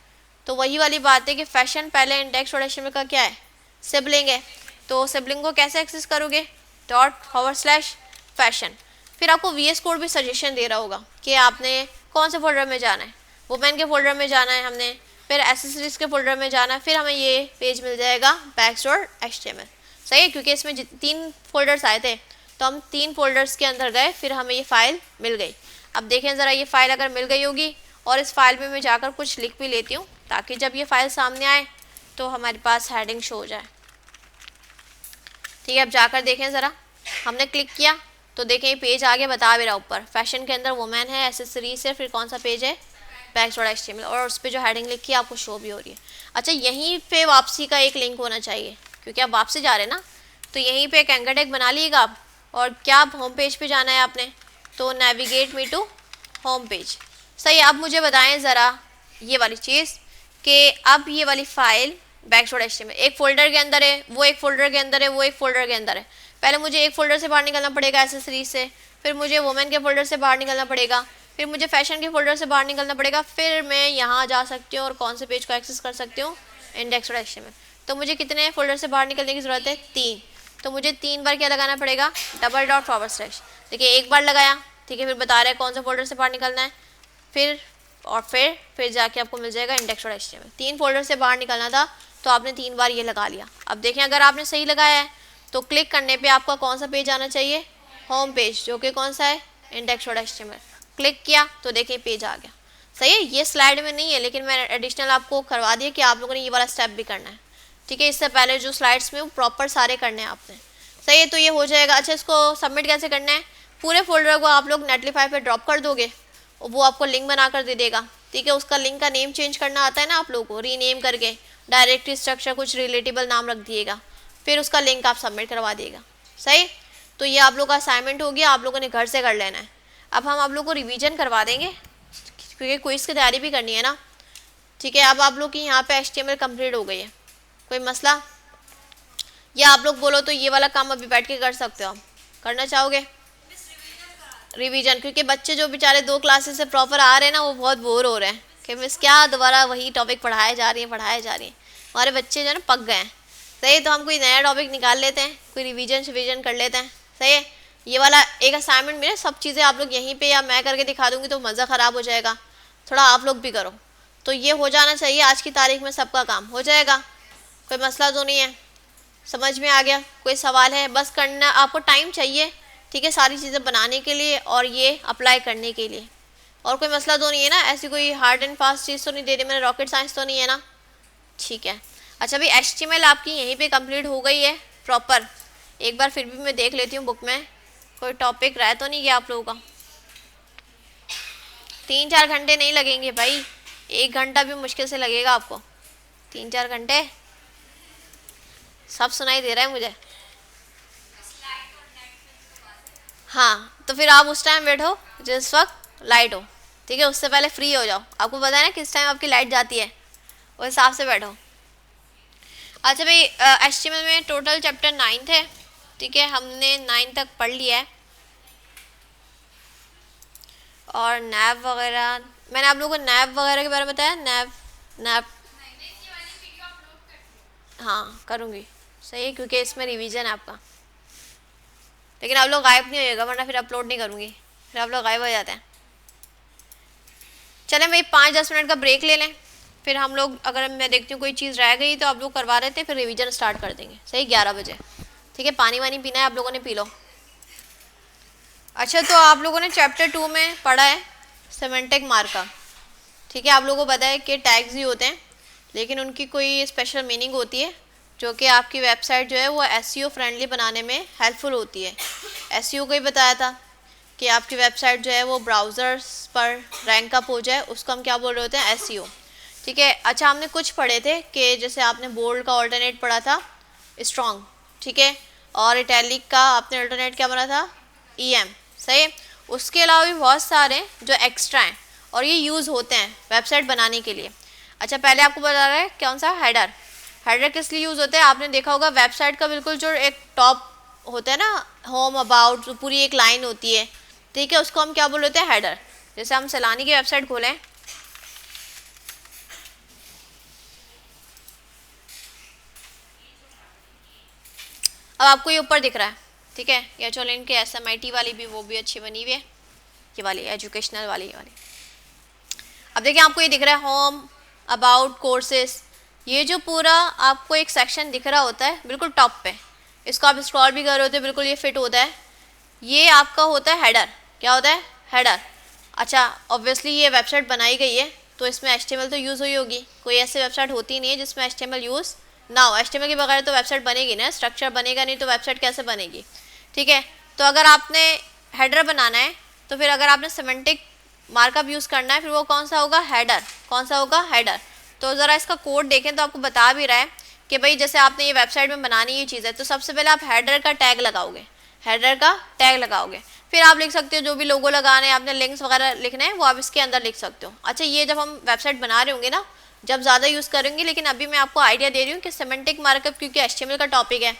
तो वही वाली बात है कि फैशन पहले इंडेक्स डॉट एचटीएमएल का क्या है, सिबलिंग है। तो सिबलिंग को कैसे एक्सेस करोगे, डॉट फॉरवर्ड स्लैश फैशन। फिर आपको वीएस कोड भी सजेशन दे रहा होगा कि आपने कौन से फोल्डर में जाना है, वुमेन के फोल्डर में जाना है हमने, फिर एसेसरीज के फोल्डर में जाना है, फिर हमें ये पेज मिल जाएगा बैग्स डॉट एचटीएमएल, सही है। क्योंकि इसमें 3 फोल्डर्स आए थे तो हम 3 फोल्डर्स के अंदर गए, फिर हमें ये फाइल मिल गई। अब देखें ज़रा, ये फाइल अगर मिल गई होगी और इस फाइल में मैं जाकर कुछ लिख भी लेती हूँ ताकि जब ये फाइल सामने आए तो हमारे पास हेडिंग शो हो जाए, ठीक है। अब जाकर देखें ज़रा, हमने क्लिक किया तो देखें ये पेज आगे बता भी रहा, ऊपर फैशन के अंदर वुमेन है, एसेसरीज है, फिर कौन सा पेज है, बैग्स डॉट एचटीएमएल, और उस पर जो हेडिंग लिखी है आपको शो भी हो रही है। अच्छा यहीं पे वापसी का एक लिंक होना चाहिए, क्योंकि आप वापसी जा रहे हैं ना, तो यहीं पे एक एंकर टैग बना लीजिएगा आप, और क्या होम पेज पे जाना है आपने, तो navigate me to home page, सही। अब मुझे बताएं ज़रा ये वाली चीज़ कि अब ये वाली फाइल बैग्स डॉट एचटीएमएल एक फ़ोल्डर के अंदर है, वो एक फ़ोल्डर के अंदर है, वो एक फ़ोल्डर के अंदर है। पहले मुझे एक फ़ोल्डर से बाहर निकलना पड़ेगा एसेसरीज से, फिर मुझे वुमेन के फ़ोल्डर से बाहर निकलना पड़ेगा, फिर मुझे फैशन के फ़ोल्डर से बाहर निकलना पड़ेगा, फिर मैं यहाँ जा सकती हूँ और कौन से पेज को एक्सेस कर सकती हूँ, इंडेक्स डॉट एचटीएमएल। तो मुझे कितने फ़ोल्डर से बाहर निकलने की ज़रूरत है, 3। तो मुझे 3 बार क्या लगाना पड़ेगा, डबल डॉट फॉरवर्ड स्लैश। देखिए एक बार लगाया ठीक है, फिर बता रहा है कौन सा फोल्डर से बाहर निकलना है, फिर जाके आपको मिल जाएगा index.html। 3 फोल्डर से बाहर निकलना था तो आपने 3 बार ये लगा लिया। अब देखें अगर आपने सही लगाया है तो क्लिक करने पे आपका कौन सा पेज आना चाहिए, होम पेज, जो कि कौन सा है, index.html। क्लिक किया तो देखिए पेज आ गया। सही है, ये स्लाइड में नहीं है लेकिन मैं एडिशनल आपको करवा दिया कि आप लोगों ने ये वाला स्टेप भी करना है। ठीक है, इससे पहले जो स्लाइड्स में वो प्रॉपर सारे करने हैं आपने। सही है, तो ये हो जाएगा। अच्छा, इसको सबमिट कैसे करना है, पूरे फोल्डर को आप लोग नेटलीफाई पे ड्रॉप कर दोगे और वो आपको लिंक बना कर दे देगा। ठीक है, उसका लिंक का नेम चेंज करना आता है ना आप लोगों को, रीनेम करके डायरेक्टरी स्ट्रक्चर कुछ रिलेटेबल नाम रख दिएगा, फिर उसका लिंक आप सबमिट करवा दिएगा। सही, तो ये आप लोग का असाइनमेंट हो गया, आप लोगों ने घर से कर लेना है। अब हम आप लोग को रिवीजन करवा देंगे क्योंकि क्विज़ की तैयारी भी करनी है ना। ठीक है, अब आप लोग की यहाँ पे HTML कंप्लीट हो गई है, कोई मसला, या आप लोग बोलो तो ये वाला काम अभी बैठ के कर सकते हो, आप करना चाहोगे रिवीजन? क्योंकि बच्चे जो बेचारे 2 क्लासेस से प्रॉपर आ रहे हैं ना, वो बहुत बोर हो रहे हैं कि मिस क्या दोबारा वही टॉपिक पढ़ाए जा रही हैं। हमारे बच्चे जो है ना पक गए हैं। सही है, तो हम कोई नया टॉपिक निकाल लेते हैं, कोई रिवीजन कर लेते हैं। सही है, ये वाला एक असाइनमेंट मेरे, सब चीज़ें आप लोग यहीं पे या मैं करके दिखा दूंगी तो मज़ा ख़राब हो जाएगा, थोड़ा आप लोग भी करो। तो ये हो जाना चाहिए आज की तारीख में, सबका काम हो जाएगा, कोई मसला तो नहीं है, समझ में आ गया? कोई सवाल है? बस करना, आपको टाइम चाहिए, ठीक है, सारी चीज़ें बनाने के लिए और ये अप्लाई करने के लिए, और कोई मसला तो नहीं है ना, ऐसी कोई हार्ड एंड फास्ट चीज़ तो नहीं दे रही मैंने, रॉकेट साइंस तो नहीं है ना? ठीक है। अच्छा भाई, HTML आपकी यहीं पे कंप्लीट हो गई है प्रॉपर। एक बार फिर भी मैं देख लेती हूँ बुक में, कोई टॉपिक रह तो नहीं गया आप लोगों का? 3-4 घंटे नहीं लगेंगे भाई, 1 घंटा भी मुश्किल से लगेगा आपको। 3-4 घंटे सब सुनाई दे रहा है मुझे। हाँ, तो फिर आप उस टाइम बैठो जिस वक्त लाइट हो, ठीक है, उससे पहले फ्री हो जाओ। आपको पता है ना किस टाइम आपकी लाइट जाती है, उस हिसाब से बैठो। अच्छा भाई, HTML में टोटल चैप्टर 9 थे, ठीक है, हमने 9 तक पढ़ लिया है। और नैव वगैरह मैंने आप लोगों को नैव वगैरह के बारे में बताया, नैव हाँ करूँगी, सही है, क्योंकि इसमें रिवीजन है आपका। लेकिन आप लोग गायब नहीं होइएगा वरना फिर अपलोड नहीं करूँगी, फिर आप लोग गायब हो जाते हैं। चलें भाई, 5-10 मिनट का ब्रेक ले लें, फिर हम लोग, अगर मैं देखती हूँ कोई चीज़ रह गई तो आप लोग करवा देते हैं, फिर रिवीजन स्टार्ट कर देंगे। सही, 11 बजे, ठीक है। पानी वानी पीना है आप लोगों ने, पी लो। अच्छा, तो आप लोगों ने चैप्टर 2 में पढ़ा है सिमेंटिक मार्कअप, ठीक है। आप लोगों को पता है कि टैग्स ही होते हैं, लेकिन उनकी कोई स्पेशल मीनिंग होती है जो कि आपकी वेबसाइट जो है वो SEO फ्रेंडली बनाने में हेल्पफुल होती है। SEO को ही बताया था कि आपकी वेबसाइट जो है वो ब्राउज़र्स पर रैंक अप हो जाए, उसको हम क्या बोल रहे होते हैं, SEO, ठीक है। अच्छा, हमने कुछ पढ़े थे कि जैसे आपने बोल्ड का ऑल्टरनेट पढ़ा था स्ट्रॉन्ग, ठीक है, और इटैलिक का आपने अल्टरनेट क्या बना था, EM, सही। उसके अलावा भी बहुत सारे जो एक्स्ट्रा हैं और ये यूज़ होते हैं वेबसाइट बनाने के लिए। अच्छा, पहले आपको बता रहा है कौन सा, हेडर किस लिए यूज़ होता है? आपने देखा होगा वेबसाइट का बिल्कुल जो एक टॉप होता है ना, होम, अबाउट, जो पूरी एक लाइन होती है, ठीक है, उसको हम क्या बोलते हैं, हेडर। जैसे हम सैलानी की वेबसाइट खोलें, अब आपको ये ऊपर दिख रहा है, ठीक है, या चलो इनके SMIT वाली भी, वो भी अच्छी बनी हुई है, ये वाली एजुकेशनल वाली, ये वाली। अब देखिए आपको ये दिख रहा है होम, अबाउट, कोर्सेज, ये जो पूरा आपको एक सेक्शन दिख रहा होता है बिल्कुल टॉप पे, इसको आप स्क्रॉल भी कर रहे होते हैं, बिल्कुल ये फिट होता है, ये आपका होता है हेडर। क्या होता है, हेडर। अच्छा, ऑब्वियसली ये वेबसाइट बनाई गई है तो इसमें HTML तो यूज़ हुई होगी, कोई ऐसी वेबसाइट होती नहीं है जिसमें HTML यूज़ ना हो। HTML के बगैर तो वेबसाइट बनेगी ना, स्ट्रक्चर बनेगा नहीं तो वेबसाइट कैसे बनेगी, ठीक है। तो अगर आपने हेडर बनाना है तो फिर अगर आपने सिमेंटिक मार्कअप यूज़ करना है, फिर वो कौन सा होगा, हेडर। कौन सा होगा, हेडर। तो ज़रा इसका कोड देखें तो आपको बता भी रहा है कि भाई जैसे आपने ये वेबसाइट में बनानी ये चीज़ है तो सबसे पहले आप हेडर का टैग लगाओगे, हेडर का टैग लगाओगे, फिर आप लिख सकते हो जो भी लोगो लगाने हैं, आपने लिंक्स वगैरह लिखने हैं वो आप इसके अंदर लिख सकते हो। अच्छा, ये जब हम वेबसाइट बना रहे होंगे ना, जब ज़्यादा यूज़ करेंगे, लेकिन अभी मैं आपको आइडिया दे रही हूँ कि सिमेंटिक मार्कअप क्योंकि HTML का टॉपिक है,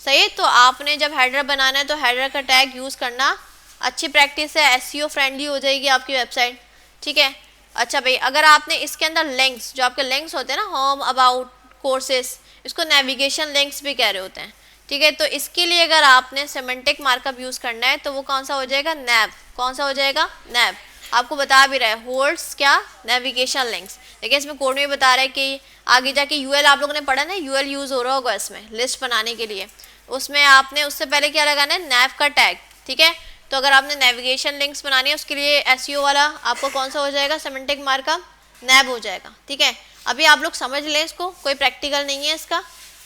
सही। तो आपने जब हेडर बनाना है तो हेडर का टैग यूज़ करना अच्छी प्रैक्टिस है, SEO फ्रेंडली हो जाएगी आपकी वेबसाइट, ठीक है। अच्छा भाई, अगर आपने इसके अंदर लिंक्स, जो आपके लिंक्स होते हैं ना, होम, अबाउट, कोर्सेस, इसको नेविगेशन लिंक्स भी कह रहे होते हैं, ठीक है। तो इसके लिए अगर आपने सिमेंटिक मार्कअप यूज़ करना है तो वो कौन सा हो जाएगा, नैव। कौन सा हो जाएगा, नैव। आपको बता भी रहा है होल्ड्स क्या, नेविगेशन लिंक्स। देखिए इसमें कोड में बता रहा है कि आगे जाके यूएल आप लोगों ने पढ़ा ना, यूएल यूज़ हो रहा होगा इसमें लिस्ट बनाने के लिए, उसमें आपने उससे पहले क्या लगाना है, नैव का टैग। ठीक है। तो अगर आपने नेविगेशन लिंक्स बनानी है उसके लिए एसईओ वाला आपको कौन सा हो जाएगा, सिमेंटिक मार्कअप नैव हो जाएगा। ठीक है। अभी आप लोग समझ लें इसको, कोई प्रैक्टिकल नहीं है इसका।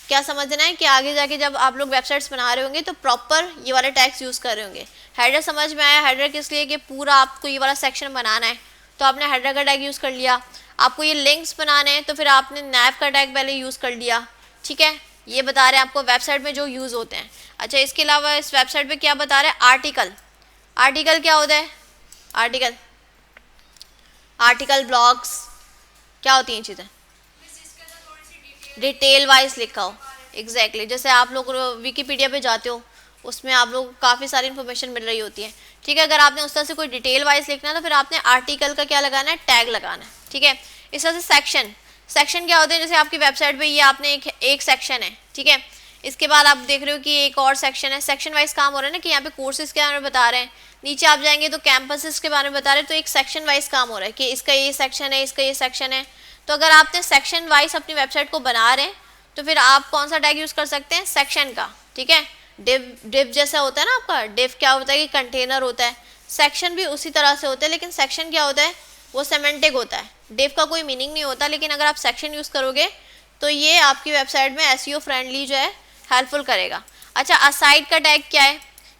क्या समझना है कि आगे जाके जब आप लोग वेबसाइट्स बना रहे होंगे तो प्रॉपर ये वाले टैग्स यूज़ कर रहे होंगे। हेडर समझ में आया, हेडर किस लिए कि पूरा आपको ये वाला सेक्शन बनाना है तो आपने हेडर का टैग यूज़ कर लिया। आपको ये लिंक्स बनाने हैं तो फिर आपने नैव का टैग पहले यूज़ कर लिया। ठीक है। ये बता रहे हैं आपको वेबसाइट में जो यूज़ होते हैं। अच्छा, इसके अलावा इस वेबसाइट पे क्या बता रहे हैं, आर्टिकल। आर्टिकल क्या होता है, आर्टिकल, आर्टिकल ब्लॉग्स क्या होती हैं चीज़ें, डिटेल वाइज लिखा हो। एग्जैक्टली जैसे आप लोग विकीपीडिया पे जाते हो उसमें आप लोग काफ़ी सारी इन्फॉर्मेशन मिल रही होती है। ठीक है। अगर आपने उस तरह से कोई डिटेल वाइज लिखना है तो फिर आपने आर्टिकल का क्या लगाना है, टैग लगाना है। ठीक है। इस तरह से सेक्शन, सेक्शन क्या होते हैं, जैसे आपकी वेबसाइट पे ये आपने एक सेक्शन है। ठीक है। इसके बाद आप देख रहे हो कि एक और सेक्शन है, सेक्शन वाइज काम हो रहा है ना, कि यहाँ पे कोर्सेज के बारे में बता रहे हैं, नीचे आप जाएंगे तो कैंपसेस के बारे में बता रहे हैं, तो एक सेक्शन वाइज काम हो रहा है कि इसका ये सेक्शन है, इसका ये सेक्शन है। तो अगर आपने सेक्शन वाइज अपनी वेबसाइट को बना रहे हैं तो फिर आप कौन सा टैग यूज़ कर सकते हैं, सेक्शन का। ठीक है। डिव जैसा होता है ना आपका, डिव क्या होता है कि कंटेनर होता है, सेक्शन भी उसी तरह से होता है, लेकिन सेक्शन क्या होता है, वो सेमेंटिक होता है। डिव का कोई मीनिंग नहीं होता, लेकिन अगर आप सेक्शन यूज़ करोगे तो ये आपकी वेबसाइट में एसईओ फ्रेंडली जो है हेल्पफुल करेगा। अच्छा, असाइड का टैग क्या है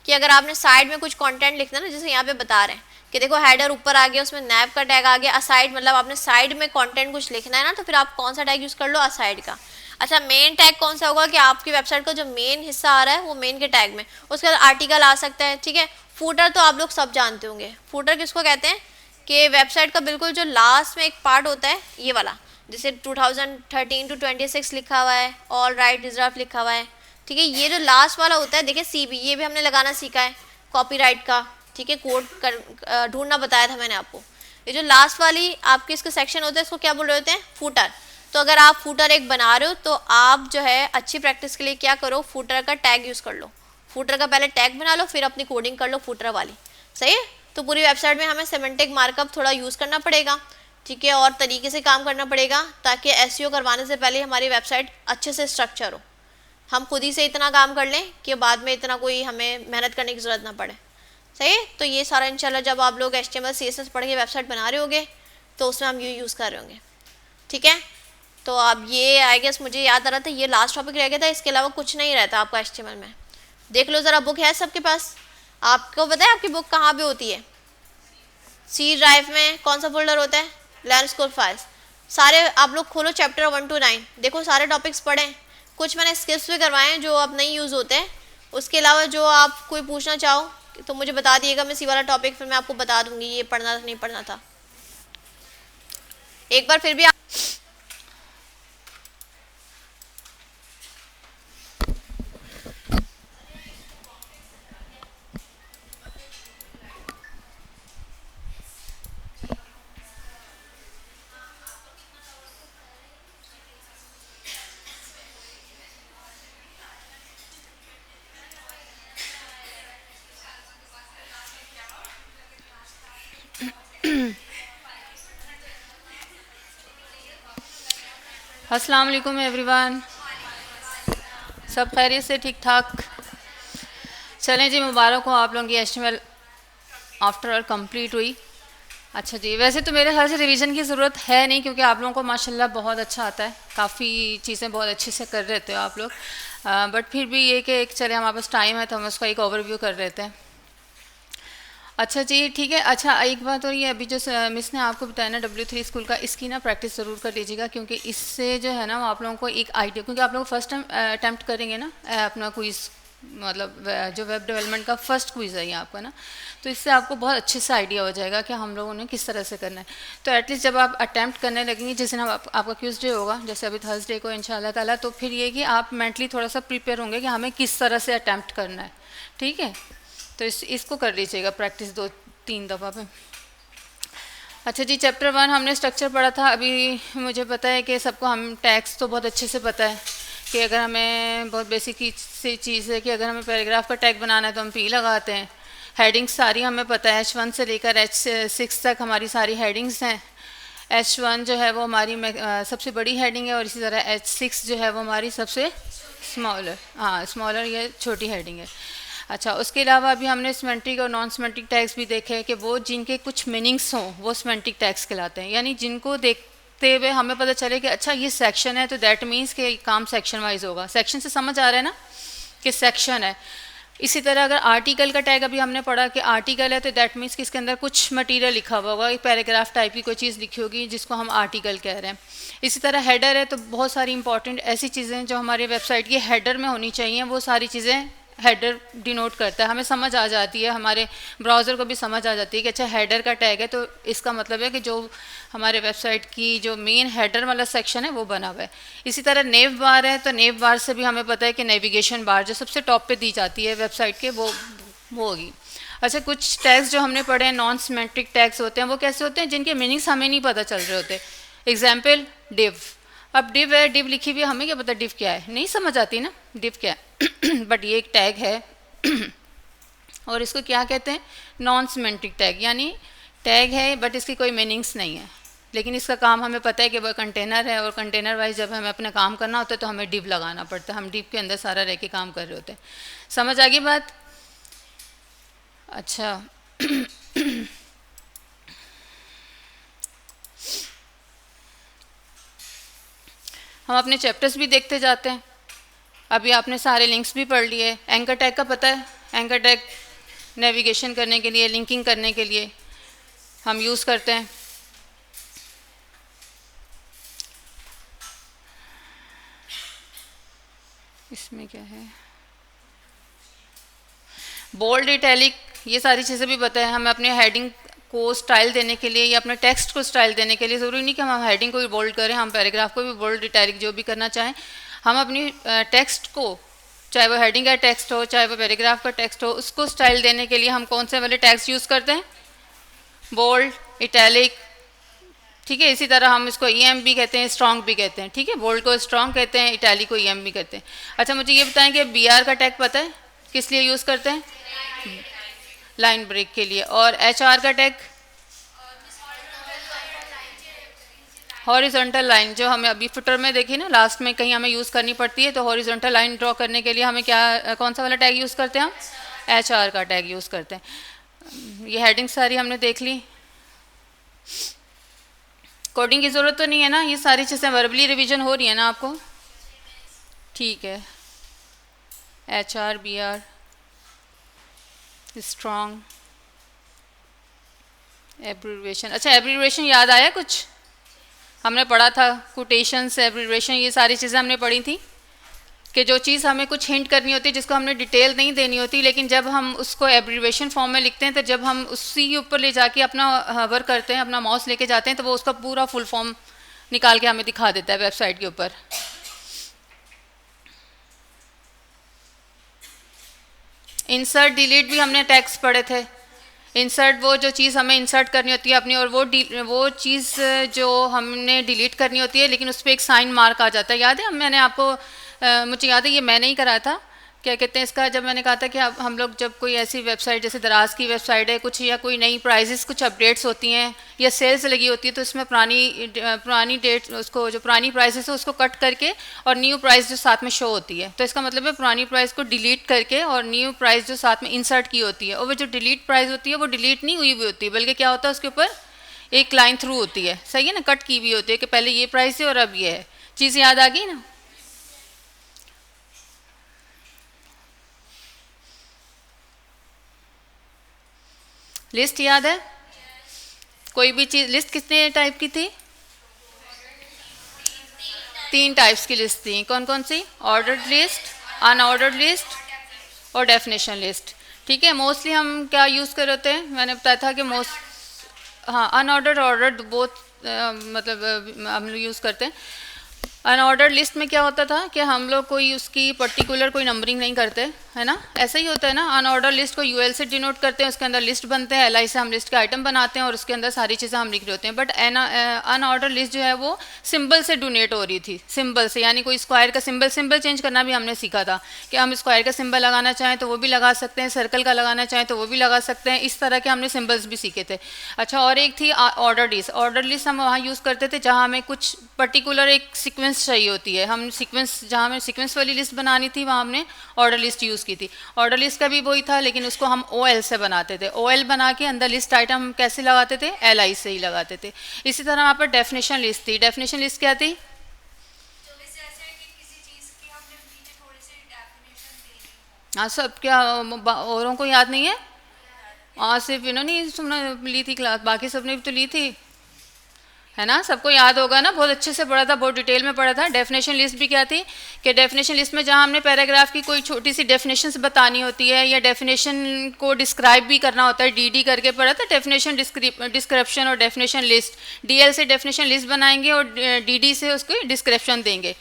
कि अगर आपने साइड में कुछ कंटेंट लिखना है ना, जैसे यहाँ पे बता रहे हैं कि देखो हेडर ऊपर आ गया, उसमें नैव का टैग आ गया, असाइड मतलब आपने साइड में कंटेंट कुछ लिखना है ना, तो फिर आप कौन सा टैग यूज़ कर लो, असाइड का। अच्छा, मेन टैग कौन सा होगा कि आपकी वेबसाइट का जो मेन हिस्सा आ रहा है वो मेन के टैग में, उसके बाद आर्टिकल आ सकता है। ठीक है। फूटर तो आप लोग सब जानते होंगे, फूटर किसको कहते हैं कि वेबसाइट का बिल्कुल जो लास्ट में एक पार्ट होता है ये वाला, जैसे 2013 to 26 लिखा हुआ है, ऑल राइट रिजर्व लिखा हुआ है। ठीक है। ये जो लास्ट वाला होता है, देखिए सीबी, ये भी हमने लगाना सीखा है कॉपीराइट का। ठीक है। कोड कर ढूंढना बताया था मैंने आपको। ये जो लास्ट वाली आपके इसका सेक्शन होता है इसको क्या बोल रहे होते हैं, फूटर। तो अगर आप फूटर एक बना रहे हो तो आप जो है अच्छी प्रैक्टिस के लिए क्या करो, फूटर का टैग यूज़ कर लो। फूटर का पहले टैग बना लो, फिर अपनी कोडिंग कर लो फूटर वाली। सही है। तो पूरी वेबसाइट में हमें सिमेंटिक मार्कअप थोड़ा यूज़ करना पड़ेगा। ठीक है। और तरीके से काम करना पड़ेगा ताकि एसईओ करवाने से पहले हमारी वेबसाइट अच्छे से स्ट्रक्चर हो। हम खुद ही से इतना काम कर लें कि बाद में इतना कोई हमें मेहनत करने की ज़रूरत ना पड़े। सही है। तो ये सारा इंशाल्लाह जब आप लोग HTML CSS पढ़ के वेबसाइट बना रहे होंगे तो उसमें हम ये यूज़ कर रहे होंगे। ठीक है। तो अब ये आई गेस मुझे याद आ रहा था, ये लास्ट टॉपिक रह गया था, इसके अलावा कुछ नहीं रहता आपका HTML में। देख लो ज़रा, बुक है सबके पास? आपको पता है आपकी बुक कहाँ पे होती है? सी ड्राइव में। कौन सा फोल्डर होता है? Learn school files. सारे आप लोग खोलो चैप्टर 1 to 9, देखो सारे टॉपिक्स पढ़ें। कुछ मैंने स्किप्स भी करवाए हैं जो अब नहीं यूज़ होते हैं। उसके अलावा जो आप कोई पूछना चाहो तो मुझे बता दिएगा, मैं इसी वाला टॉपिक फिर मैं आपको बता दूंगी ये पढ़ना था नहीं पढ़ना था। एक बार फिर भी अस्सलाम वालेकुम एवरीवन, सब खैरियत से ठीक ठाक? चलें जी, मुबारक हो आप लोगों की HTML आफ्टर ऑल कंप्लीट हुई। अच्छा जी, वैसे तो मेरे ख्याल से रिवीजन की ज़रूरत है नहीं क्योंकि आप लोगों को माशाल्लाह बहुत अच्छा आता है, काफ़ी चीज़ें बहुत अच्छे से कर रहे थे आप लोग। बट फिर भी ये कि एक चले हमारे पास टाइम है तो हम उसका एक ओवरव्यू कर लेते हैं। अच्छा जी, ठीक है। अच्छा, एक बात और ये अभी जो मिस ने आपको बताया ना W3 स्कूल का, इसकी ना प्रैक्टिस ज़रूर कर लीजिएगा क्योंकि इससे जो है ना आप लोगों को एक आइडिया, क्योंकि आप लोग फर्स्ट टाइम अटैम्प्ट करेंगे ना अपना क्विज़, मतलब जो वेब डेवलपमेंट का फर्स्ट क्विज़ है ये आपका ना, तो इससे आपको बहुत अच्छे से आइडिया हो जाएगा कि हम लोगों ने किस तरह से करना है। तो एटलीस्ट जब आप अटैम्प्ट करने लगेंगे, जिस दिन आपका क्विज़ डे होगा, जैसे अभी थर्सडे को इंशाल्लाह ताला, तो फिर ये कि आप मेंटली थोड़ा सा प्रिपेयर होंगे कि हमें किस तरह से अटैम्प्ट करना है। ठीक है। तो इसको कर लीजिएगा प्रैक्टिस 2-3 दफ़ा पे। अच्छा जी, चैप्टर 1 हमने स्ट्रक्चर पढ़ा था। अभी मुझे पता है कि सबको हम टैग्स तो बहुत अच्छे से पता है कि अगर हमें बहुत बेसिक सी चीज़ है कि अगर हमें पैराग्राफ का टैग बनाना है तो हम पी लगाते हैं। हेडिंग्स सारी हमें पता है, H1 से लेकर H6 तक हमारी सारी हेडिंग्स हैं। H1 जो है वो हमारी सबसे बड़ी हेडिंग है और इसी तरह H6 जो है वो हमारी सबसे स्मॉलर ये छोटी हेडिंग है। अच्छा, उसके अलावा अभी हमने सिमेंट्रिक और नॉन सिमेंट्रिक टैग्स भी देखे कि वो जिनके कुछ मीनिंग्स हों वो सिमेंट्रिक टैग्स कहलाते हैं, यानी जिनको देखते हुए हमें पता चले कि अच्छा ये सेक्शन है तो दैट मीन्स कि काम सेक्शन वाइज होगा। सेक्शन से समझ आ रहा है ना कि सेक्शन है। इसी तरह अगर आर्टिकल का टैग अभी हमने पढ़ा कि आर्टिकल है तो दैट मीन्स कि इसके अंदर कुछ मटेरियल लिखा हुआ होगा, एक पैराग्राफ टाइप की कोई चीज़ लिखी होगी जिसको हम आर्टिकल कह रहे हैं। इसी तरह हेडर है तो बहुत सारी इंपॉर्टेंट ऐसी चीज़ें जो हमारे वेबसाइट की हेडर में होनी चाहिए, वो सारी चीज़ें हेडर डिनोट करता है, हमें समझ आ जाती है, हमारे ब्राउज़र को भी समझ आ जाती है कि अच्छा हेडर का टैग है तो इसका मतलब है कि जो हमारे वेबसाइट की जो मेन हेडर वाला सेक्शन है वो बना हुआ है। इसी तरह नेव बार है तो नेव बार से भी हमें पता है कि नेविगेशन बार जो सबसे टॉप पे दी जाती है वेबसाइट के वो होगी। अच्छा, कुछ टैग्स जो हमने पढ़े हैं नॉन सिमेट्रिक टैग्स होते हैं, वो कैसे होते हैं जिनके मीनिंग्स हमें नहीं पता चल रहे होते। एग्जाम्पल डिव, अब डिव है, डिव लिखी हुई, हमें क्या पता डिव क्या है, नहीं समझ आती ना डिव क्या है बट ये एक टैग है और इसको क्या कहते हैं, नॉन सिमेंट्रिक टैग, यानी टैग है बट इसकी कोई मीनिंग्स नहीं है, लेकिन इसका काम हमें पता है कि वह कंटेनर है और कंटेनर वाइज जब हमें अपना काम करना होता है तो हमें डिव लगाना पड़ता है, हम डिव के अंदर सारा रह के काम कर रहे होते हैं। समझ आ गई बात? अच्छा हम अपने चैप्टर्स भी देखते जाते हैं। अभी आपने सारे लिंक्स भी पढ़ लिए। एंकर टैग का पता है, एंकर टैग नेविगेशन करने के लिए, लिंकिंग करने के लिए हम यूज़ करते हैं। इसमें क्या है, बोल्ड, इटैलिक, ये सारी चीज़ें भी पता है। हमें अपने हेडिंग को स्टाइल देने के लिए या अपने टेक्स्ट को स्टाइल देने के लिए ज़रूरी नहीं कि हम हेडिंग को भी बोल्ड करें, हम पैराग्राफ को भी बोल्ड, इटैलिक जो भी करना चाहें, हम अपनी टेक्स्ट को, चाहे वो हेडिंग का टेक्स्ट हो चाहे वो पैराग्राफ का टेक्स्ट हो, उसको स्टाइल देने के लिए हम कौन से वाले टैग्स यूज़ करते हैं, बोल्ड, इटैलिक, ठीक है। इसी तरह हम इसको EM भी कहते हैं, स्ट्रॉन्ग भी कहते हैं, ठीक है। बोल्ड को स्ट्रॉन्ग कहते हैं, इटैलिक को EM भी कहते हैं। अच्छा, मुझे ये बताएं कि BR का टैग पता है किस लिए यूज़ करते हैं, लाइन ब्रेक के लिए, और HR का टैग हॉरिजॉन्टल लाइन, जो हमें अभी फुटर में देखी ना लास्ट में कहीं हमें यूज़ करनी पड़ती है, तो हॉरिजॉन्टल लाइन ड्रॉ करने के लिए हमें क्या, कौन सा वाला टैग यूज़ करते हैं, हम HR का टैग यूज़ करते हैं। ये हेडिंग सारी हमने देख ली। कोडिंग की ज़रूरत तो नहीं है ना, ये सारी चीज़ें वर्बली रिवीजन हो रही है ना आपको, ठीक है। HR, BR, strong, abbreviation. अच्छा, एब्रीविएशन याद आया कुछ, हमने पढ़ा था कोटेशंस, एब्रीविएशन, ये सारी चीज़ें हमने पढ़ी थी कि जो चीज़ हमें कुछ हिंट करनी होती है जिसको हमने डिटेल नहीं देनी होती, लेकिन जब हम उसको एब्रीविएशन फॉर्म में लिखते हैं तो जब हम उसी के ऊपर ले जाके अपना हवर करते हैं, अपना माउस लेके जाते हैं, तो वो उसका पूरा फुल फॉर्म निकाल के हमें दिखा देता है वेबसाइट के ऊपर। इंसर्ट, डिलीट भी हमने टैग्स पढ़े थे। इंसर्ट वो जो चीज़ हमें इंसर्ट करनी होती है अपनी, और वो चीज़ जो हमने डिलीट करनी होती है लेकिन उस पर एक साइन मार्क आ जाता है, याद है? मैंने आपको मुझे याद है ये मैंने ही करा था, क्या कहते हैं इसका, जब मैंने कहा था कि अब हम लोग जब कोई ऐसी वेबसाइट जैसे दराज की वेबसाइट है कुछ, या कोई नई प्राइजेस कुछ अपडेट्स होती हैं या सेल्स लगी होती है, तो इसमें पुरानी डेट, उसको जो पुरानी प्राइसेस है उसको कट करके और न्यू प्राइस जो साथ में शो होती है, तो इसका मतलब है पुरानी प्राइस को डिलीट करके और न्यू प्राइस जो साथ में इंसर्ट की होती है, और वो जो डिलीट प्राइस होती है वो डिलीट नहीं हुई होती है, बल्कि क्या होता है उसके ऊपर एक लाइन थ्रू होती है, सही है ना, कट की हुई होती है कि पहले ये प्राइस है और अब ये है। चीज़ याद आ गई ना? लिस्ट याद है? कोई भी चीज़, लिस्ट कितने टाइप की थी? 3 टाइप्स की लिस्ट थी। कौन कौन सी? ऑर्डर्ड लिस्ट, अनऑर्डर्ड लिस्ट और डेफिनेशन लिस्ट, ठीक है। मोस्टली हम क्या यूज़ कर होते हैं, मैंने बताया था कि अनऑर्डर्ड, ऑर्डर्ड बोथ मतलब हम लोग यूज़ करते हैं। अनऑर्डर्ड लिस्ट में क्या होता था कि हम लोग कोई उसकी पर्टिकुलर कोई नंबरिंग नहीं करते, है ना, ऐसा ही होता है ना। अनऑर्डर लिस्ट को यूएल से डिनोट करते हैं, उसके अंदर लिस्ट बनते हैं, एलआई से हम लिस्ट के आइटम बनाते हैं और उसके अंदर सारी चीज़ें हम लिख रहे होते हैं। बट अनऑर्डर लिस्ट जो है वो सिंबल से डोनेट हो रही थी, सिंबल से, यानी कोई स्क्वायर का सिंबल चेंज करना भी हमने सीखा था कि हम स्क्वायर का सिंबल लगाना चाहें तो वो भी लगा सकते हैं, सर्कल का लगाना चाहें तो वो भी लगा सकते हैं, इस तरह के हमने सिंबल्स भी सीखे थे। अच्छा, और एक थी ऑर्डर लिस्ट। ऑर्डर लिस्ट हम वहाँ यूज़ करते थे जहाँ हमें कुछ पर्टिकुलर एक सीक्वेंस चाहिए होती है, हम सीक्वेंस, जहाँ हमें सीक्वेंस वाली लिस्ट बनानी थी वहाँ हमने ऑर्डर लिस्ट यूज़ की थी। ऑर्डर लिस्ट का भी वही था, लेकिन उसको हम OL से बनाते थे। OL बना के अंदर लिस्ट आइटम कैसे लगाते थे, LI से ही लगाते थे। इसी तरह वहाँ पर डेफिनेशन लिस्ट थी। डेफिनेशन लिस्ट क्या थी? हाँ, सब क्या औरों को याद नहीं है? हाँ, सिर्फ इन्होंने तुमने ली थी क्लास, बाकी सबने भी तो ली थी, है ना, सबको याद होगा ना, बहुत अच्छे से पढ़ा था, बहुत डिटेल में पढ़ा था। डेफिनेशन लिस्ट भी क्या थी कि डेफिनेशन लिस्ट में जहाँ हमने पैराग्राफ की कोई छोटी सी डेफिनेशंस बतानी होती है या डेफिनेशन को डिस्क्राइब भी करना होता है, DD करके पढ़ा था, डेफिनेशन डिस्क्रिप्शन और डेफिनेशन लिस्ट। DL से डेफिनेशन लिस्ट बनाएंगे और DD से उसको डिस्क्रिप्शन देंगे,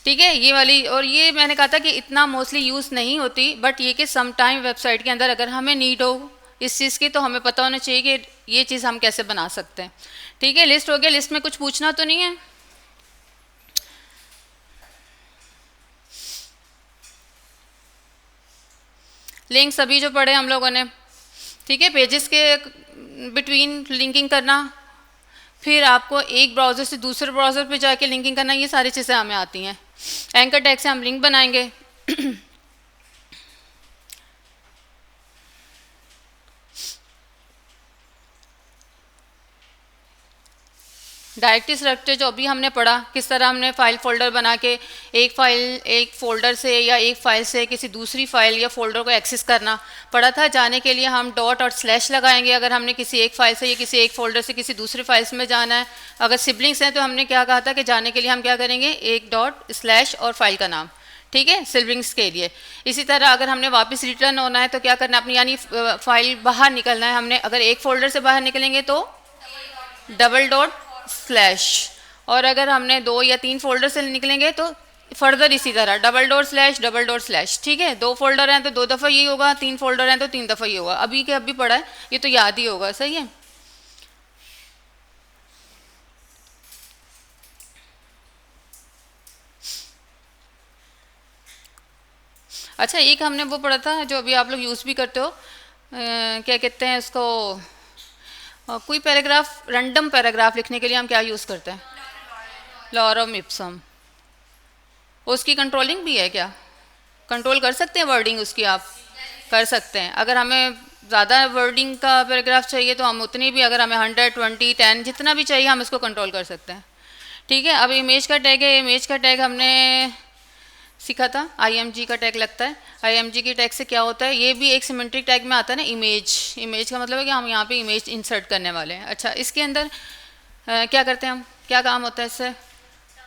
ठीक है, ये वाली। और ये मैंने कहा था कि इतना मोस्टली यूज़ नहीं होती, बट ये कि सम टाइम वेबसाइट के अंदर अगर हमें नीड हो इस चीज़ की तो हमें पता होना चाहिए कि ये चीज़ हम कैसे बना सकते हैं। ठीक है, लिस्ट हो गया। लिस्ट में कुछ पूछना तो नहीं है? लिंक सभी जो पढ़े हम लोगों ने, ठीक है, पेजेस के बिटवीन लिंकिंग करना, फिर आपको एक ब्राउज़र से दूसरे ब्राउज़र पे जाके लिंकिंग करना, ये सारी चीज़ें हमें आती हैं। एंकर टैग से हम लिंक बनाएंगे। डायरेक्टरी स्ट्रक्चर जो अभी हमने पढ़ा, किस तरह हमने फाइल फोल्डर बना के एक फ़ोल्डर से या एक फ़ाइल से किसी दूसरी फाइल या फोल्डर को एक्सेस करना पड़ा था। जाने के लिए हम डॉट और स्लैश लगाएंगे अगर हमने किसी एक फाइल से या किसी एक फ़ोल्डर से किसी दूसरे फाइल्स में जाना है। अगर सिबलिंग्स हैं तो हमने क्या कहा था कि जाने के लिए हम क्या करेंगे, एक डॉट स्लैश और फाइल का नाम, ठीक है, सिबलिंग्स के लिए। इसी तरह अगर हमने वापस रिटर्न होना है तो क्या करना है अपनी, यानी फाइल बाहर निकलना है हमने, अगर एक फ़ोल्डर से बाहर निकलेंगे तो डबल डॉट स्लैश, और अगर हमने 2 या 3 फोल्डर से निकलेंगे तो फर्दर इसी तरह डबल डॉट स्लैश, ठीक है। 2 फोल्डर हैं तो 2 दफ़ा ये होगा, 3 फोल्डर हैं तो 3 दफ़ा ये होगा। अभी के अभी पढ़ा है, ये तो याद ही होगा, सही है। अच्छा, एक हमने वो पढ़ा था जो अभी आप लोग यूज़ भी करते हो, क्या कहते हैं उसको, कोई पैराग्राफ, रैंडम पैराग्राफ लिखने के लिए हम क्या यूज़ करते हैं, लॉरम इप्सम। उसकी कंट्रोलिंग भी है क्या, कंट्रोल कर सकते हैं वर्डिंग उसकी, आप कर सकते हैं। अगर हमें ज़्यादा वर्डिंग का पैराग्राफ चाहिए तो हम उतनी भी, अगर हमें 100, 20, 10 जितना भी चाहिए हम इसको कंट्रोल कर सकते हैं, ठीक है। अब इमेज का टैग है, इमेज का टैग हमने सीखा था, IMG का टैग लगता है। IMG के टैग से क्या होता है, ये भी एक सिमेंट्रिक टैग में आता है ना, इमेज का मतलब है कि हम यहाँ पे इमेज इंसर्ट करने वाले हैं। अच्छा, इसके अंदर क्या करते हैं हम, क्या काम होता है इससे,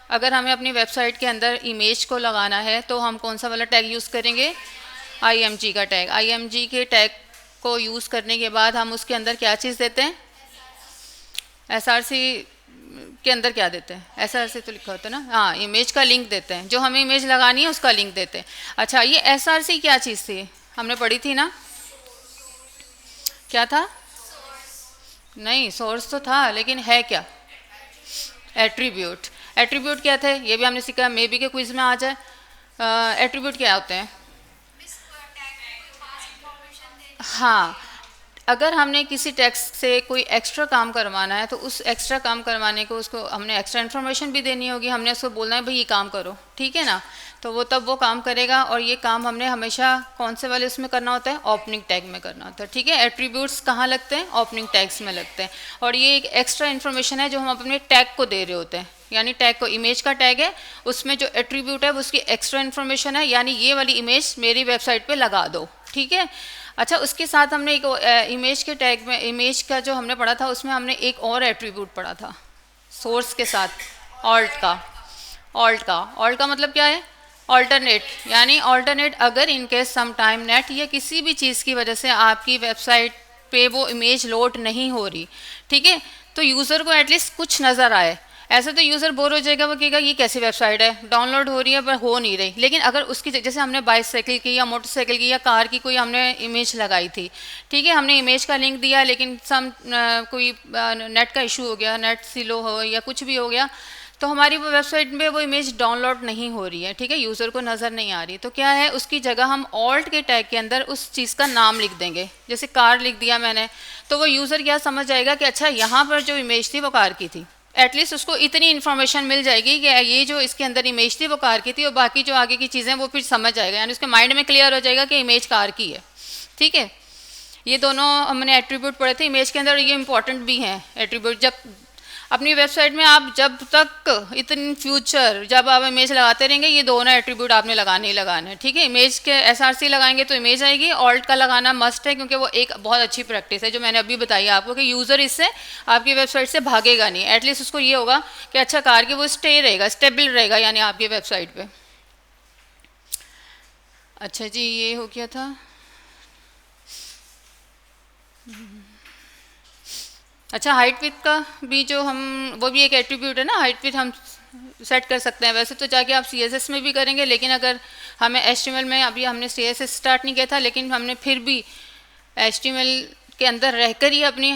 अगर हमें अपनी वेबसाइट के अंदर इमेज को लगाना है तो हम कौन सा वाला टैग यूज़ करेंगे, IMG का टैग। IMG के टैग को यूज़ करने के बाद हम उसके अंदर क्या चीज़ देते हैं, SRC के अंदर क्या देते हैं, SRC तो लिखा होता है ना, हाँ, इमेज का लिंक देते हैं, जो हमें इमेज लगानी है उसका लिंक देते हैं। अच्छा, ये SRC क्या चीज़ थी, हमने पढ़ी थी ना, क्या था, नहीं सोर्स तो था, लेकिन है क्या, एट्रीब्यूट। एट्रीब्यूट क्या थे, ये भी हमने सीखा, मे बी के क्विज में आ जाए। एट्रीब्यूट क्या होते हैं, हाँ, अगर हमने किसी टेक्स्ट से कोई एक्स्ट्रा काम करवाना है तो उस एक्स्ट्रा काम करवाने को उसको हमने एक्स्ट्रा इन्फॉर्मेशन भी देनी होगी, हमने उसको बोलना है भाई ये काम करो, ठीक है ना, तो वो तब वो काम करेगा। और ये काम हमने हमेशा कौन से वाले उसमें करना होता है, ओपनिंग टैग में करना होता है, ठीक है। एट्रीब्यूट्स कहाँ लगते हैं, ओपनिंग टैग्स में लगते हैं। और ये एक एक्स्ट्रा इन्फॉर्मेशन है जो हम अपने टैग को दे रहे होते हैं, यानी टैग को, इमेज का टैग है, उसमें जो एट्रीब्यूट है वो उसकी एक्स्ट्रा इन्फॉर्मेशन है, यानी ये वाली इमेज मेरी वेबसाइट पर लगा दो, ठीक है। अच्छा, उसके साथ हमने एक इमेज के टैग में, इमेज का जो हमने पढ़ा था उसमें हमने एक और एट्रीब्यूट पढ़ा था सोर्स के साथ, ऑल्ट का मतलब क्या है, ऑल्टरनेट, यानी ऑल्टरनेट अगर इनकेस सम टाइम नेट या किसी भी चीज़ की वजह से आपकी वेबसाइट पे वो इमेज लोड नहीं हो रही, ठीक है, तो यूज़र को एटलीस्ट कुछ नज़र आए, ऐसे तो यूज़र बोर हो जाएगा, वो कहेगा ये कैसी वेबसाइट है, डाउनलोड हो रही है पर हो नहीं रही। लेकिन अगर उसकी जैसे हमने बाइसाइकिल की या मोटरसाइकिल की या कार की कोई हमने इमेज लगाई थी, ठीक है, हमने इमेज का लिंक दिया लेकिन कोई नेट का इशू हो गया, नेट स्लो हो या कुछ भी हो गया, तो हमारी वो वेबसाइट पे वो इमेज डाउनलोड नहीं हो रही है, ठीक है, यूज़र को नज़र नहीं आ रही। तो क्या है, उसकी जगह हम ऑल्ट के टैग के अंदर उस चीज़ का नाम लिख देंगे। जैसे कार लिख दिया मैंने, तो वो यूज़र क्या समझ जाएगा कि अच्छा यहाँ पर जो इमेज थी वो कार की थी। एटलीस्ट उसको इतनी इन्फॉर्मेशन मिल जाएगी कि ये जो इसके अंदर इमेज थी वो कार की थी, और बाकी जो आगे की चीज़ें वो फिर समझ जाएगा, यानी उसके माइंड में क्लियर हो जाएगा कि इमेज कार की है। ठीक है, ये दोनों हमने एट्रीब्यूट पढ़े थे इमेज के अंदर, ये इंपॉर्टेंट भी हैं एट्रीब्यूट। जब अपनी वेबसाइट में आप जब तक इतनी फ्यूचर जब आप इमेज लगाते रहेंगे, ये दोनों एट्रीब्यूट आपने लगाने ही लगाने हैं। ठीक है, इमेज के एसआरसी लगाएंगे तो इमेज आएगी, ऑल्ट का लगाना मस्ट है, क्योंकि वो एक बहुत अच्छी प्रैक्टिस है जो मैंने अभी बताई आपको कि यूज़र इससे आपकी वेबसाइट से भागेगा नहीं। एटलीस्ट उसको ये होगा कि अच्छा कार की वो स्टे रहेगा, स्टेबल रहेगा यानी आपकी वेबसाइट पर। अच्छा जी, ये हो गया था। अच्छा, हाइट विड्थ का भी जो हम, वो भी एक एट्रीब्यूट है ना, हाइट विड्थ हम सेट कर सकते हैं। वैसे तो जाके आप CSS में भी करेंगे, लेकिन अगर हमें HTML में, अभी हमने CSS स्टार्ट नहीं किया था, लेकिन हमने फिर भी HTML के अंदर रहकर ही अपनी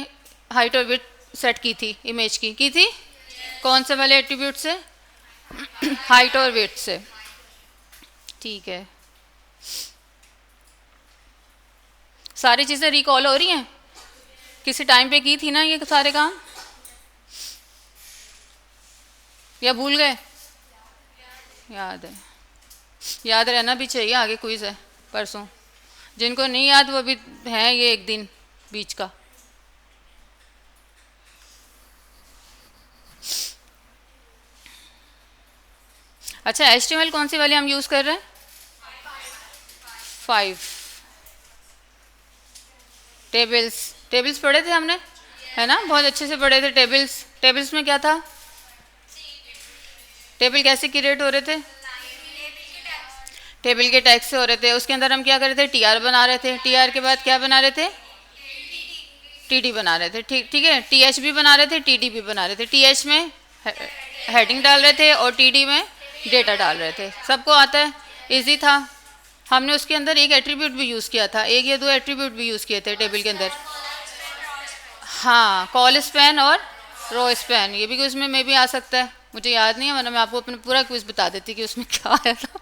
हाइट और विड्थ सेट की थी, इमेज की थी। कौन से वाले एट्रीब्यूट से? हाइट और विड्थ से। ठीक है, सारी चीज़ें रिकॉल हो रही हैं? किसी टाइम पे की थी ना ये सारे काम, या भूल गए? याद है, याद रहना भी चाहिए, आगे क्विज है परसों। जिनको नहीं याद वो भी है ये एक दिन बीच का। अच्छा, HTML कौन सी वाली हम यूज़ कर रहे हैं? 5 टेबल्स पढ़े थे हमने, है ना, बहुत अच्छे से पढ़े थे। टेबल्स में क्या था? टेबल कैसे क्रिएट हो रहे थे? टेबल के टैग से हो रहे थे। उसके अंदर हम क्या कर रहे थे? TR बना रहे थे। TR के बाद क्या बना रहे थे? TD बना रहे थे। ठीक है, TH भी बना रहे थे, TD भी बना रहे थे। TH में हेडिंग डाल रहे थे और TD में डेटा डाल रहे थे। सबको आता है, इजी था। हमने उसके अंदर एक एट्रीब्यूट भी यूज़ किया था, एक या दो एट्रीब्यूट भी यूज़ किए थे टेबल के अंदर। हाँ, कॉल स्पैन और रो स्पैन, ये भी उसमें भी आ सकता है, मुझे याद नहीं है, वरना मैं आपको अपना पूरा क्विज बता देती कि उसमें क्या आया था।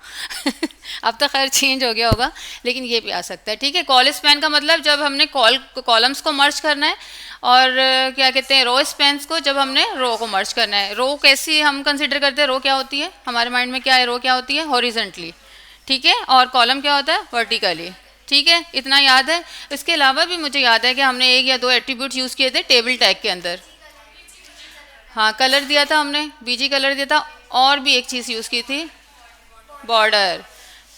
अब तो खैर चेंज हो गया होगा, लेकिन ये भी आ सकता है। ठीक है, कॉल स्पैन का मतलब जब हमने कॉलम्स को मर्ज करना है, और क्या कहते हैं, रो स्पैन्स को जब हमने रो को मर्ज करना है। रो कैसी हम कंसिडर करते हैं? रो क्या होती है हमारे माइंड में, क्या है रो? क्या होती है? हॉरिजेंटली। ठीक है, और कॉलम क्या होता है? वर्टिकली। ठीक है, इतना याद है। इसके अलावा भी मुझे याद है कि हमने एक या दो एट्रीब्यूट यूज़ किए थे टेबल टैग के अंदर। हाँ, कलर दिया था हमने, BG कलर दिया था, और भी एक चीज़ यूज़ की थी, बॉर्डर।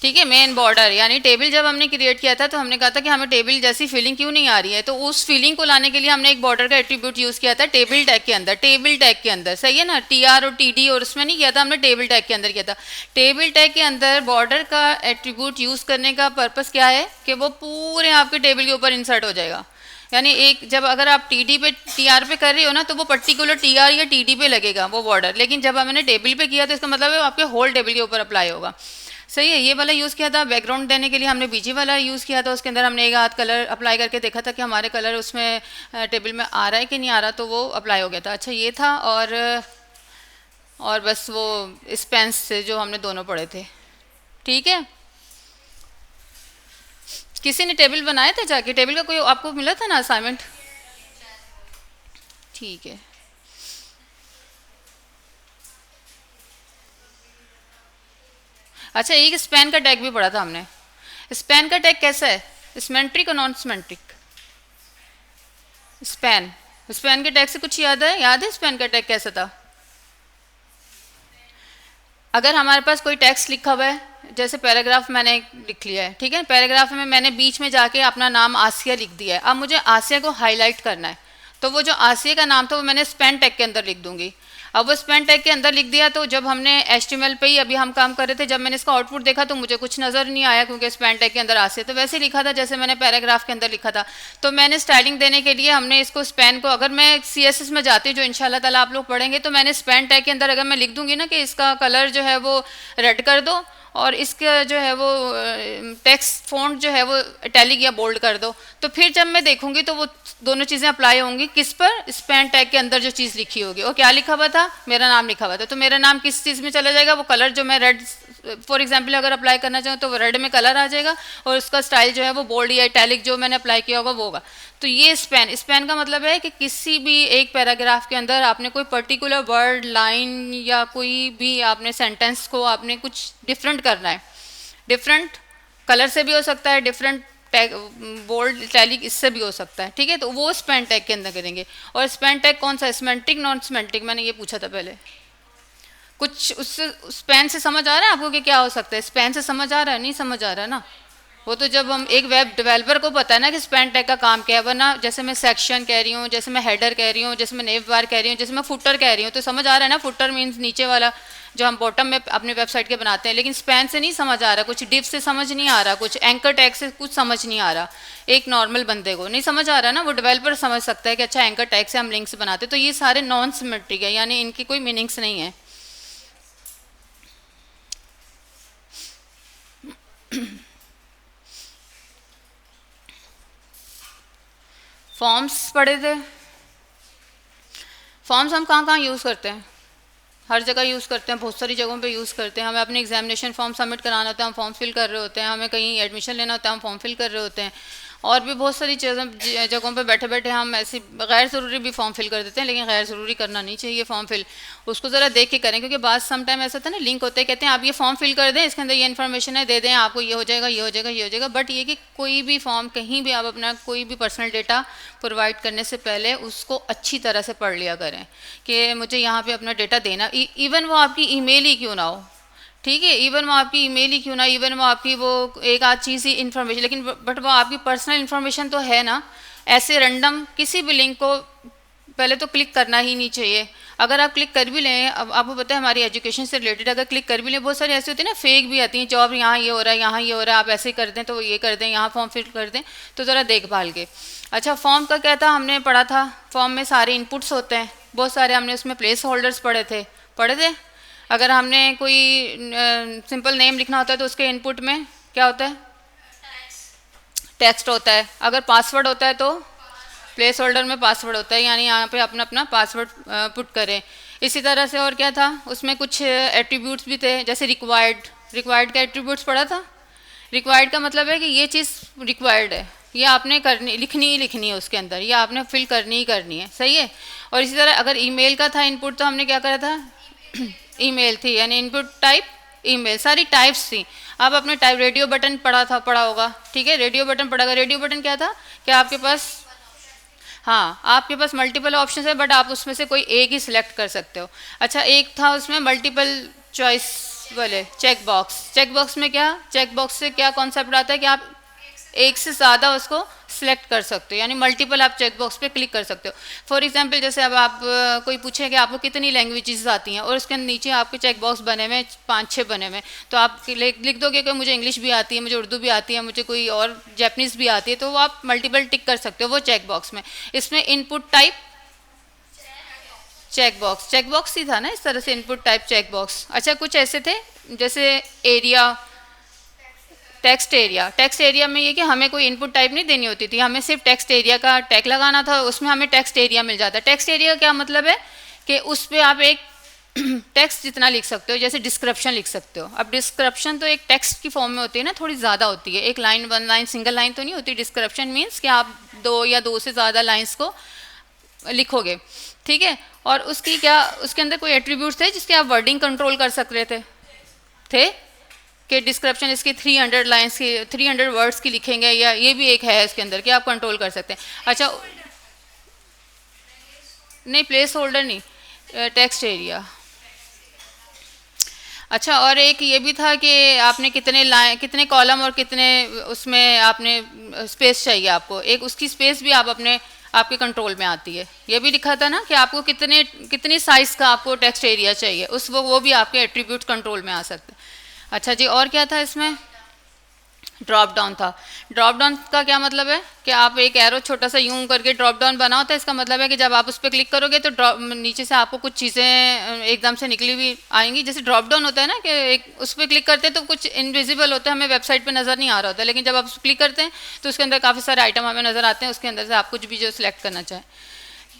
ठीक है, मेन बॉर्डर, यानी टेबल जब हमने क्रिएट किया था तो हमने कहा था कि हमें टेबल जैसी फीलिंग क्यों नहीं आ रही है, तो उस फीलिंग को लाने के लिए हमने एक बॉर्डर का एट्रीब्यूट यूज़ किया था टेबल टैग के अंदर। टेबल टैग के अंदर, सही है ना, TR और TD और उसमें नहीं किया था हमने, टेबल टैग के अंदर किया था। टेबल टैग के अंदर बॉर्डर का एट्रीब्यूट यूज़ करने का पर्पज़ क्या है कि वो पूरे आपके टेबल के ऊपर इंसर्ट हो जाएगा। यानी एक, जब अगर आप TD पे TR पे कर रहे हो ना, तो वो पर्टिकुलर TR या TD पे लगेगा वो बॉर्डर, लेकिन जब हमने टेबल पे किया तो इसका मतलब है वो आपके होल टेबल के ऊपर अप्लाई होगा। सही है, ये वाला यूज़ किया था। बैकग्राउंड देने के लिए हमने BG वाला यूज़ किया था, उसके अंदर हमने एक आध कलर अप्लाई करके देखा था कि हमारे कलर उसमें टेबल में आ रहा है कि नहीं आ रहा, तो वो अप्लाई हो गया था। अच्छा, ये था, और बस वो स्पेंस से जो हमने दोनों पढ़े थे। ठीक है, किसी ने टेबल बनाए थे जाके? टेबल का कोई आपको मिला था ना असाइनमेंट? ठीक है, अच्छा, एक स्पैन का टैग भी पढ़ा था हमने। स्पैन का टैग कैसा है? सिमेट्रिक और नॉन सिमेट्रिक। स्पैन के टैग से कुछ याद है स्पैन का टैग कैसा था? अगर हमारे पास कोई टेक्स्ट लिखा हुआ है, जैसे पैराग्राफ मैंने लिख लिया है, ठीक है, पैराग्राफ में मैंने बीच में जाके अपना नाम आसिया लिख दिया है। अब मुझे आसिया को हाईलाइट करना है, तो वो जो आसिया का नाम था वो मैंने स्पैन टैग के अंदर लिख दूंगी। अब वो स्पैन टैग के अंदर लिख दिया, तो जब हमने HTML पे ही अभी हम काम कर रहे थे, जब मैंने इसका आउटपुट देखा तो मुझे कुछ नज़र नहीं आया, क्योंकि स्पैन टैग के अंदर आ से तो वैसे लिखा था जैसे मैंने पैराग्राफ के अंदर लिखा था। तो मैंने स्टाइलिंग देने के लिए हमने इसको स्पैन को, अगर मैं CSS में जाती हूँ जो इंशाल्लाह ताला आप लोग पढ़ेंगे, तो मैंने स्पैन टैग के अंदर अगर मैं लिख दूंगी ना कि इसका कलर जो है वो रेड कर दो और इसका जो है वो टेक्स्ट फॉन्ट जो है वो इटैलिक या बोल्ड कर दो, तो फिर जब मैं देखूंगी तो वो दोनों चीज़ें अप्लाई होंगी किस पर, स्पैन टैग के अंदर जो चीज़ लिखी होगी। और क्या लिखा हुआ था, मेरा नाम लिखा हुआ था, तो मेरा नाम किस चीज़ में चला जाएगा, वो कलर जो मैं रेड फॉर एग्जांपल अगर अप्लाई करना चाहूँ तो वो रेड में कलर आ जाएगा और उसका स्टाइल जो है वो बोल्ड या इटैलिक जो मैंने अप्लाई किया होगा वो होगा। तो ये स्पैन का मतलब है कि किसी भी एक पैराग्राफ के अंदर आपने कोई पर्टिकुलर वर्ड, लाइन या कोई भी आपने सेंटेंस को आपने कुछ डिफरेंट करना है, डिफरेंट कलर से भी हो सकता है, डिफरेंट टैग बोल्ड इटैलिक इससे भी हो सकता है, ठीक है। तो वो स्पैन टैग के अंदर करेंगे। और स्पैन टैग कौन सा, सिमेंटिक नॉन सिमेंटिक, मैंने ये पूछा था पहले। कुछ उससे स्पैन से समझ आ रहा है आपको कि क्या हो सकता है, स्पैन से समझ आ रहा है, नहीं समझ आ रहा है ना। वो तो जब हम एक वेब डेवलपर को पता है ना कि स्पैन टैग का काम क्या है, वरना जैसे मैं सेक्शन कह रही हूँ, जैसे मैं हेडर कह रही हूँ, जैसे मैं नेव बार कह रही हूँ, जैसे मैं फुटर कह रही हूँ, तो समझ आ रहा है ना। फुटर मीन्स नीचे वाला जो हम बॉटम में अपने वेबसाइट के बनाते हैं, लेकिन स्पैन से नहीं समझ आ रहा, कुछ डिव से समझ नहीं आ रहा, कुछ एंकर टैग से कुछ समझ नहीं आ रहा, एक नॉर्मल बंदे को नहीं समझ आ रहा ना। वो डेवलपर समझ सकता है कि अच्छा एंकर टैग से हम लिंक्स बनाते, तो ये सारे नॉन सिमेट्रिक है, यानी इनकी कोई मीनिंग्स नहीं है। फॉर्म्स पढ़े थे, फॉर्म्स हम कहाँ कहाँ यूज़ करते हैं, हर जगह यूज़ करते हैं, बहुत सारी जगहों पे यूज़ करते हैं। हमें अपनी एग्जामिनेशन फॉर्म सबमिट कराना होता है, हम फॉर्म फिल कर रहे होते हैं, हमें कहीं एडमिशन लेना होता है, हम फॉर्म फिल कर रहे होते हैं, और भी बहुत सारी चीज़ों जगहों पे बैठे बैठे हम ऐसी गैर ज़रूरी भी फॉर्म फिल कर देते हैं, लेकिन गैर ज़रूरी करना नहीं चाहिए फॉर्म फिल, उसको ज़रा देख के करें, क्योंकि बाद सम टाइम ऐसा होता है ना, लिंक होते हैं, कहते हैं आप ये फॉर्म फिल कर दें, इसके अंदर ये इन्फॉर्मेशन है, दे दें आपको, ये हो जाएगा, ये हो जाएगा, ये हो जाएगा। बट ये कि कोई भी फॉर्म, कहीं भी आप अपना कोई भी पर्सनल डेटा प्रोवाइड करने से पहले उसको अच्छी तरह से पढ़ लिया करें कि मुझे यहाँ पे अपना डेटा देना, इवन वो आपकी ईमेल ही क्यों ना हो, ठीक है, इवन वो आपकी ईमेल ही क्यों ना, इवन वो आपकी वो एक आध चीज़ ही इन्फॉर्मेशन, लेकिन बट वो आपकी पर्सनल इन्फॉर्मेशन तो है ना। ऐसे रैंडम किसी भी लिंक को पहले तो क्लिक करना ही नहीं चाहिए। अगर आप क्लिक कर भी लें, अब आपको पता है हमारी एजुकेशन से रिलेटेड अगर क्लिक कर भी लें, बहुत सारी ऐसी होती है ना फेक भी आती हैं, जॉब यहाँ ये हो रहा है, यहाँ ये हो रहा है, आप ऐसे कर दें तो ये कर दें, यहाँ फॉर्म फिल कर दें, तो ज़रा देखभाल के। अच्छा, फॉर्म का क्या था, हमने पढ़ा था फॉर्म में सारे इनपुट्स होते हैं, बहुत सारे हमने उसमें प्लेस होल्डर्स पढ़े थे। अगर हमने कोई सिंपल नेम लिखना होता है तो उसके इनपुट में क्या होता है, टेक्स्ट होता है। अगर पासवर्ड होता है तो प्लेस होल्डर में पासवर्ड होता है, यानी यहाँ पे अपना अपना पासवर्ड पुट करें। इसी तरह से और क्या था, उसमें कुछ एट्रीब्यूट्स भी थे, जैसे रिक्वायर्ड का एट्रीब्यूट्स पढ़ा था। रिक्वायर्ड का मतलब है कि ये चीज़ रिक्वायर्ड है, ये आपने लिखनी ही लिखनी है उसके अंदर, ये आपने फिल करनी ही करनी है, सही है। और इसी तरह अगर ईमेल का था इनपुट, तो हमने क्या करा था, ईमेल थी, यानी इनपुट टाइप ईमेल, सारी टाइप्स थी। आप अपने टाइप रेडियो बटन पढ़ा होगा, ठीक है, रेडियो बटन पढ़ा। रेडियो बटन क्या था कि आपके पास, हाँ, आपके पास मल्टीपल ऑप्शन है, बट आप उसमें से कोई एक ही सिलेक्ट कर सकते हो। अच्छा, एक था उसमें मल्टीपल चॉइस वाले चेक बॉक्स में क्या, चेक बॉक्स से क्या कॉन्सेप्ट आता है कि आप एक से ज़्यादा उसको सिलेक्ट कर सकते हो, यानी मल्टीपल आप चेक बॉक्स पे क्लिक कर सकते हो। फॉर एग्जांपल जैसे अब आप कोई पूछे कि आपको कितनी लैंग्वेजेस आती हैं, और उसके नीचे आपके चेक बॉक्स बने हुए 5-6 बने हुए, तो आप लिख दोगे कि मुझे इंग्लिश भी आती है, मुझे उर्दू भी आती है, मुझे कोई और जैपनीज़ भी आती है, तो वो आप मल्टीपल टिक कर सकते हो वो चेक बॉक्स में। इसमें इनपुट टाइप चेक बॉक्स ही था ना, इस तरह से इनपुट टाइप चेक बॉक्स। अच्छा, कुछ ऐसे थे जैसे एरिया, टेक्स्ट एरिया में ये कि हमें कोई इनपुट टाइप नहीं देनी होती थी, हमें सिर्फ टेक्स्ट एरिया का टैग लगाना था, उसमें हमें टेक्स्ट एरिया मिल जाता है। टेक्स्ट एरिया का क्या मतलब है कि उस पर आप एक टेक्स्ट जितना लिख सकते हो, जैसे डिस्क्रिप्शन लिख सकते हो। अब डिस्क्रिप्शन तो एक टेक्स्ट की फॉर्म में होती है ना, थोड़ी ज़्यादा होती है, एक लाइन, 1 लाइन, सिंगल लाइन तो नहीं होती। डिस्क्रिप्शन मीन्स कि आप 2 या 2 से ज़्यादा लाइन्स को लिखोगे, ठीक है। और उसकी क्या, उसके अंदर कोई एट्रीब्यूट्स थे जिसके आप वर्डिंग कंट्रोल कर सकते थे कि डिस्क्रिप्शन इसकी 300 लाइन्स की, 300 वर्ड्स की लिखेंगे, या ये भी एक है इसके अंदर कि आप कंट्रोल कर सकते हैं। अच्छा, नहीं प्लेस होल्डर नहीं, टेक्स्ट एरिया। अच्छा, और एक ये भी था कि आपने कितने कॉलम और कितने उसमें आपने स्पेस चाहिए आपको, एक उसकी स्पेस भी आप आपके कंट्रोल में आती है। ये भी लिखा था ना कि आपको कितनी साइज़ का आपको टेक्स्ट एरिया चाहिए, वो भी आपके एट्रीब्यूट कंट्रोल में आ सकते हैं। अच्छा जी, और क्या था इसमें? ड्रॉप डाउन था। ड्रॉप डाउन का क्या मतलब है कि आप एक एरो छोटा सा यूं करके ड्रॉप डाउन बनाओ, तो इसका मतलब है कि जब आप उस पर क्लिक करोगे तो नीचे से आपको कुछ चीज़ें एकदम से निकली हुई आएंगी। जैसे ड्रॉप डाउन होता है ना कि एक उस पर क्लिक करते हैं तो कुछ इनविजिबल होता है, हमें वेबसाइट पे नज़र नहीं आ रहा होता, लेकिन जब आप उस पर क्लिक करते हैं तो उसके अंदर काफ़ी सारे आइटम हमें नज़र आते हैं, उसके अंदर से आप कुछ भी जो सिलेक्ट करना चाहें।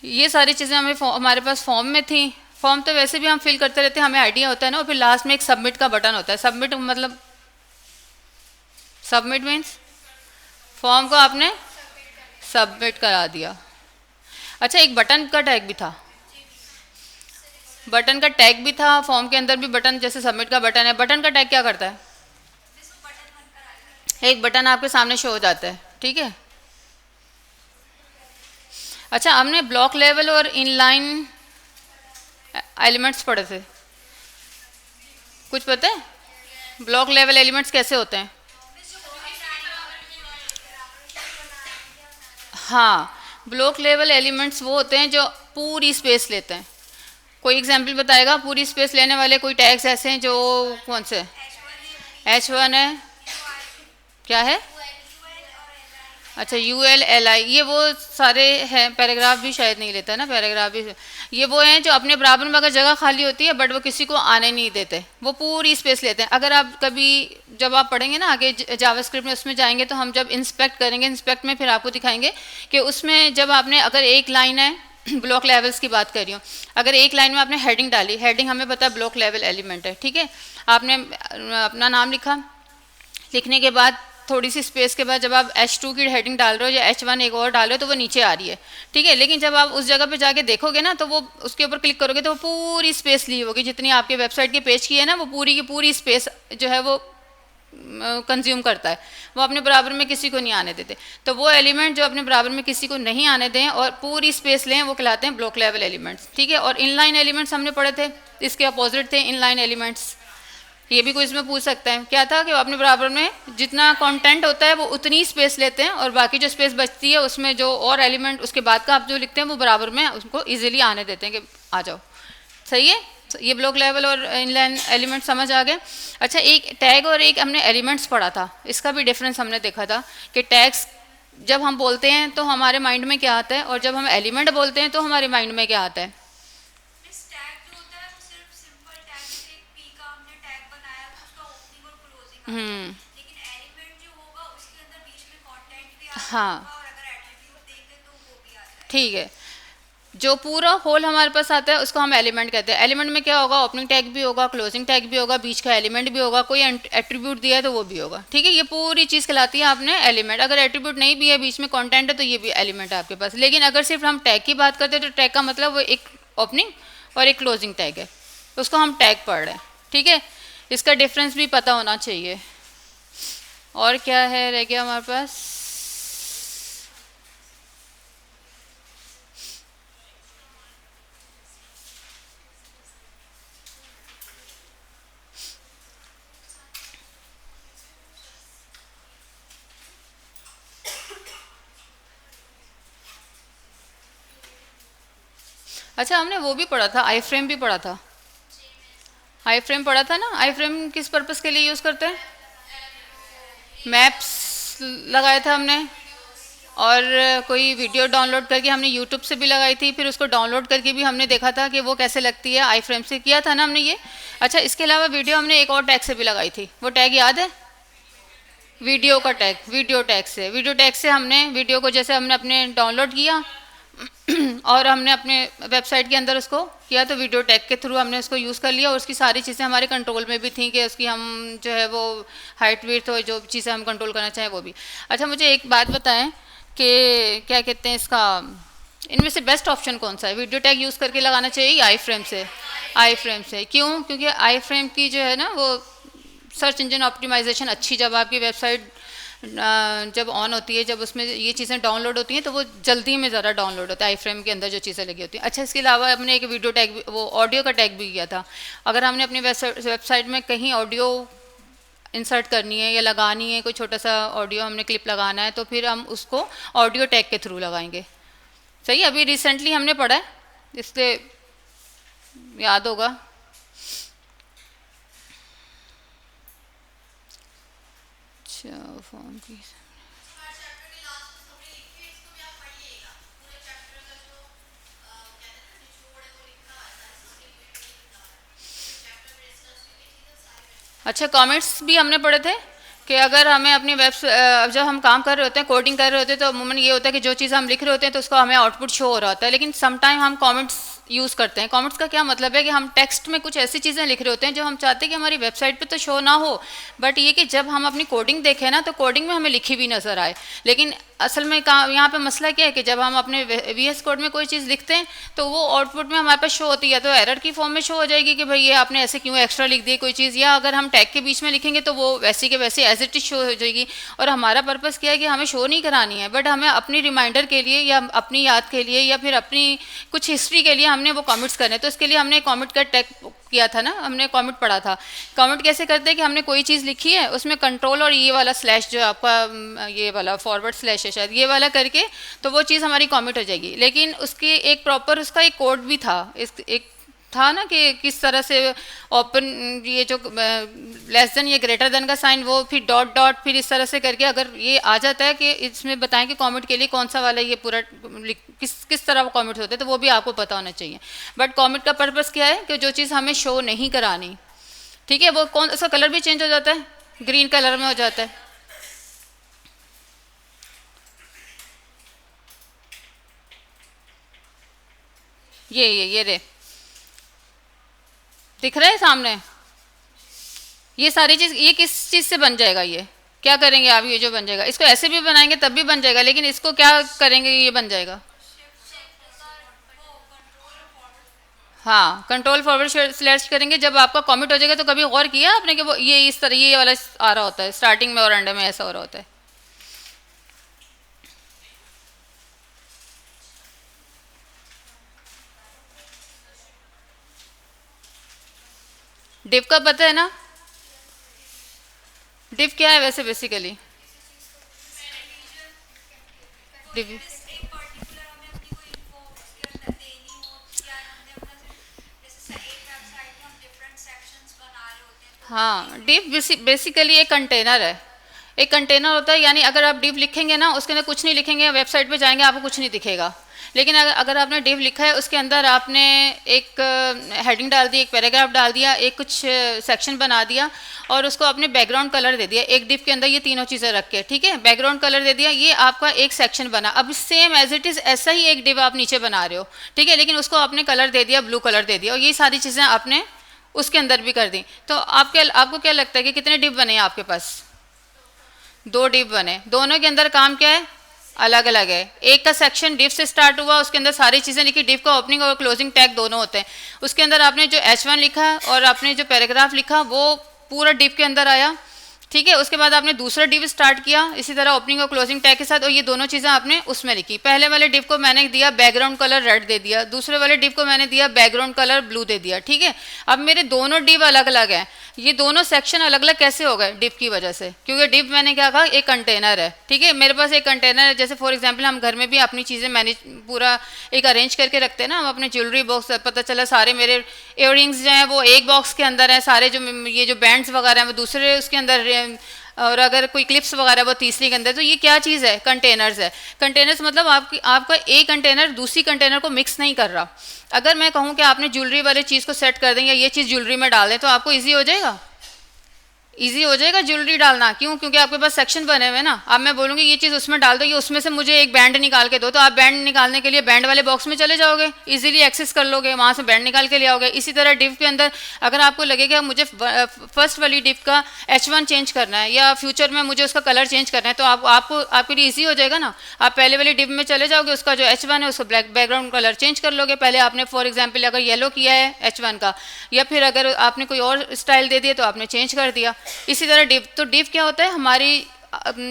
ये सारी चीज़ें हमारे पास फॉर्म में थी। फॉर्म तो वैसे भी हम फिल करते रहते हैं, हमें आइडिया होता है ना। और फिर लास्ट में एक सबमिट का बटन होता है। सबमिट मतलब, सबमिट मीन्स फॉर्म को आपने सबमिट करा दिया। अच्छा, एक बटन का टैग भी था, बटन का टैग भी था फॉर्म के अंदर भी। बटन जैसे सबमिट का बटन है, बटन का टैग क्या करता है? एक बटन आपके सामने शो हो जाता है, ठीक है। अच्छा, हमने ब्लॉक लेवल और इनलाइन एलिमेंट्स पढ़े थे, कुछ पता है? ब्लॉक लेवल एलिमेंट्स कैसे होते हैं? हाँ, ब्लॉक लेवल एलिमेंट्स वो होते हैं जो पूरी स्पेस लेते हैं। कोई एग्जांपल बताएगा पूरी स्पेस लेने वाले? कोई टैग्स ऐसे हैं जो, कौन से? H1 है, क्या है? अच्छा, UL LI, ये वो सारे हैं। पैराग्राफ भी शायद नहीं लेता ना, पैराग्राफ भी ये वो हैं जो अपने बराबर में अगर जगह खाली होती है बट वो किसी को आने नहीं देते, वो पूरी स्पेस लेते हैं। अगर आप कभी जब आप पढ़ेंगे ना आगे जावास्क्रिप्ट में, उसमें जाएंगे तो हम जब इंस्पेक्ट करेंगे, इंस्पेक्ट में फिर आपको दिखाएंगे कि उसमें जब आपने, अगर एक लाइन है, ब्लॉक लेवल्स की बात कर रही हूँ, अगर एक लाइन में आपने हेडिंग डाली, हेडिंग हमें पता है ब्लॉक लेवल एलिमेंट है, ठीक है। आपने अपना नाम लिखा, लिखने के बाद थोड़ी सी स्पेस के बाद जब आप H2 की हेडिंग डाल रहे हो या H1 एक और डाल रहे हो तो वो नीचे आ रही है, ठीक है। लेकिन जब आप उस जगह पे जाके देखोगे ना तो वो उसके ऊपर क्लिक करोगे तो वो पूरी स्पेस ली होगी, जितनी आपके वेबसाइट के पेज की है ना, वो पूरी की पूरी स्पेस जो है वो कंज्यूम करता है। वो अपने बराबर में किसी को नहीं आने देते। तो वो एलिमेंट जो अपने बराबर में किसी को नहीं आने दें और पूरी स्पेस लें, वो कहलाते हैं ब्लॉक लेवल एलिमेंट्स, ठीक है। और इनलाइन एलिमेंट्स हमने पढ़े थे, इसके अपोजिट थे इनलाइन एलिमेंट्स। ये भी कोई इसमें पूछ सकता है, क्या था कि वो अपने बराबर में जितना कंटेंट होता है वो उतनी स्पेस लेते हैं और बाकी जो स्पेस बचती है उसमें जो और एलिमेंट उसके बाद का आप जो लिखते हैं वो बराबर में उसको इजीली आने देते हैं कि आ जाओ। सही है, ये ब्लॉक लेवल और इनलाइन एलिमेंट समझ आ गए। अच्छा, एक टैग और एक हमने एलिमेंट्स पढ़ा था, इसका भी डिफरेंस हमने देखा था कि टैग्स जब हम बोलते हैं तो हमारे माइंड में क्या आता है और जब हम एलिमेंट बोलते हैं तो हमारे माइंड में क्या आता है। लेकिन एलिमेंट जो होगा उसके अंदर बीच में कंटेंट भी आता हाँ, होगा और अगर एट्रीब्यूट देंगे तो वो भी आता है। ठीक है। जो पूरा होल हमारे पास आता है उसको हम एलिमेंट कहते हैं। एलिमेंट में क्या होगा? ओपनिंग टैग भी होगा, क्लोजिंग टैग भी होगा, बीच का एलिमेंट भी होगा, कोई एट्रीब्यूट दिया है तो वो भी होगा, ठीक है। ये पूरी चीज़ कहलाती है आपने एलिमेंट। अगर एट्रीब्यूट नहीं भी है, बीच में कंटेंट है, तो ये भी एलिमेंट है आपके पास। लेकिन अगर सिर्फ हम टैग की बात करते हैं तो टैग का मतलब वो एक ओपनिंग और एक क्लोजिंग टैग है, उसको हम टैग पढ़ रहे हैं, ठीक है। इसका डिफरेंस भी पता होना चाहिए। और क्या है रह गया हमारे पास? अच्छा, हमने वो भी पढ़ा था, आई फ्रेम भी पढ़ा था। आई फ्रेम पढ़ा था ना। आई फ्रेम किस पर्पस के लिए यूज़ करते हैं? मैप्स लगाया था हमने, और कोई वीडियो डाउनलोड करके हमने यूट्यूब से भी लगाई थी, फिर उसको डाउनलोड करके भी हमने देखा था कि वो कैसे लगती है। आई फ्रेम से किया था ना हमने ये। अच्छा, इसके अलावा वीडियो हमने एक और टैग से भी लगाई थी, वो टैग याद है? वीडियो का टैग, वीडियो टैग से। वीडियो टैग से हमने वीडियो को जैसे हमने अपने डाउनलोड किया और हमने अपने वेबसाइट के अंदर उसको किया, तो वीडियो टैग के थ्रू हमने उसको यूज़ कर लिया और उसकी सारी चीज़ें हमारे कंट्रोल में भी थी कि उसकी हम जो है वो हाइट विड्थ और जो चीज़ें हम कंट्रोल करना चाहें वो भी। अच्छा, मुझे एक बात बताएं कि क्या कहते हैं इसका, इनमें से बेस्ट ऑप्शन कौन सा है? वीडियो टैग यूज़ करके लगाना चाहिए या आई फ्रेम से? आई फ्रेम से। क्यों? क्योंकि आई फ्रेम की जो है ना वो सर्च इंजन ऑप्टिमाइजेशन अच्छी, जब आपकी वेबसाइट जब ऑन होती है, जब उसमें ये चीज़ें डाउनलोड होती हैं तो वो जल्दी में ज़रा डाउनलोड होता है आई फ्रेम के अंदर जो चीज़ें लगी होती हैं। अच्छा, इसके अलावा हमने एक वीडियो टैग भी, वो ऑडियो का टैग भी किया था। अगर हमने अपनी वेबसाइट में कहीं ऑडियो इंसर्ट करनी है या लगानी है, कोई छोटा सा ऑडियो हमने क्लिप लगाना है, तो फिर हम उसको ऑडियो टैग के थ्रू लगाएंगे, सही, अभी रिसेंटली हमने पढ़ा है, इसलिए याद होगा। अच्छा, फॉर्म की अच्छा, कमेंट्स भी हमने पढ़े थे कि अगर हमें अपनी जब हम काम कर रहे होते हैं, कोडिंग कर रहे होते हैं, तो अमूमन ये होता है कि जो चीज़ हम लिख रहे होते हैं तो उसका हमें आउटपुट शो हो रहा होता है, लेकिन सम टाइम हम कमेंट्स यूज़ करते हैं। कमेंट्स का क्या मतलब है कि हम टेक्स्ट में कुछ ऐसी चीज़ें लिख रहे होते हैं जो हम चाहते हैं कि हमारी वेबसाइट पे तो शो ना हो, बट ये कि जब हम अपनी कोडिंग देखें ना तो कोडिंग में हमें लिखी भी नज़र आए। लेकिन असल में यहाँ पे मसला क्या है कि जब हम अपने VS कोड में कोई चीज़ लिखते हैं तो वो आउटपुट में हमारे पास शो होती है, तो एरर की फॉर्म में शो हो जाएगी कि भाई ये आपने ऐसे क्यों एक्स्ट्रा लिख दी कोई चीज़, या अगर हम टैग के बीच में लिखेंगे तो वो वैसी के वैसे एज इट इज शो हो जाएगी। और हमारा पर्पज़ क्या है कि हमें शो नहीं करानी है, बट हमें अपनी रिमाइंडर के लिए या अपनी याद के लिए या फिर अपनी कुछ हिस्ट्री के लिए हमने वो कमेंट्स करने, तो इसके लिए हमने कमेंट का टैग किया था ना, हमने कमेंट पढ़ा था। कमेंट कैसे करते हैं कि हमने कोई चीज़ लिखी है, उसमें कंट्रोल और ये वाला स्लैश जो आपका ये वाला फॉरवर्ड स्लैश है शायद, ये वाला करके तो वो चीज़ हमारी कमेंट हो जाएगी। लेकिन उसकी एक प्रॉपर उसका एक कोड भी था, एक था ना कि किस तरह से ओपन ये जो लेस देन या ग्रेटर देन का साइन, वो फिर डॉट डॉट, फिर इस तरह से करके अगर ये आ जाता है कि इसमें बताएं कि कमेंट के लिए कौन सा वाला ये पूरा किस तरह वो कमेंट होते हैं, तो वो भी आपको पता होना चाहिए। बट कमेंट का पर्पस क्या है कि जो चीज़ हमें शो नहीं करानी, ठीक है, वो कौन उसका कलर भी चेंज हो जाता है, ग्रीन कलर में हो जाता है। ये रे दिख रहा है सामने, ये सारी चीज़, ये किस चीज़ से बन जाएगा, ये क्या करेंगे आप, ये जो बन जाएगा इसको ऐसे भी बनाएंगे तब भी बन जाएगा, लेकिन इसको क्या करेंगे, ये बन जाएगा, हाँ कंट्रोल फॉरवर्ड स्लैश करेंगे। जब आपका कमिट हो जाएगा तो कभी गौर किया आपने कि वो ये इस तरह ये वाला आ रहा होता है, स्टार्टिंग में और एंड में ऐसा हो रहा होता है। डिव का पता है ना, डिव क्या है वैसे बेसिकली, डिव हाँ, डिव बेसिकली एक कंटेनर है, एक कंटेनर होता है, यानी अगर आप डिव लिखेंगे ना उसके अंदर कुछ नहीं लिखेंगे, वेबसाइट पे जाएंगे आपको कुछ नहीं दिखेगा। लेकिन अगर आपने डिव लिखा है उसके अंदर आपने एक हेडिंग डाल दी, एक पैराग्राफ डाल दिया, एक कुछ सेक्शन बना दिया और उसको आपने बैकग्राउंड कलर दे दिया, एक डिव के अंदर ये तीनों चीज़ें रख के, ठीक है, बैकग्राउंड कलर दे दिया, ये आपका एक सेक्शन बना। अब सेम एज इट इज़ ऐसा ही एक डिव आप नीचे बना रहे हो, ठीक है, लेकिन उसको आपने कलर दे दिया, ब्लू कलर दे दिया, और ये सारी चीज़ें आपने उसके अंदर भी कर दी। तो आपको क्या लगता है कि कितने डिव बने आपके पास? 2 डिव बने, दोनों के अंदर काम क्या है, अलग अलग है। एक का सेक्शन डिव से स्टार्ट हुआ, उसके अंदर सारी चीज़ें लिखी, डिव का ओपनिंग और क्लोजिंग टैग दोनों होते हैं, उसके अंदर आपने जो H1 लिखा और आपने जो पैराग्राफ लिखा वो पूरा डिव के अंदर आया, ठीक है। उसके बाद आपने दूसरा डिव स्टार्ट किया इसी तरह ओपनिंग और क्लोजिंग टैग के साथ, और ये दोनों चीज़ें आपने उसमें लिखी। पहले वाले डिव को मैंने दिया बैकग्राउंड कलर रेड दे दिया, दूसरे वाले डिव को मैंने दिया बैकग्राउंड कलर ब्लू दे दिया, ठीक है। अब मेरे दोनों डिव अलग अलग हैं, ये दोनों सेक्शन अलग अलग कैसे हो गए? डिव की वजह से, क्योंकि डिव मैंने क्या कहा, एक कंटेनर है, ठीक है। मेरे पास एक कंटेनर है, जैसे फॉर एग्जांपल हम घर में भी अपनी चीज़ें मैनेज पूरा एक अरेंज करके रखते हैं ना, हम अपने ज्वेलरी बॉक्स, पता चला सारे मेरे इयररिंग्स जो हैं वो एक बॉक्स के अंदर है, सारे जो ये जो बैंड्स वगैरह हैं वो दूसरे उसके अंदर, और अगर कोई क्लिप्स वगैरह वो तीसरी के अंदर। तो ये क्या चीज़ है? कंटेनर्स है। कंटेनर्स मतलब आपका एक कंटेनर दूसरी कंटेनर को मिक्स नहीं कर रहा। अगर मैं कहूँ कि आपने ज्वेलरी वाले चीज़ को सेट कर दें या ये चीज़ ज्वेलरी में डाल दें तो आपको ईजी हो जाएगा, ईजी हो जाएगा ज्वेलरी डालना। क्यों? क्योंकि आपके पास सेक्शन बने हुए हैं ना। अब मैं बोलूँगी ये चीज़ उसमें डाल दो, ये उसमें से मुझे एक बैंड निकाल के दो, तो आप बैंड निकालने के लिए बैंड वाले बॉक्स में चले जाओगे, इजीली एक्सेस कर लोगे, वहाँ से बैंड निकाल के ले आओगे। इसी तरह डिव के अंदर अगर आपको लगेगा मुझे फर्स्ट वाली डिव का H1 चेंज करना है या फ्यूचर में मुझे उसका कलर चेंज करना है, तो आपके लिए ईजी हो जाएगा ना। आप पहले वाली डिव में चले जाओगे, उसका जो H1 है उसका बैकग्राउंड कलर चेंज कर लोगे। पहले आपने फॉर एग्जाम्पल अगर येलो किया है H1 का, या फिर अगर आपने कोई और स्टाइल दे दिया तो आपने चेंज कर दिया। इसी तरह डिव, तो डिव क्या होता है? हमारी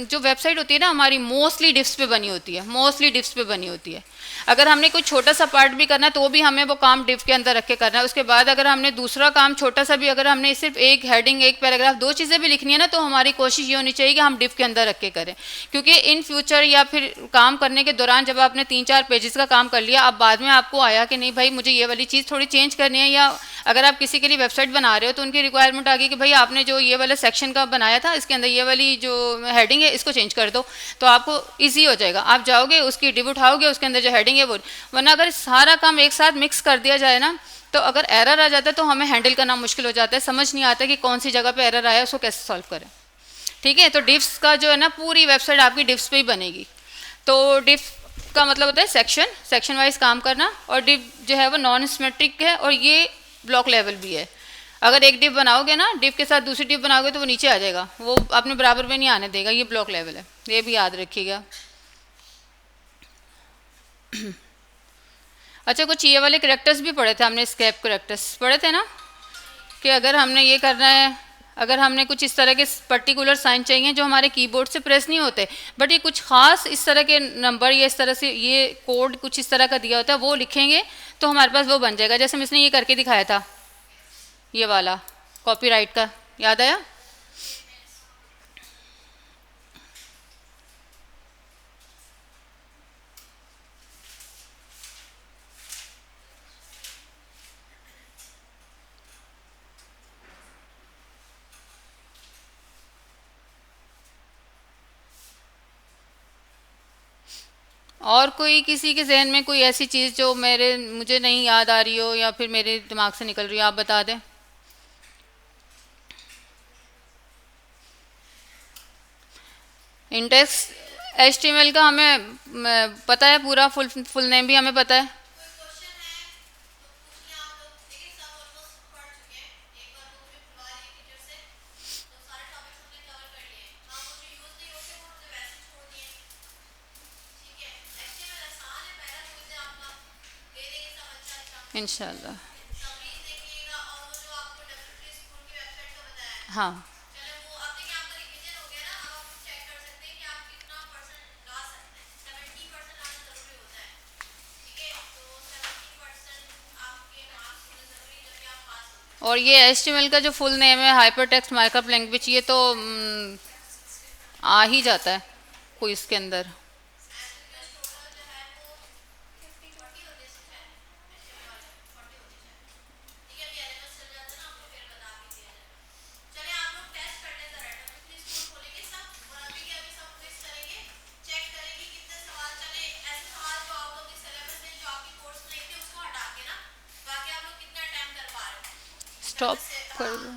जो वेबसाइट होती है ना हमारी मोस्टली डिफ्स पे बनी होती है, मोस्टली डिफ्स पे बनी होती है। अगर हमने कोई छोटा सा पार्ट भी करना है तो भी हमें वो काम डिफ के अंदर रख के करना है। उसके बाद अगर हमने दूसरा काम छोटा सा भी, अगर हमने सिर्फ एक हेडिंग, एक पैराग्राफ, दो चीज़ें भी लिखनी है ना, तो हमारी कोशिश ये होनी चाहिए कि हम डिफ के अंदर रख के करें। क्योंकि इन फ्यूचर या फिर काम करने के दौरान जब आपने 3-4 पेजेस का काम कर लिया, अब बाद में आपको आया कि नहीं भाई मुझे ये वाली चीज़ थोड़ी चेंज करनी है, या अगर आप किसी के लिए वेबसाइट बना रहे हो तो उनकी रिक्वायरमेंट आ गई कि भाई आपने जो ये वाला सेक्शन का बनाया था इसके अंदर ये वाली जो हेडिंग है इसको चेंज कर दो, तो आपको ईजी हो जाएगा। आप जाओगे उसकी डिव उठाओगे, उसके अंदर जो हेडिंग है वो, वरना अगर सारा काम एक साथ मिक्स कर दिया जाए ना, तो अगर एरर आ जाता है तो हमें हैंडल करना मुश्किल हो जाता है, समझ नहीं आता कि कौन सी जगह पे एरर आया उसको कैसे सॉल्व करें। ठीक है, तो डिफ्स का जो है ना पूरी वेबसाइट आपकी डिफ्स पे ही बनेगी। तो डिफ का मतलब होता है सेक्शन, सेक्शन वाइज काम करना, और डिफ जो है वो नॉन सिमेट्रिक है और ये ब्लॉक लेवल भी है। अगर एक डिफ बनाओगे ना, डिफ के साथ दूसरी डिफ बनाओगे तो वो नीचे आ जाएगा, वो अपने बराबर में नहीं आने देगा, ये ब्लॉक लेवल है, ये भी याद रखिएगा। अच्छा, कुछ ये वाले करेक्टर्स भी पढ़े थे हमने, एस्केप करेक्टर्स पढ़े थे ना, कि अगर हमने ये करना है, अगर हमने कुछ इस तरह के पर्टिकुलर साइन चाहिए जो हमारे कीबोर्ड से प्रेस नहीं होते, बट ये कुछ खास इस तरह के नंबर या इस तरह से ये कोड कुछ इस तरह का दिया होता है, वो लिखेंगे तो हमारे पास वो बन जाएगा। जैसे इसने ये करके दिखाया था, ये वाला कॉपीराइट का, याद आया? और कोई किसी के जहन में कोई ऐसी चीज़ जो मुझे नहीं याद आ रही हो या फिर मेरे दिमाग से निकल रही हो, आप बता दें। इंडेक्स HTML का हमें पता है, पूरा फुल नेम भी हमें पता है। इंशाल्लाह। हाँ, और ये HTML का जो फुल नेम है हाइपर टेक्स्ट मार्कअप लैंग्वेज, ये तो आ ही जाता है कोई इसके अंदर। स्टॉप कर दो।